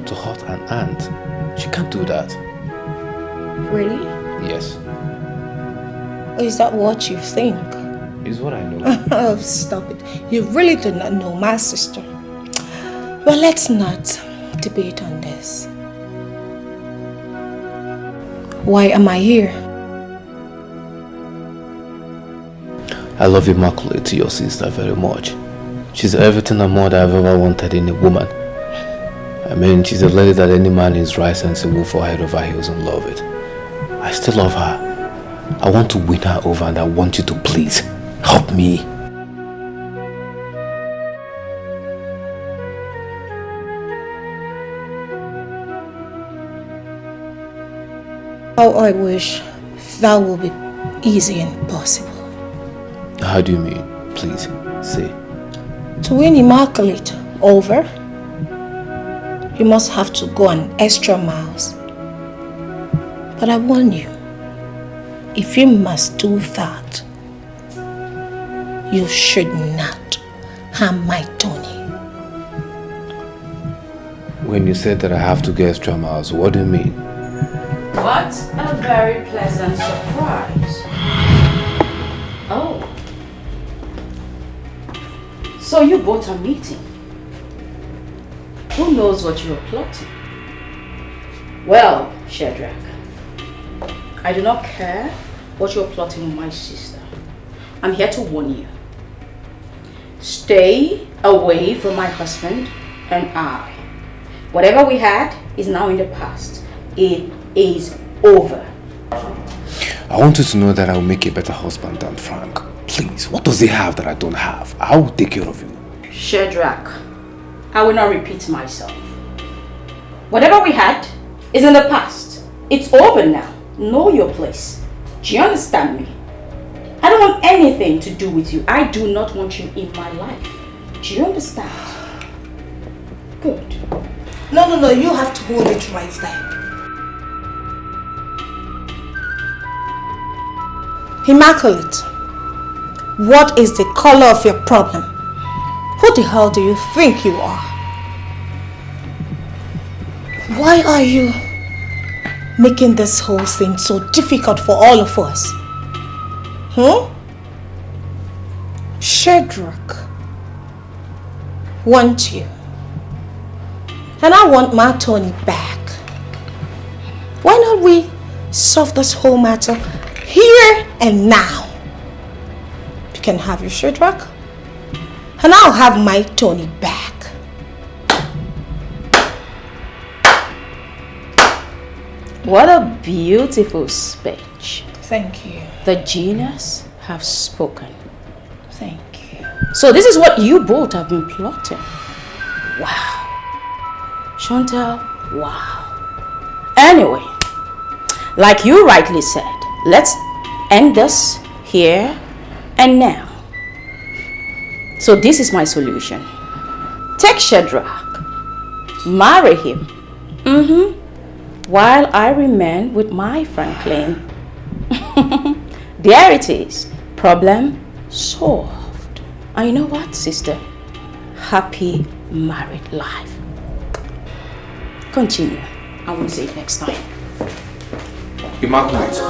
to hurt an ant. She can't do that. Really? Yes. Is that what you think? It's what I know. Oh, stop it. You really do not know my sister. But let's not debate on this. Why am I here? I love Immaculate, your sister, very much. She's everything and more that I've ever wanted in a woman. I mean, she's a lady that any man in his right sense will fall head over heels and love it. I still love her. I want to win her over, and I want you to please help me. How I wish that would be easy and possible. How do you mean? Please, say. To win Immaculate over, you must have to go an extra miles. But I warn you, if you must do that, you should not harm my Tony. When you said that I have to go extra miles, what do you mean? What a very pleasant surprise. Oh. So you both are meeting. Who knows what you are plotting? Well, Shadrach, I do not care what you're plotting with my sister. I'm here to warn you. Stay away from my husband and I. Whatever we had is now in the past. It is over. I want you to know that I will make a better husband than Frank. Please, what does he have that I don't have? I will take care of you. Shadrach, I will not repeat myself. Whatever we had is in the past. It's over now. Know your place. Do you understand me? I don't want anything to do with you. I do not want you in my life. Do you understand? Good. No, you have to hold it right there. Immaculate, what is the color of your problem? Who the hell do you think you are? Why are you making this whole thing so difficult for all of us? Shadrach wants you. And I want my Tony back. Why not we solve this whole matter here and now? You can have your Shadrach, and I'll have my Tony back. What a beautiful speech. Thank you. The genius have spoken. Thank you. So this is what you both have been plotting. Wow. Shantel, wow. Anyway, like you rightly said, let's end this here and now. So this is my solution. Take Shadrach, marry him, while I remain with my Franklin. There it is. Problem solved. And you know what, sister? Happy married life. Continue. I will say it next time. Immaculate.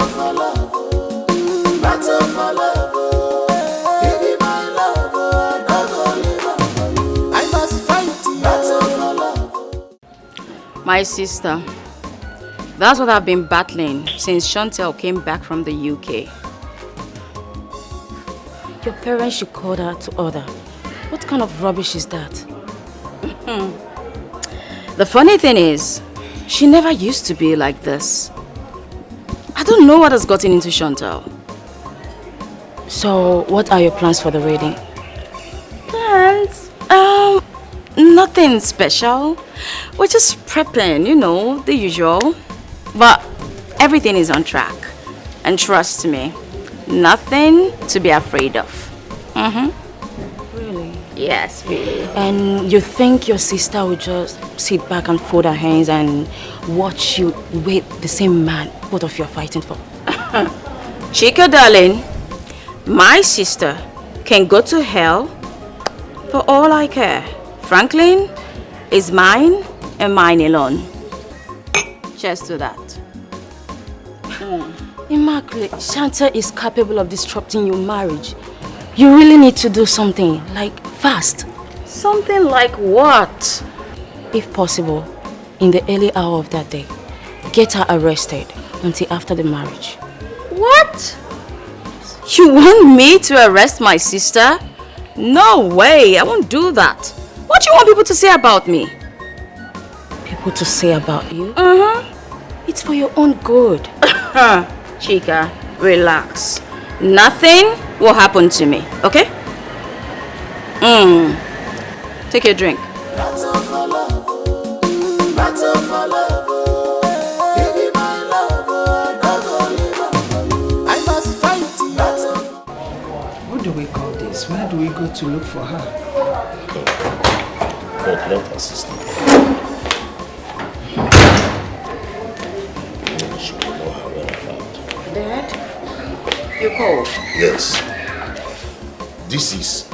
My sister, that's what I've been battling since Shantel came back from the UK. Your parents should call her to order. What kind of rubbish is that? The funny thing is, she never used to be like this. I don't know what has gotten into Shantel. So, what are your plans for the wedding? Plans? Nothing special. We're just prepping, you know, the usual. But everything is on track. And trust me, nothing to be afraid of. Really? Yes, really. And you think your sister will just sit back and fold her hands and watch you with the same man both of you are fighting for? Chica, darling, my sister can go to hell for all I care. Franklin is mine and mine alone. Cheers to that. Immaculate, Shantel is capable of disrupting your marriage. You really need to do something, like fast. Something like what? If possible, in the early hour of that day, get her arrested until after the marriage. What? You want me to arrest my sister? No way, I won't do that. What do you want people to say about me? People to say about you? It's for your own good. Chica, relax. Nothing will happen to me, okay? Take your drink. What do we call this? Where do we go to look for her? God, let her sister. She will know her whereabouts. Dad, you called? Yes. This is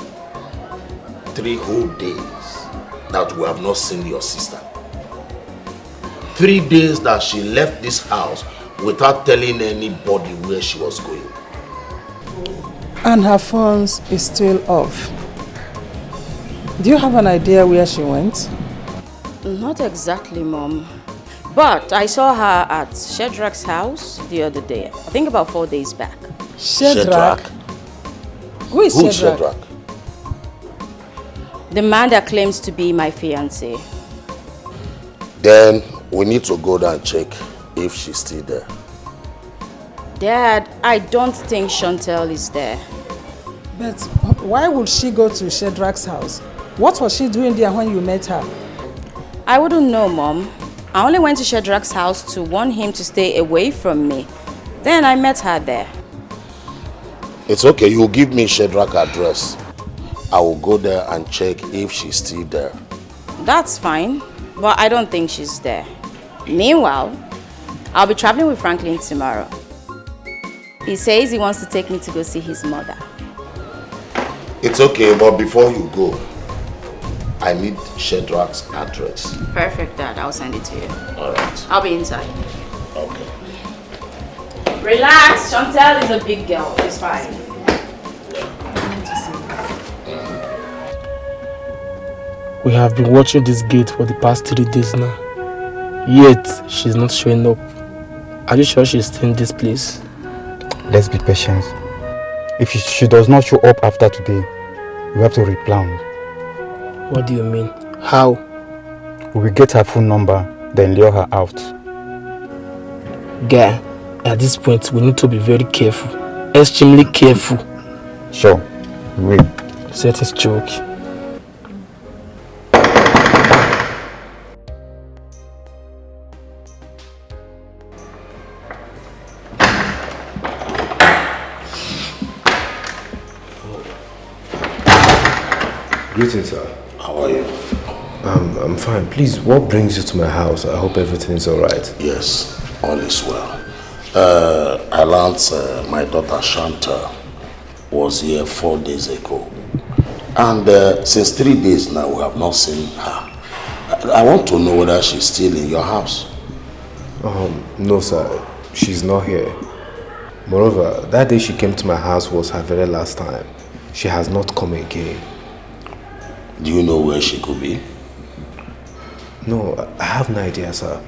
3 whole days that we have not seen your sister. 3 days that she left this house without telling anybody where she was going. And her phones is still off. Do you have an idea where she went? Not exactly, Mom. But I saw her at Shadrach's house the other day. I think about 4 days back. Shadrach? Who is Shadrach? The man that claims to be my fiancé. Then we need to go there and check if she's still there. Dad, I don't think Shantel is there. But why would she go to Shadrach's house? What was she doing there when you met her? I wouldn't know, Mom. I only went to Shadrach's house to warn him to stay away from me. Then I met her there. It's okay, you give me Shadrach's address. I will go there and check if she's still there. That's fine, but I don't think she's there. Meanwhile, I'll be traveling with Franklin tomorrow. He says he wants to take me to go see his mother. It's okay, but before you go, I need Shadrach's address. Perfect, Dad. I'll send it to you. All right. I'll be inside. Okay. Relax. Shantel is a big girl. It's fine. We have been watching this gate for the past 3 days now. Yet, she's not showing up. Are you sure she's still in this place? Let's be patient. If she does not show up after today, we have to replan. What do you mean? How? We will get her phone number, then lure her out. Guy, at this point, we need to be very careful. Extremely careful. Sure, we will. Set his joke. Greetings, sir. How are you? I'm fine. Please, what brings you to my house? I hope everything is alright. Yes, all is well. I learned my daughter Shantel was here 4 days ago. And since 3 days now, we have not seen her. I want to know whether she's still in your house. No, sir. She's not here. Moreover, that day she came to my house was her very last time. She has not come again. Do you know where she could be? No, I have no idea, sir.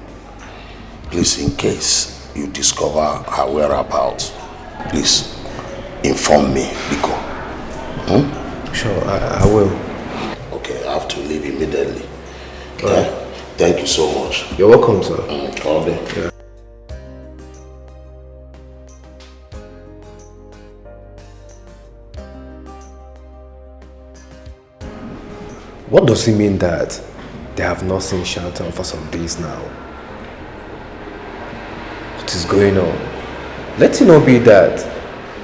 Please, in case you discover her whereabouts, please inform me, Biko. Sure, I will. Okay, I have to leave immediately. Okay? Thank you so much. You're welcome, sir. All day. Yeah. What does it mean that they have not seen Shantel for some days now? What is going on? Let it not be that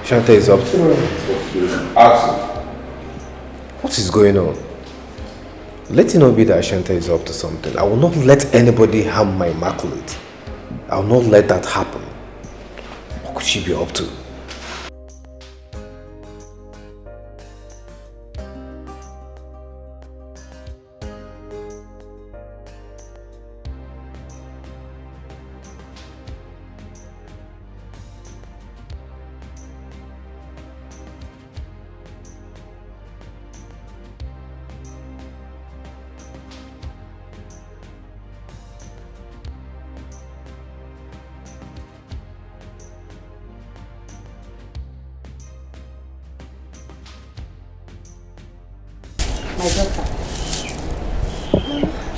Shantel is up to... What is going on? Let it not be that Shantel is up to something. I will not let anybody harm my Immaculate. I will not let that happen. What could she be up to? My daughter,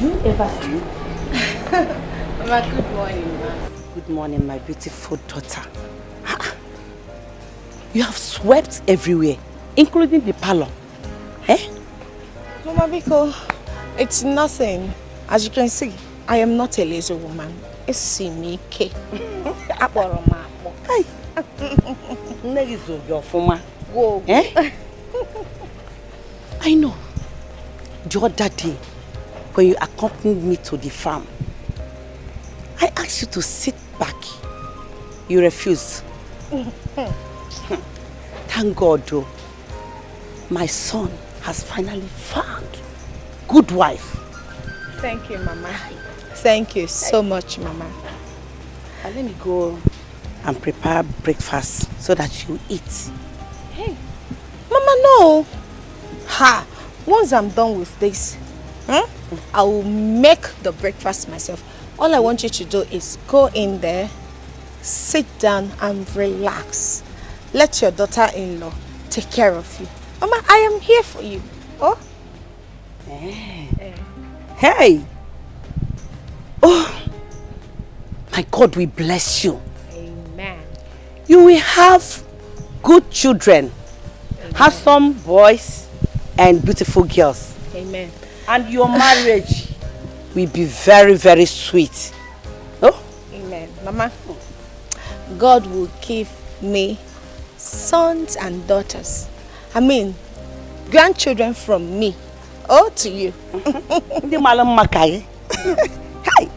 you ever sleep? Mama, good morning, ma. Good morning, my beautiful daughter. You have swept everywhere, including the parlor. Eh? Mama Biko, it's nothing. As you can see, I am not a lazy woman. It's Simike. Hey. Your former. Whoa. Eh? I know. The other day, when you accompanied me to the farm, I asked you to sit back. You refused. Thank God, though. My son has finally found good wife. Thank you, Mama. Thank you so much, Mama. Let me go and prepare breakfast so that you eat. Hey, Mama, no. Ha! Once I'm done with this, I will make the breakfast myself. All I want you to do is go in there, sit down and relax. Let your daughter-in-law take care of you. Mama, I am here for you. Oh? Hey! Oh! My God, we bless you. Amen. You will have good children. Amen. Handsome boys and beautiful girls. Amen. And your marriage will be very, very sweet. Oh? Amen. Mama, God will give me sons and daughters. I mean, grandchildren from me. Oh, to you. Hi.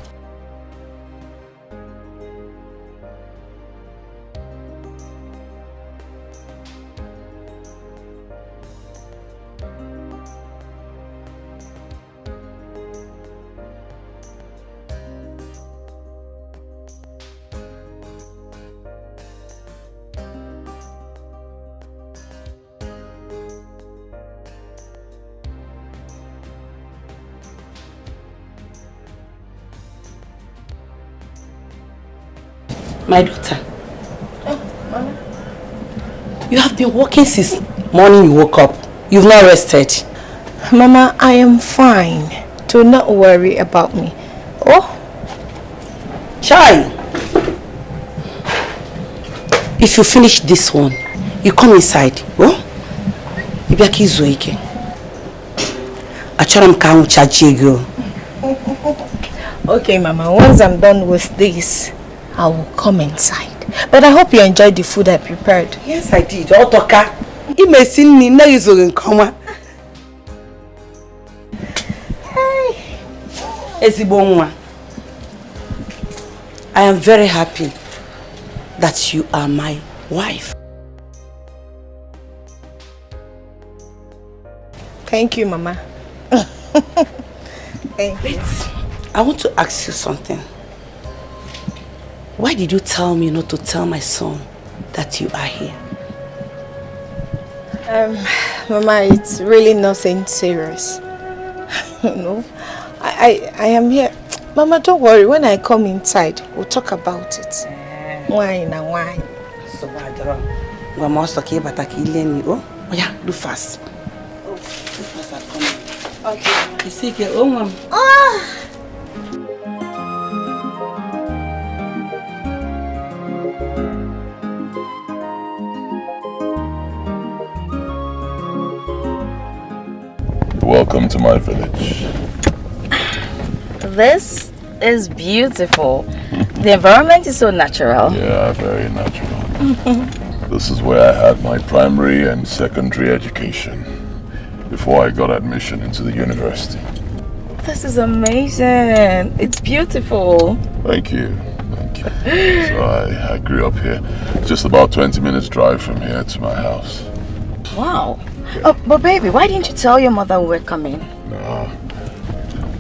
My daughter, Mama. You have been working since morning you woke up. You've not rested. Mama, I am fine. Do not worry about me. Oh? Chai! If you finish this one, you come inside. Oh? Ibiaki Zoike. Acharam ka charge you. Okay, Mama. Once I'm done with this, I will come inside. But I hope you enjoyed the food I prepared. Yes, I did. Otoka. You may see me now is going come. Hey. Ezibonwa. I am very happy that you are my wife. Thank you, Mama. Thank you. I want to ask you something. Why did you tell me not to tell my son that you are here? Mama, it's really nothing serious. No, I am here. Mama, don't worry. When I come inside, we'll talk about it. Wine and wine. So bad, Mama was talking about oh yeah, do fast. Oh, do fast. I'm coming. Okay. You see, Mama. Ah. Welcome to my village. This is beautiful. The environment is so natural. Yeah, very natural. This is where I had my primary and secondary education before I got admission into the university. This is amazing. It's beautiful. Thank you. Thank you. So I grew up here. Just about 20 minutes drive from here to my house. Wow. Oh, but baby, why didn't you tell your mother we were coming? No.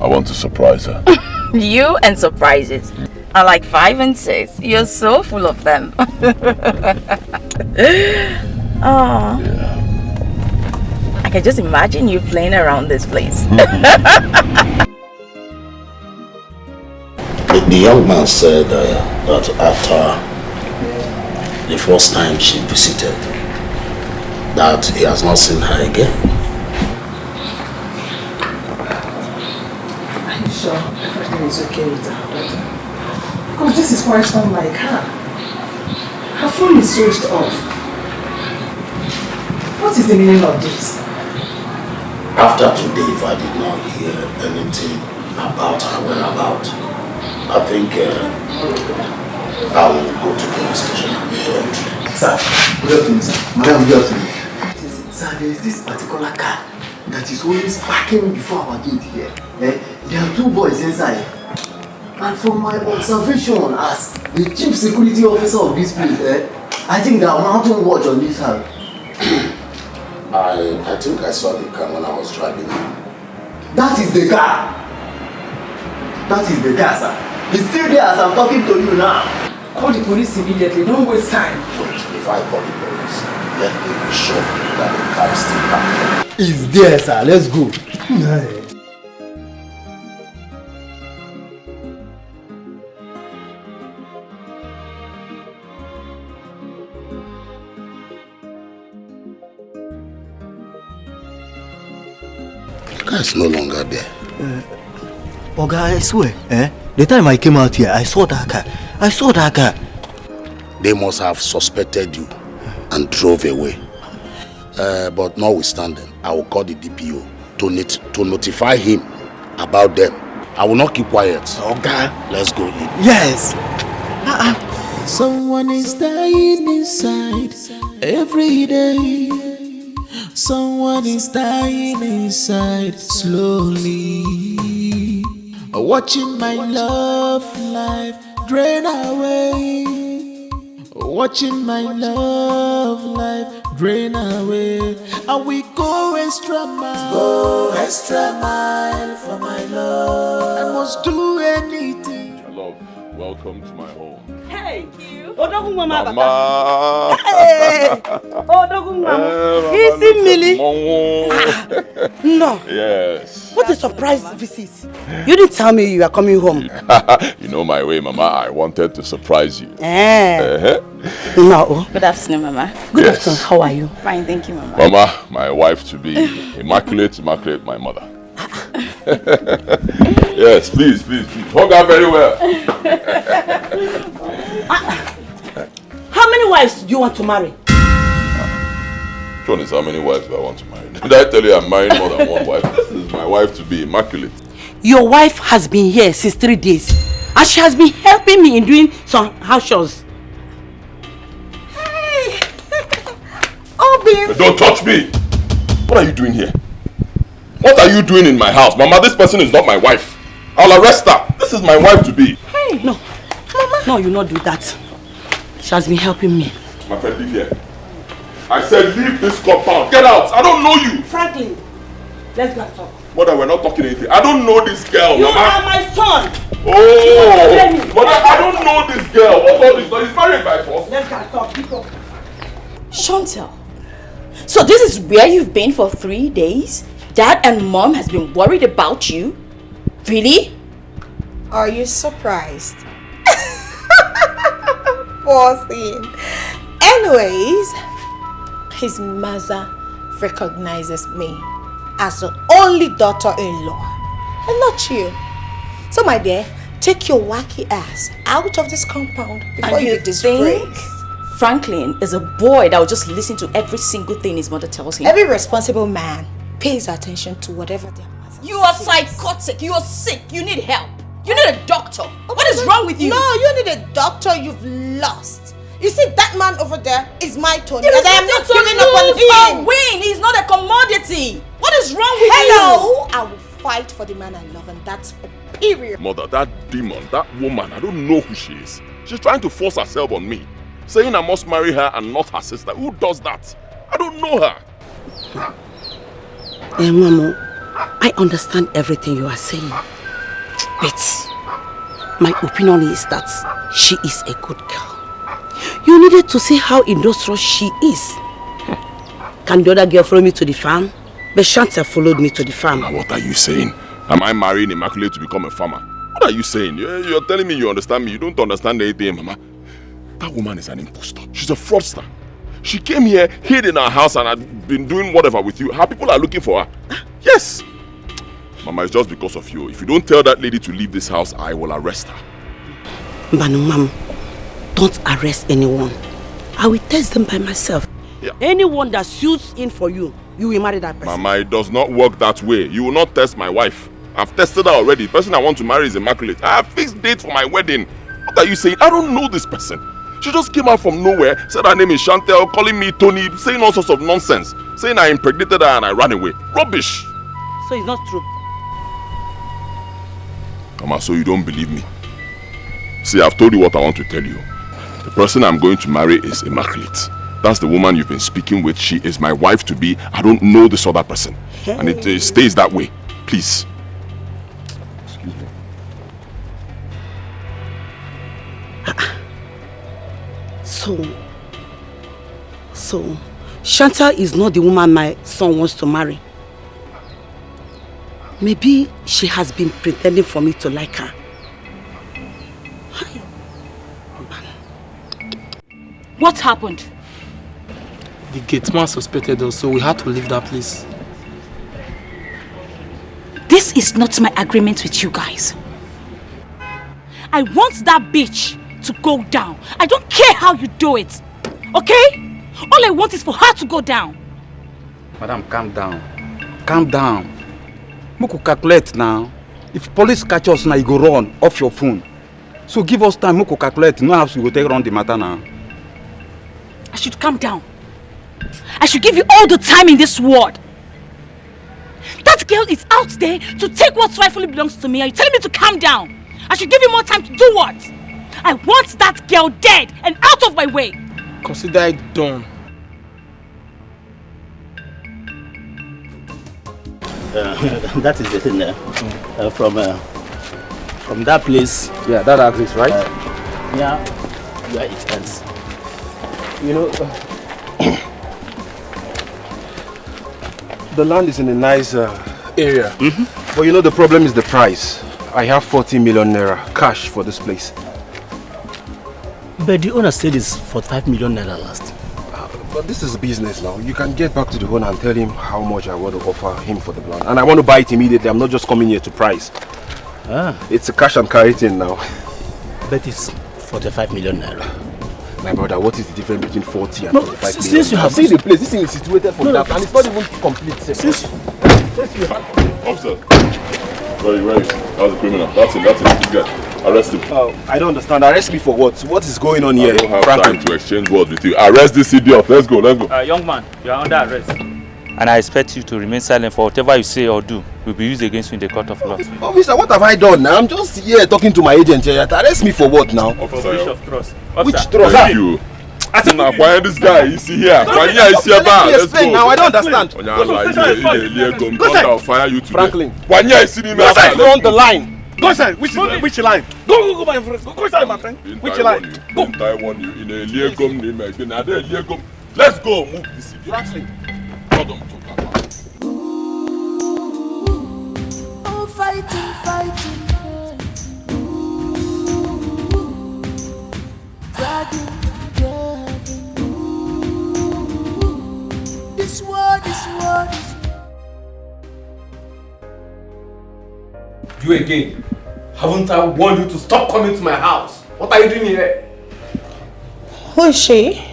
I want to surprise her. You and surprises are like 5 and 6. You're so full of them. Oh. Yeah. I can just imagine you playing around this place. The young man said that after the first time she visited, that he has not seen her again. Are you sure everything is okay with her daughter? Because this is quite unlike her. Her phone is switched off. What is the meaning of this? After today, if I did not hear anything about her whereabouts, I think I will go to the police station and do entry. Sir, good afternoon, sir. Madam, good afternoon. Sir, there is this particular car that is always parking before our gate here. There are 2 boys inside. And from my observation as the chief security officer of this place, I think they are mounting watch on this house. I think I saw the car when I was driving. That is the car. That is the car, sir. It's still there as I'm talking to you now. Call the police immediately. Don't waste time. If I call the police, let me be sure that the car is still back. It's there, sir. Let's go. car is no longer there. Oga, I swear, the time I came out here, I saw that car. They must have suspected you and drove away. But notwithstanding, I will call the DPO to notify him about them. I will not keep quiet. Okay. Let's go in. Yes. Someone is dying inside every day. Someone is dying inside slowly. Watching my love life drain away. Watching my love life drain away. And we go extra mile for my love. I must do anything. My love, welcome to my home. Hey, Odogun Mama. Mama. Hey, Odogun Mama. Easy, Millie. No. Yes. What a surprise visit. You didn't tell me you are coming home. You know my way, Mama. I wanted to surprise you. No. Good afternoon, Mama. Good afternoon. How are you? Fine, thank you, Mama. Mama, my wife to be, Immaculate, my mother. Yes, please. Hug her very well. How many wives do you want to marry? Which one is how many wives do I want to marry? Did I tell you I'm marrying more than one wife? This is my wife to be, Immaculate. Your wife has been here since 3 days. And she has been helping me in doing some house chores. Hey! Obi! Don't touch me! What are you doing here? What are you doing in my house? Mama, this person is not my wife. I'll arrest her. This is my wife to be. Hey! No. Mama. No, you not do that. She has been helping me. My friend, leave here. I said leave this compound. Get out. I don't know you. Franklin, let's go and talk. Mother, we're not talking anything. I don't know this girl, You Mama. are my son. Oh! Mother, I don't know this girl. What's all this? He's married by force. Let's go and talk. People. Shantel, so this is where you've been for 3 days? Dad and Mom has been worried about you? Really? Are you surprised? Poor thing. Anyways, his mother recognizes me as the only daughter-in-law and not you. So my dear, take your wacky ass out of this compound before And you disgrace. Franklin is a boy that will just listen to every single thing his mother tells him. Every responsible man pays attention to whatever their mother You are psychotic. You are sick. You need help. You need a doctor. What is wrong with you? No, you need a doctor you've lost. You see, that man over there is my Tony. There is And I am not nothing to giving up on lose him. or win. He's not a commodity. What is wrong with you? Hello, I will fight for the man I love, and that's a period. Mother, that demon, that woman, I don't know who she is. She's trying to force herself on me. Saying I must marry her and not her sister. Who does that? I don't know her. Mama, I understand everything you are saying. But my opinion is that she is a good girl. You needed to see how industrious she is. Can the other girl follow me to the farm? But Shantel followed me to the farm. Now, what are you saying? Am I marrying Immaculate to become a farmer? What are you saying? You're telling me you understand me. You don't understand anything, Mama. That woman is an imposter. She's a fraudster. She came here, hid in our house, and had been doing whatever with you. Her people are looking for her. Yes. Mama, it's just because of you. If you don't tell that lady to leave this house, I will arrest her. Manu, Mom, don't arrest anyone. I will test them by myself. Yeah. Anyone that suits in for you, you will marry that person. Mama, it does not work that way. You will not test my wife. I've tested her already. The person I want to marry is Immaculate. I have fixed date for my wedding. What are you saying? I don't know this person. She just came out from nowhere, said her name is Shantel, calling me Tony, saying all sorts of nonsense, saying I impregnated her and I ran away. Rubbish. So it's not true. Mama, so you don't believe me? See, I've told you what I want to tell you. The person I'm going to marry is Immaculate. That's the woman you've been speaking with. She is my wife to be. I don't know this other person. Hey. And it stays that way. Please. Excuse me. So, Shantel is not the woman my son wants to marry. Maybe she has been pretending for me to like her. What happened? The gateman suspected us, so we had to leave that place. This is not my agreement with you guys. I want that bitch to go down. I don't care how you do it. Okay? All I want is for her to go down. Madam, calm down. Calm down. Moku calculate now. If police catch us now, you go run off your phone. So give us time, Moku calculate. No house we go take around the matter now. I should calm down. I should give you all the time in this world. That girl is out there to take what rightfully belongs to me. Are you telling me to calm down? I should give you more time to do what? I want that girl dead and out of my way. Consider it done. That is the thing there. From that place. Yeah, that agrees, right? Yeah, it ends. You know, the land is in a nice area. But you know the problem is the price. I have 40 million naira cash for this place. But the owner said it's 45 million naira last. But this is business now. You can get back to the owner and tell him how much I want to offer him for the land. And I want to buy it immediately. I'm not just coming here to price. It's a cash and carry thing now. But it's 45 million naira. My brother, what is the difference between 40 and 45 million? Since you have seen the place, this thing is situated for that, and it's not even complete. Since you have... Officer, very. That's a criminal. That's it. Good guy. Arrest him. I don't understand. Arrest me for what? What is going on here? I don't have time to exchange words with you. Arrest this idiot. Let's go. Young man, you are under arrest. And I expect you to remain silent for whatever you say or do will be used against you in the court of law. Officer, what have I done now? I'm just here talking to my agent here. Arrest me for what now? Officer, breach of trust. Which trust? Thank you. Why this guy is here? Why is here? Let's go. Now I don't understand. I'll fire you today. Franklin. Why is he Go inside. You're on the line. Go inside. Which line? Go, my friend. Go inside, my friend. Which line? Go. Taiwan you in a Leagom name again. Let's go. Move this idiot. Franklin. Oh, fighting. Dragging. This word. You again. Haven't I warned you to stop coming to my house? What are you doing here? Who is she?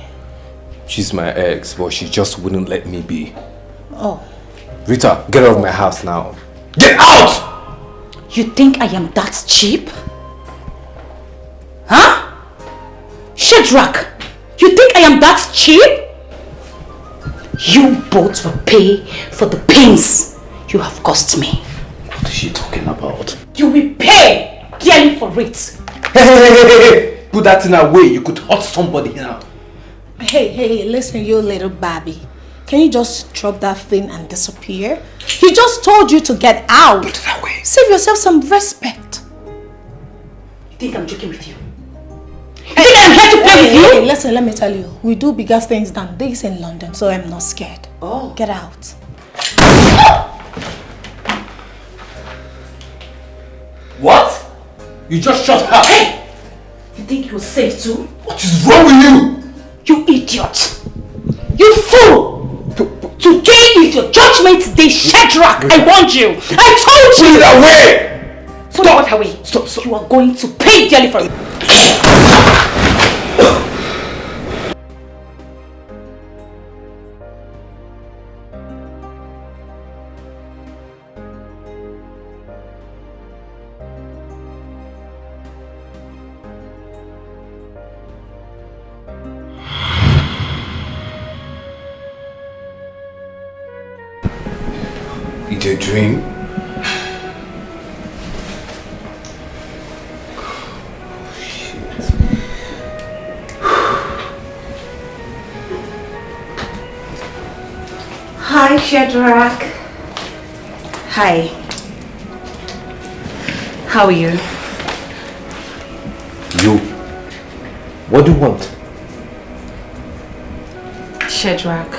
She's my ex, but she just wouldn't let me be. Oh. Rita, get out of my house now. Get out! You think I am that cheap? Huh? Shadrach, you think I am that cheap? You both will pay for the pains you have caused me. What is she talking about? You will pay dearly for it. Hey! Put that thing away. You could hurt somebody now. Hey, listen, you little Barbie. Can you just drop that thing and disappear? He just told you to get out. Put it away. Save yourself some respect. You think I'm joking with you? You think I'm here to play with you? Hey, listen, let me tell you. We do bigger things than this in London, so I'm not scared. Oh. Get out. What? You just shot her. Hey! You think you're safe too? What is wrong with you? You idiot! You fool! Today is your judgment day, Shadrach! I warned you! I told you! Put it away! Put it away! Stop. You are going to pay dearly for it! It's a dream. Hi, Shadrach. Hi. How are you? You. What do you want? Shadrach,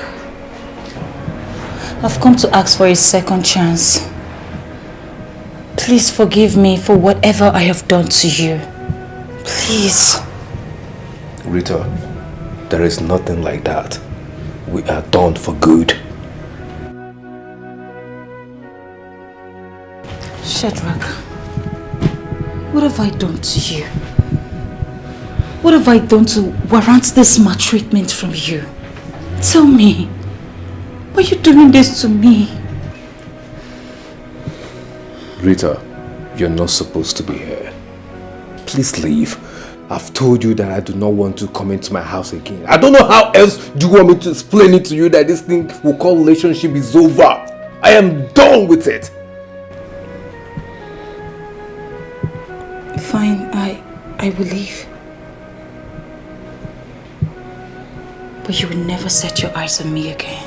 I've come to ask for a second chance. Please forgive me for whatever I have done to you. Please. Rita, there is nothing like that. We are done for good. Shadrach, what have I done to you? What have I done to warrant this maltreatment from you? Tell me, why are you doing this to me? Rita, you're not supposed to be here. Please leave. I've told you that I do not want to come into my house again. I don't know how else do you want me to explain it to you that this thing we call relationship is over. I am done with it. Fine, I will leave. But you will never set your eyes on me again.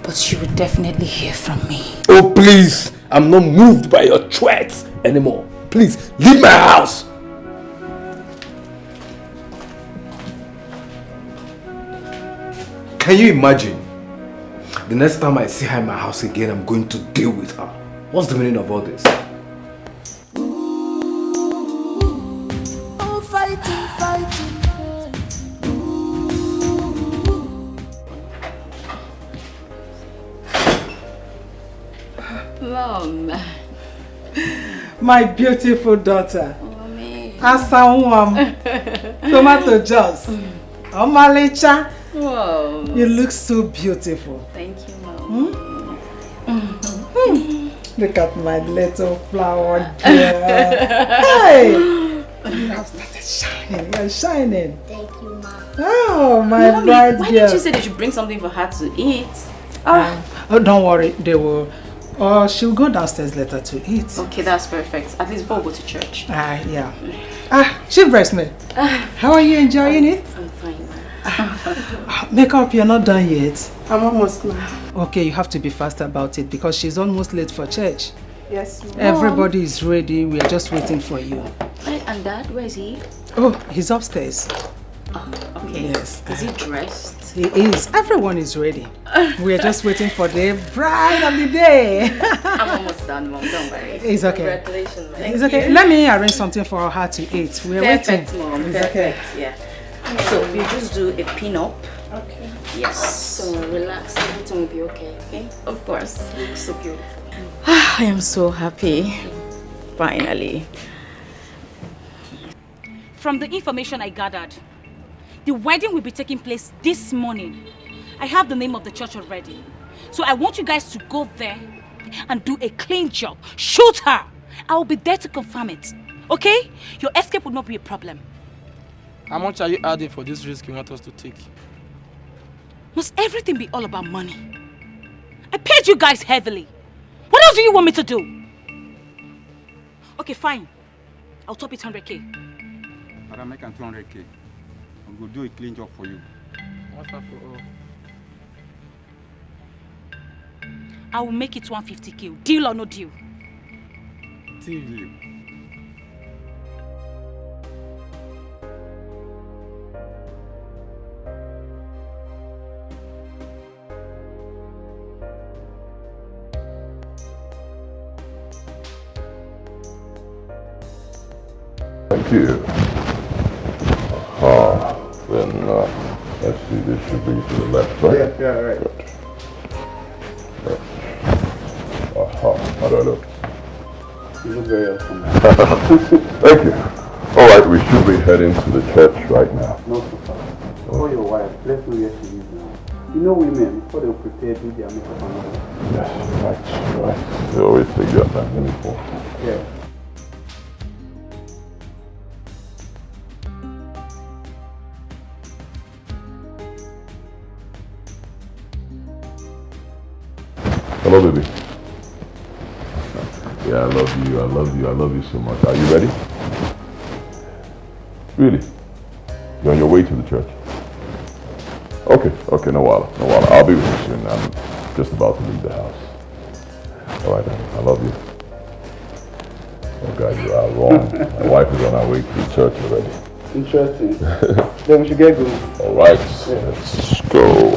But you will definitely hear from me. Oh please, I'm not moved by your threats anymore. Please, leave my house. Can you imagine? The next time I see her in my house again, I'm going to deal with her. What's the meaning of all this? Oh, fighting, fighting. Mom. My beautiful daughter. Mommy. Asawam. Tomato juice. Omalecha. Wow. You look so beautiful. Thank you, Mom. Look at my little flower girl. Hey! You have started shining. You're shining. Thank you, Mom. Oh, my Mommy, bright girl. why did you say they should bring something for her to eat? Oh, don't worry. They will. Or she'll go downstairs later to eat. Okay, that's perfect. At least before we go to church. Yeah. She breast milk. How are you enjoying it? I'm fine. Makeup, you're not done yet. I'm almost now. Okay, you have to be fast about it because she's almost late for church. Yes, Mom. Everybody is ready. We are just waiting for you. And Dad, where is he? Oh, he's upstairs. Oh, okay. Yes. Is he dressed? He is. Everyone is ready. We are just waiting for the bride of the day. I'm almost done, Mom. Don't worry. It's okay. Congratulations, Mom. It's okay. Let me arrange something for her to eat. We're Perfect, waiting. Mom. It's Perfect. okay. Yeah. So you just do a pin-up. Okay. Yes. So relax, everything will be okay, okay? Of course. You look so beautiful. I am so happy. Finally. From the information I gathered, the wedding will be taking place this morning. I have the name of the church already. So I want you guys to go there and do a clean job. Shoot her! I will be there to confirm it. Okay? Your escape will not be a problem. How much are you adding for this risk you want us to take? Must everything be all about money? I paid you guys heavily. What else do you want me to do? Okay, fine. I'll top it 100k. Madam, I can 200k. I'm going to do a clean job for you. What's that for all? I will make it 150k. Deal or no deal? Deal. Thank you. Then let's see, this should be to the left, right? Yeah, right. Good. How do I look? You look very awesome. Thank you. Alright, we should be heading to the church right now. No, sir. Call your wife. Let's know where she is now. You know women, before they prepare, do their makeup and all that. Yes, right. They always take their time before. Yeah. Hello, baby. Yeah, I love you. I love you so much. Are you ready? Really? You're on your way to the church? Okay, no while. I'll be with you soon. I'm just about to leave the house. Alright, I love you. Oh God, you are wrong. My wife is on her way to the church already. Interesting. Then we should get going. Alright, let's go.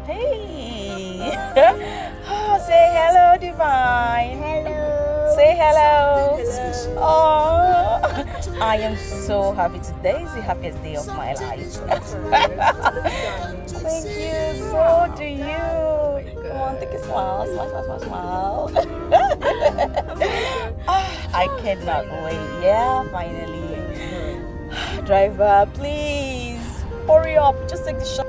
Hey! Oh, say hello, Divine. Hello. Say hello. Oh, I am so happy. Today is the happiest day of my life. Thank you. So do you. Come on, take a smile. Smile, smile, smile, smile. I cannot wait. Yeah, finally. Driver, please. Hurry up. Just take the shot.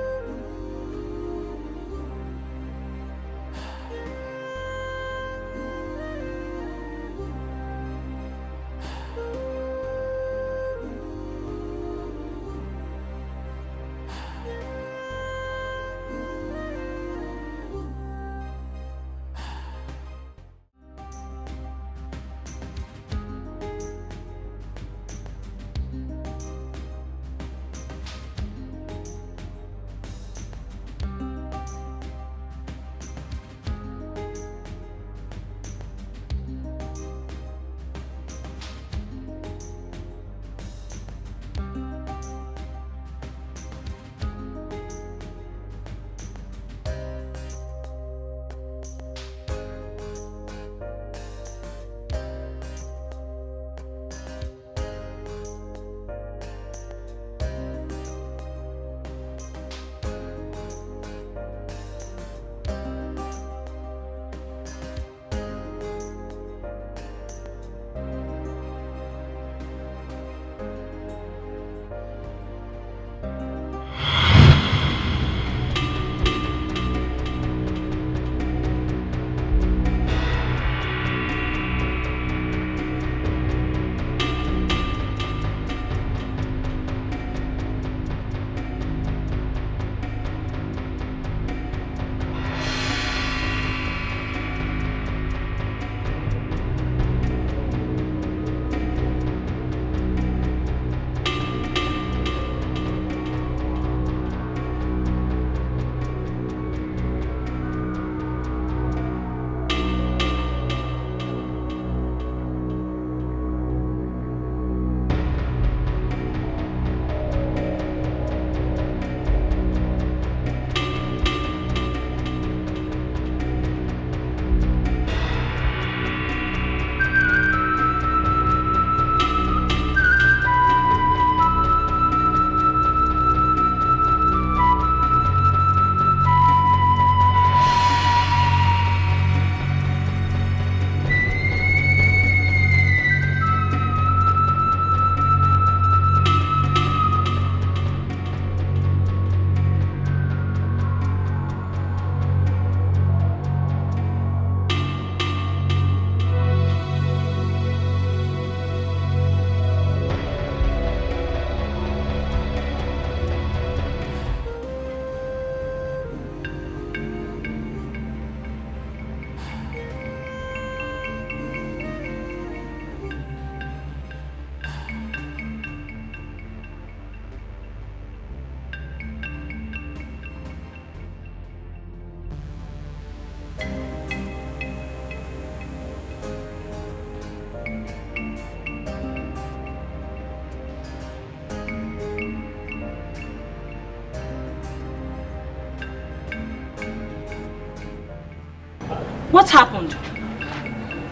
What happened?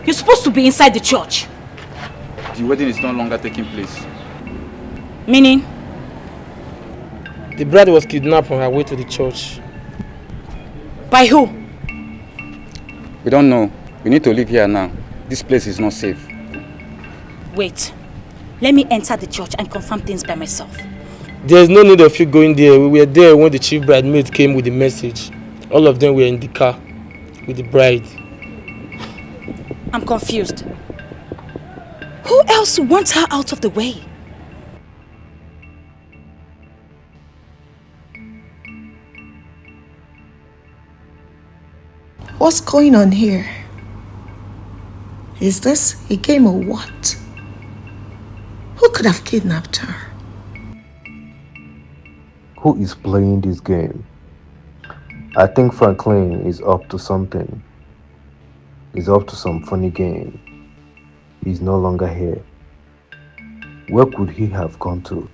You're supposed to be inside the church. The wedding is no longer taking place. Meaning? The bride was kidnapped on her way to the church. By who? We don't know. We need to leave here now. This place is not safe. Wait. Let me enter the church and confirm things by myself. There's no need of you going there. We were there when the chief bridesmaid came with the message. All of them were in the car with the bride. I'm confused. Who else wants her out of the way? What's going on here? Is this a game or what? Who could have kidnapped her? Who is playing this game? I think Franklin is up to something. He's up to some funny game. He's no longer here. Where could he have gone to?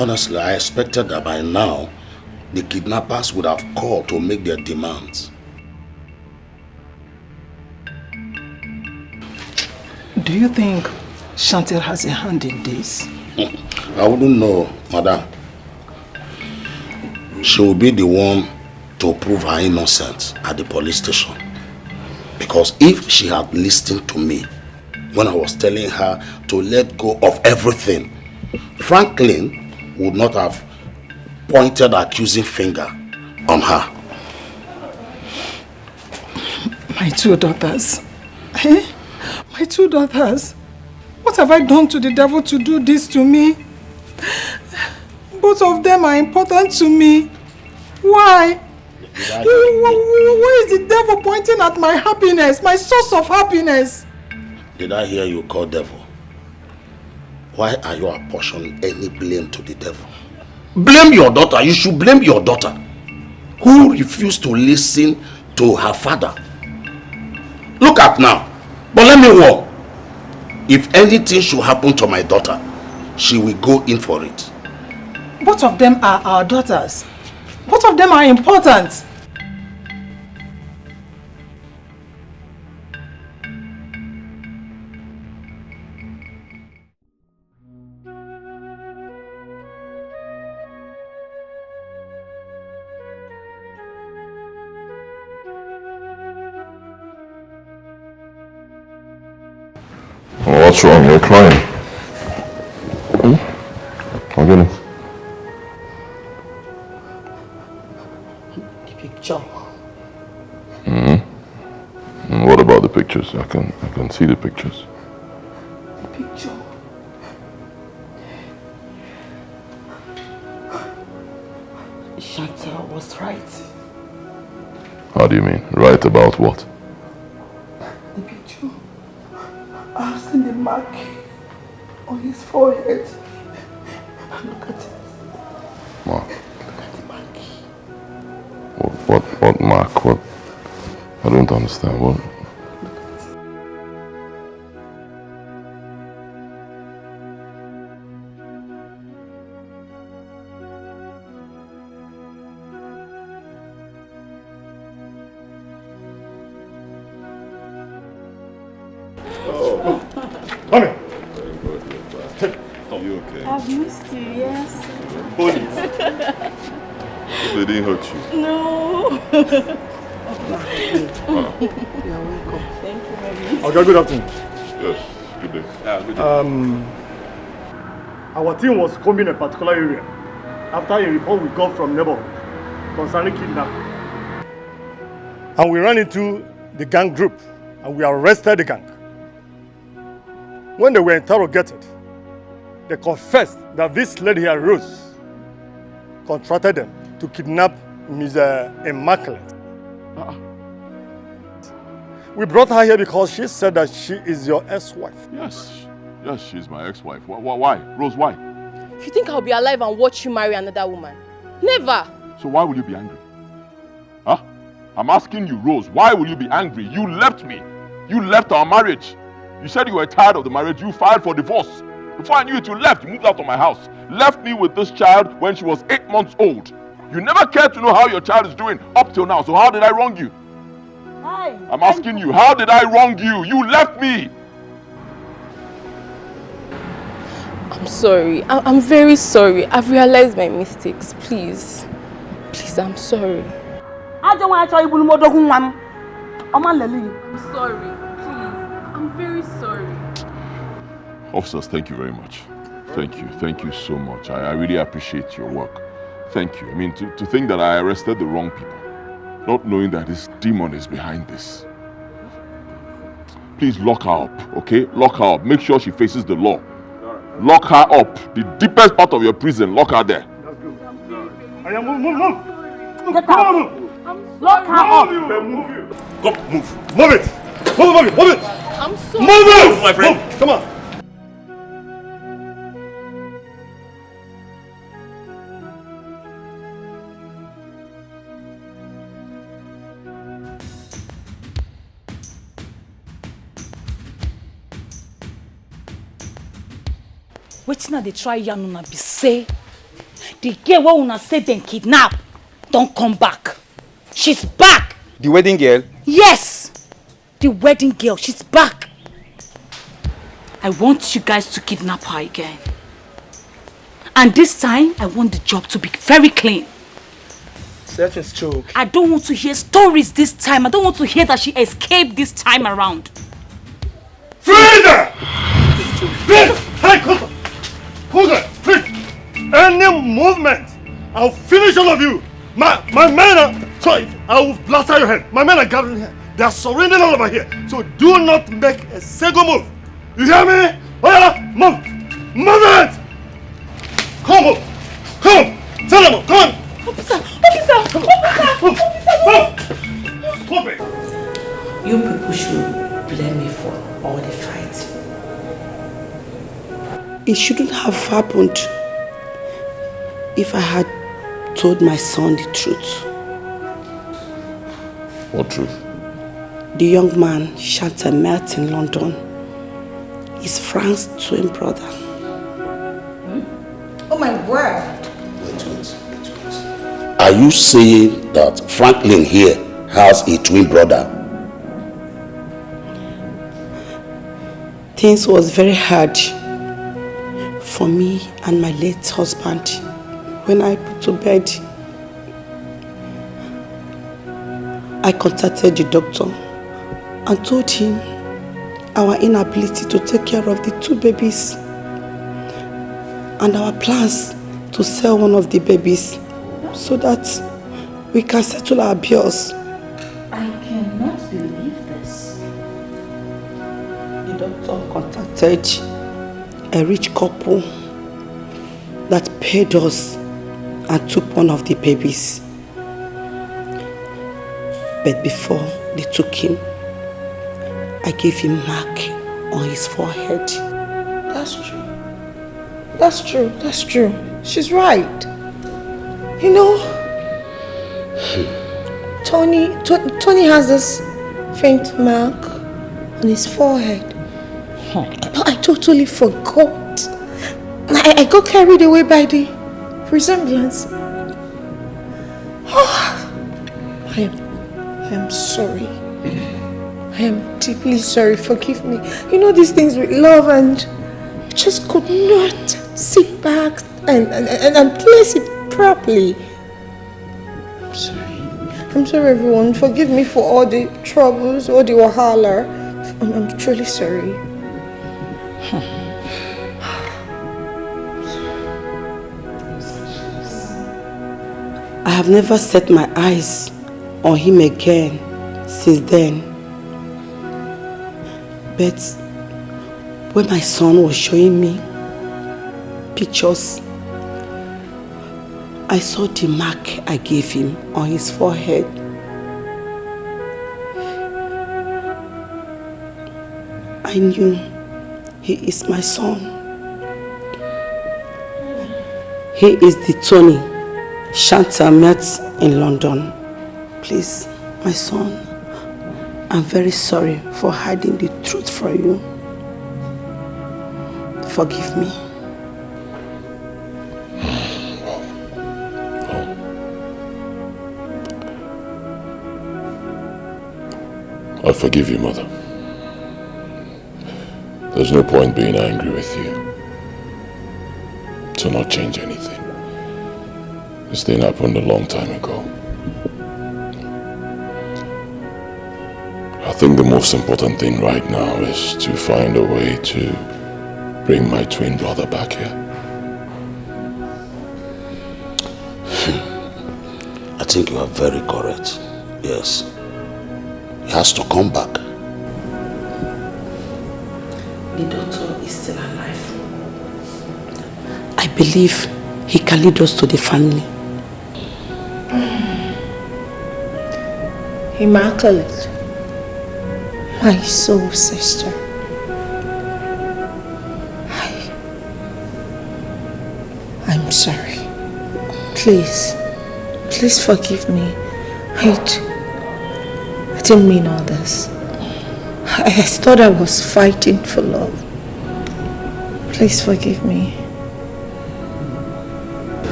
Honestly, I expected that by now, the kidnappers would have called to make their demands. Do you think Shantel has a hand in this? I wouldn't know, madam. She will be the one to prove her innocence at the police station. Because if she had listened to me when I was telling her to let go of everything, Franklin would not have pointed an accusing finger on her. My 2 daughters. Eh? My 2 daughters. What have I done to the devil to do this to me? Both of them are important to me. Why? Why is the devil pointing at my happiness, my source of happiness? Did I hear you call devil? Why are you apportioning any blame to the devil? Blame your daughter. You should blame your daughter, who refused to listen to her father. Look at now. But let me warn. If anything should happen to my daughter, she will go in for it. Both of them are our daughters. Both of them are important. What's wrong? You're crying. I'm getting. The picture. What about the pictures? I can see the pictures. The picture. Shantel was right. How do you mean? Right about what? The picture. I've seen the mark on his forehead. Look at it. Mark. Look at the mark. What mark? What? I don't understand. What? Come here. You okay? I've missed you, yes. Hold it. They didn't hurt you. No. You're welcome. Thank you very much. Okay, good afternoon. Yes, good day. Yeah, good day. Our team was combing a particular area after a report we got from neighborhood concerning kidnap. And we ran into the gang group and we arrested the gang. When they were interrogated, they confessed that this lady here, Rose, contracted them to kidnap Ms. Immaculate. We brought her here because she said that she is your ex-wife. Yes, she's my ex-wife. Why? Rose, why? You think I'll be alive and watch you marry another woman? Never! So why will you be angry? Huh? I'm asking you, Rose, why will you be angry? You left me. You left our marriage. You said you were tired of the marriage. You filed for divorce. Before I knew it, you left. You moved out of my house. Left me with this child when she was 8 months old. You never cared to know how your child is doing up till now. So how did I wrong you? Hi. I'm asking you, how did I wrong you? You left me. I'm sorry. I'm very sorry. I've realized my mistakes. Please. Please, I'm sorry. I don't want to tell you, I'm sorry. I'm very sorry. Officers, thank you very much. Thank you so much. I really appreciate your work. Thank you. I mean, to think that I arrested the wrong people, not knowing that this demon is behind this. Please lock her up, okay? Lock her up. Make sure she faces the law. Lock her up. The deepest part of your prison, lock her there. Move! Get out! Lock her up! Go, move it! Move it! I'm sorry. Move it! Move, my friend! Move. Come on! Wetin I dey try yarn una be say The girl who una say then kidnap don't come back. She's back. The wedding girl? Yes, the wedding girl. She's back. I want you guys to kidnap her again. And this time, I want the job to be very clean. That is true. I don't want to hear stories this time. I don't want to hear that she escaped this time around. Freezer! Please! Hey, Cousin! Please! Any movement, I'll finish all of you. My men are... Sorry, I will blast out your head. My men are gathering here. They are surrendering all over here. So do not make a single move. You hear me? Oh yeah, move! Move it! Come on! Come on! Solomon, come on! Officer! Officer! Officer! Stop it! You people should blame me for all the fights. It shouldn't have happened if I had told my son the truth. What truth? The young man Shantel met in London is Frank's twin brother. Oh my word. Are you saying that Franklin here has a twin brother? Things was very hard for me and my late husband when I put to bed. I contacted the doctor and told him our inability to take care of the two babies and our plans to sell one of the babies so that we can settle our bills. I cannot believe this. The doctor contacted a rich couple that paid us and took one of the babies. But before they took him, I gave him mark on his forehead. That's true. That's true. That's true. She's right. You know, Tony has this faint mark on his forehead. I totally forgot. I got carried away by the resemblance. Oh, I am sorry. I am deeply sorry. Forgive me. You know these things with love, and I just could not sit back and place it properly. I'm sorry. I'm sorry, everyone. Forgive me for all the troubles, all the wahala. I'm truly sorry. I have never set my eyes on him again since then. But when my son was showing me pictures, I saw the mark I gave him on his forehead. I knew he is my son. He is the Tony Shantel met in London. Please, my son, I'm very sorry for hiding the truth from you. Forgive me. I forgive you, Mother. There's no point being angry with you. To not change anything. This thing happened a long time ago. I think the most important thing right now is to find a way to bring my twin brother back here. I think you are very correct. Yes. He has to come back. The doctor is still alive. I believe he can lead us to the family. Immaculate, my soul sister. I'm sorry. Please forgive me. I didn't mean all this. I thought I was fighting for love. Please forgive me.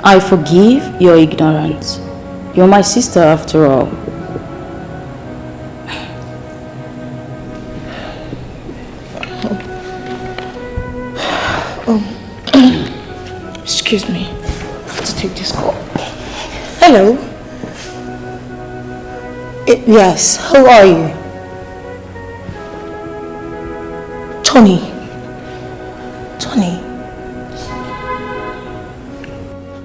I forgive your ignorance. You're my sister after all. Excuse me. I have to take this call. Hello? Yes, who are you? Tony.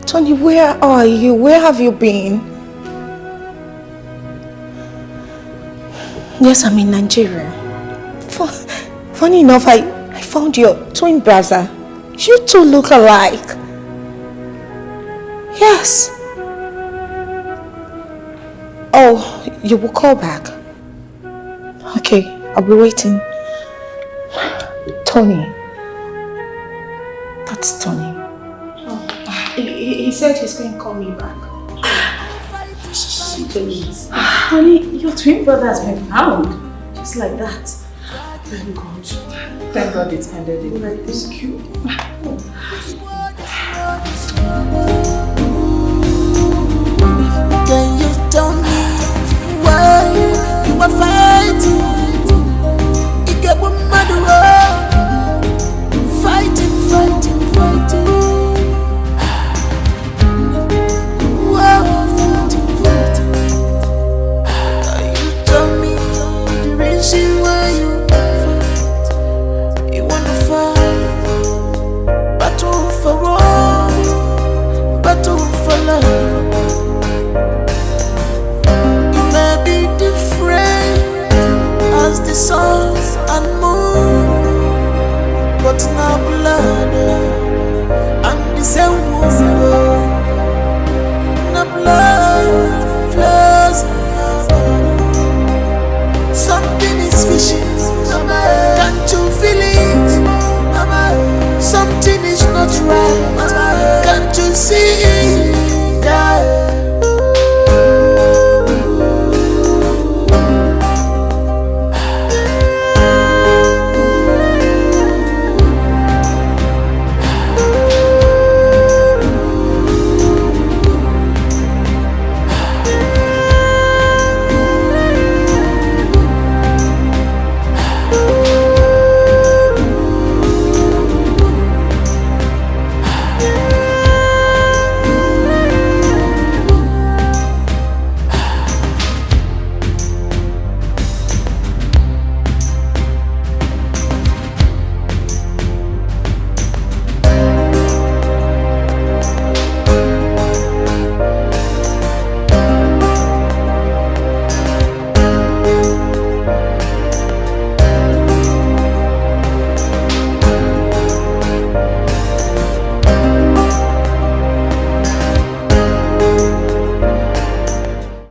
Tony, where are you? Where have you been? Yes, I'm in Nigeria. Funny enough, I found your twin brother. You two look alike. Yes. Oh, you will call back. Okay, I'll be waiting. Tony. That's Tony. Oh, he said he's going to call me back. Please. Honey, your twin brother has been found. Just like that. Thank God. Thank God it's ended in like this. Thank you. Yeah.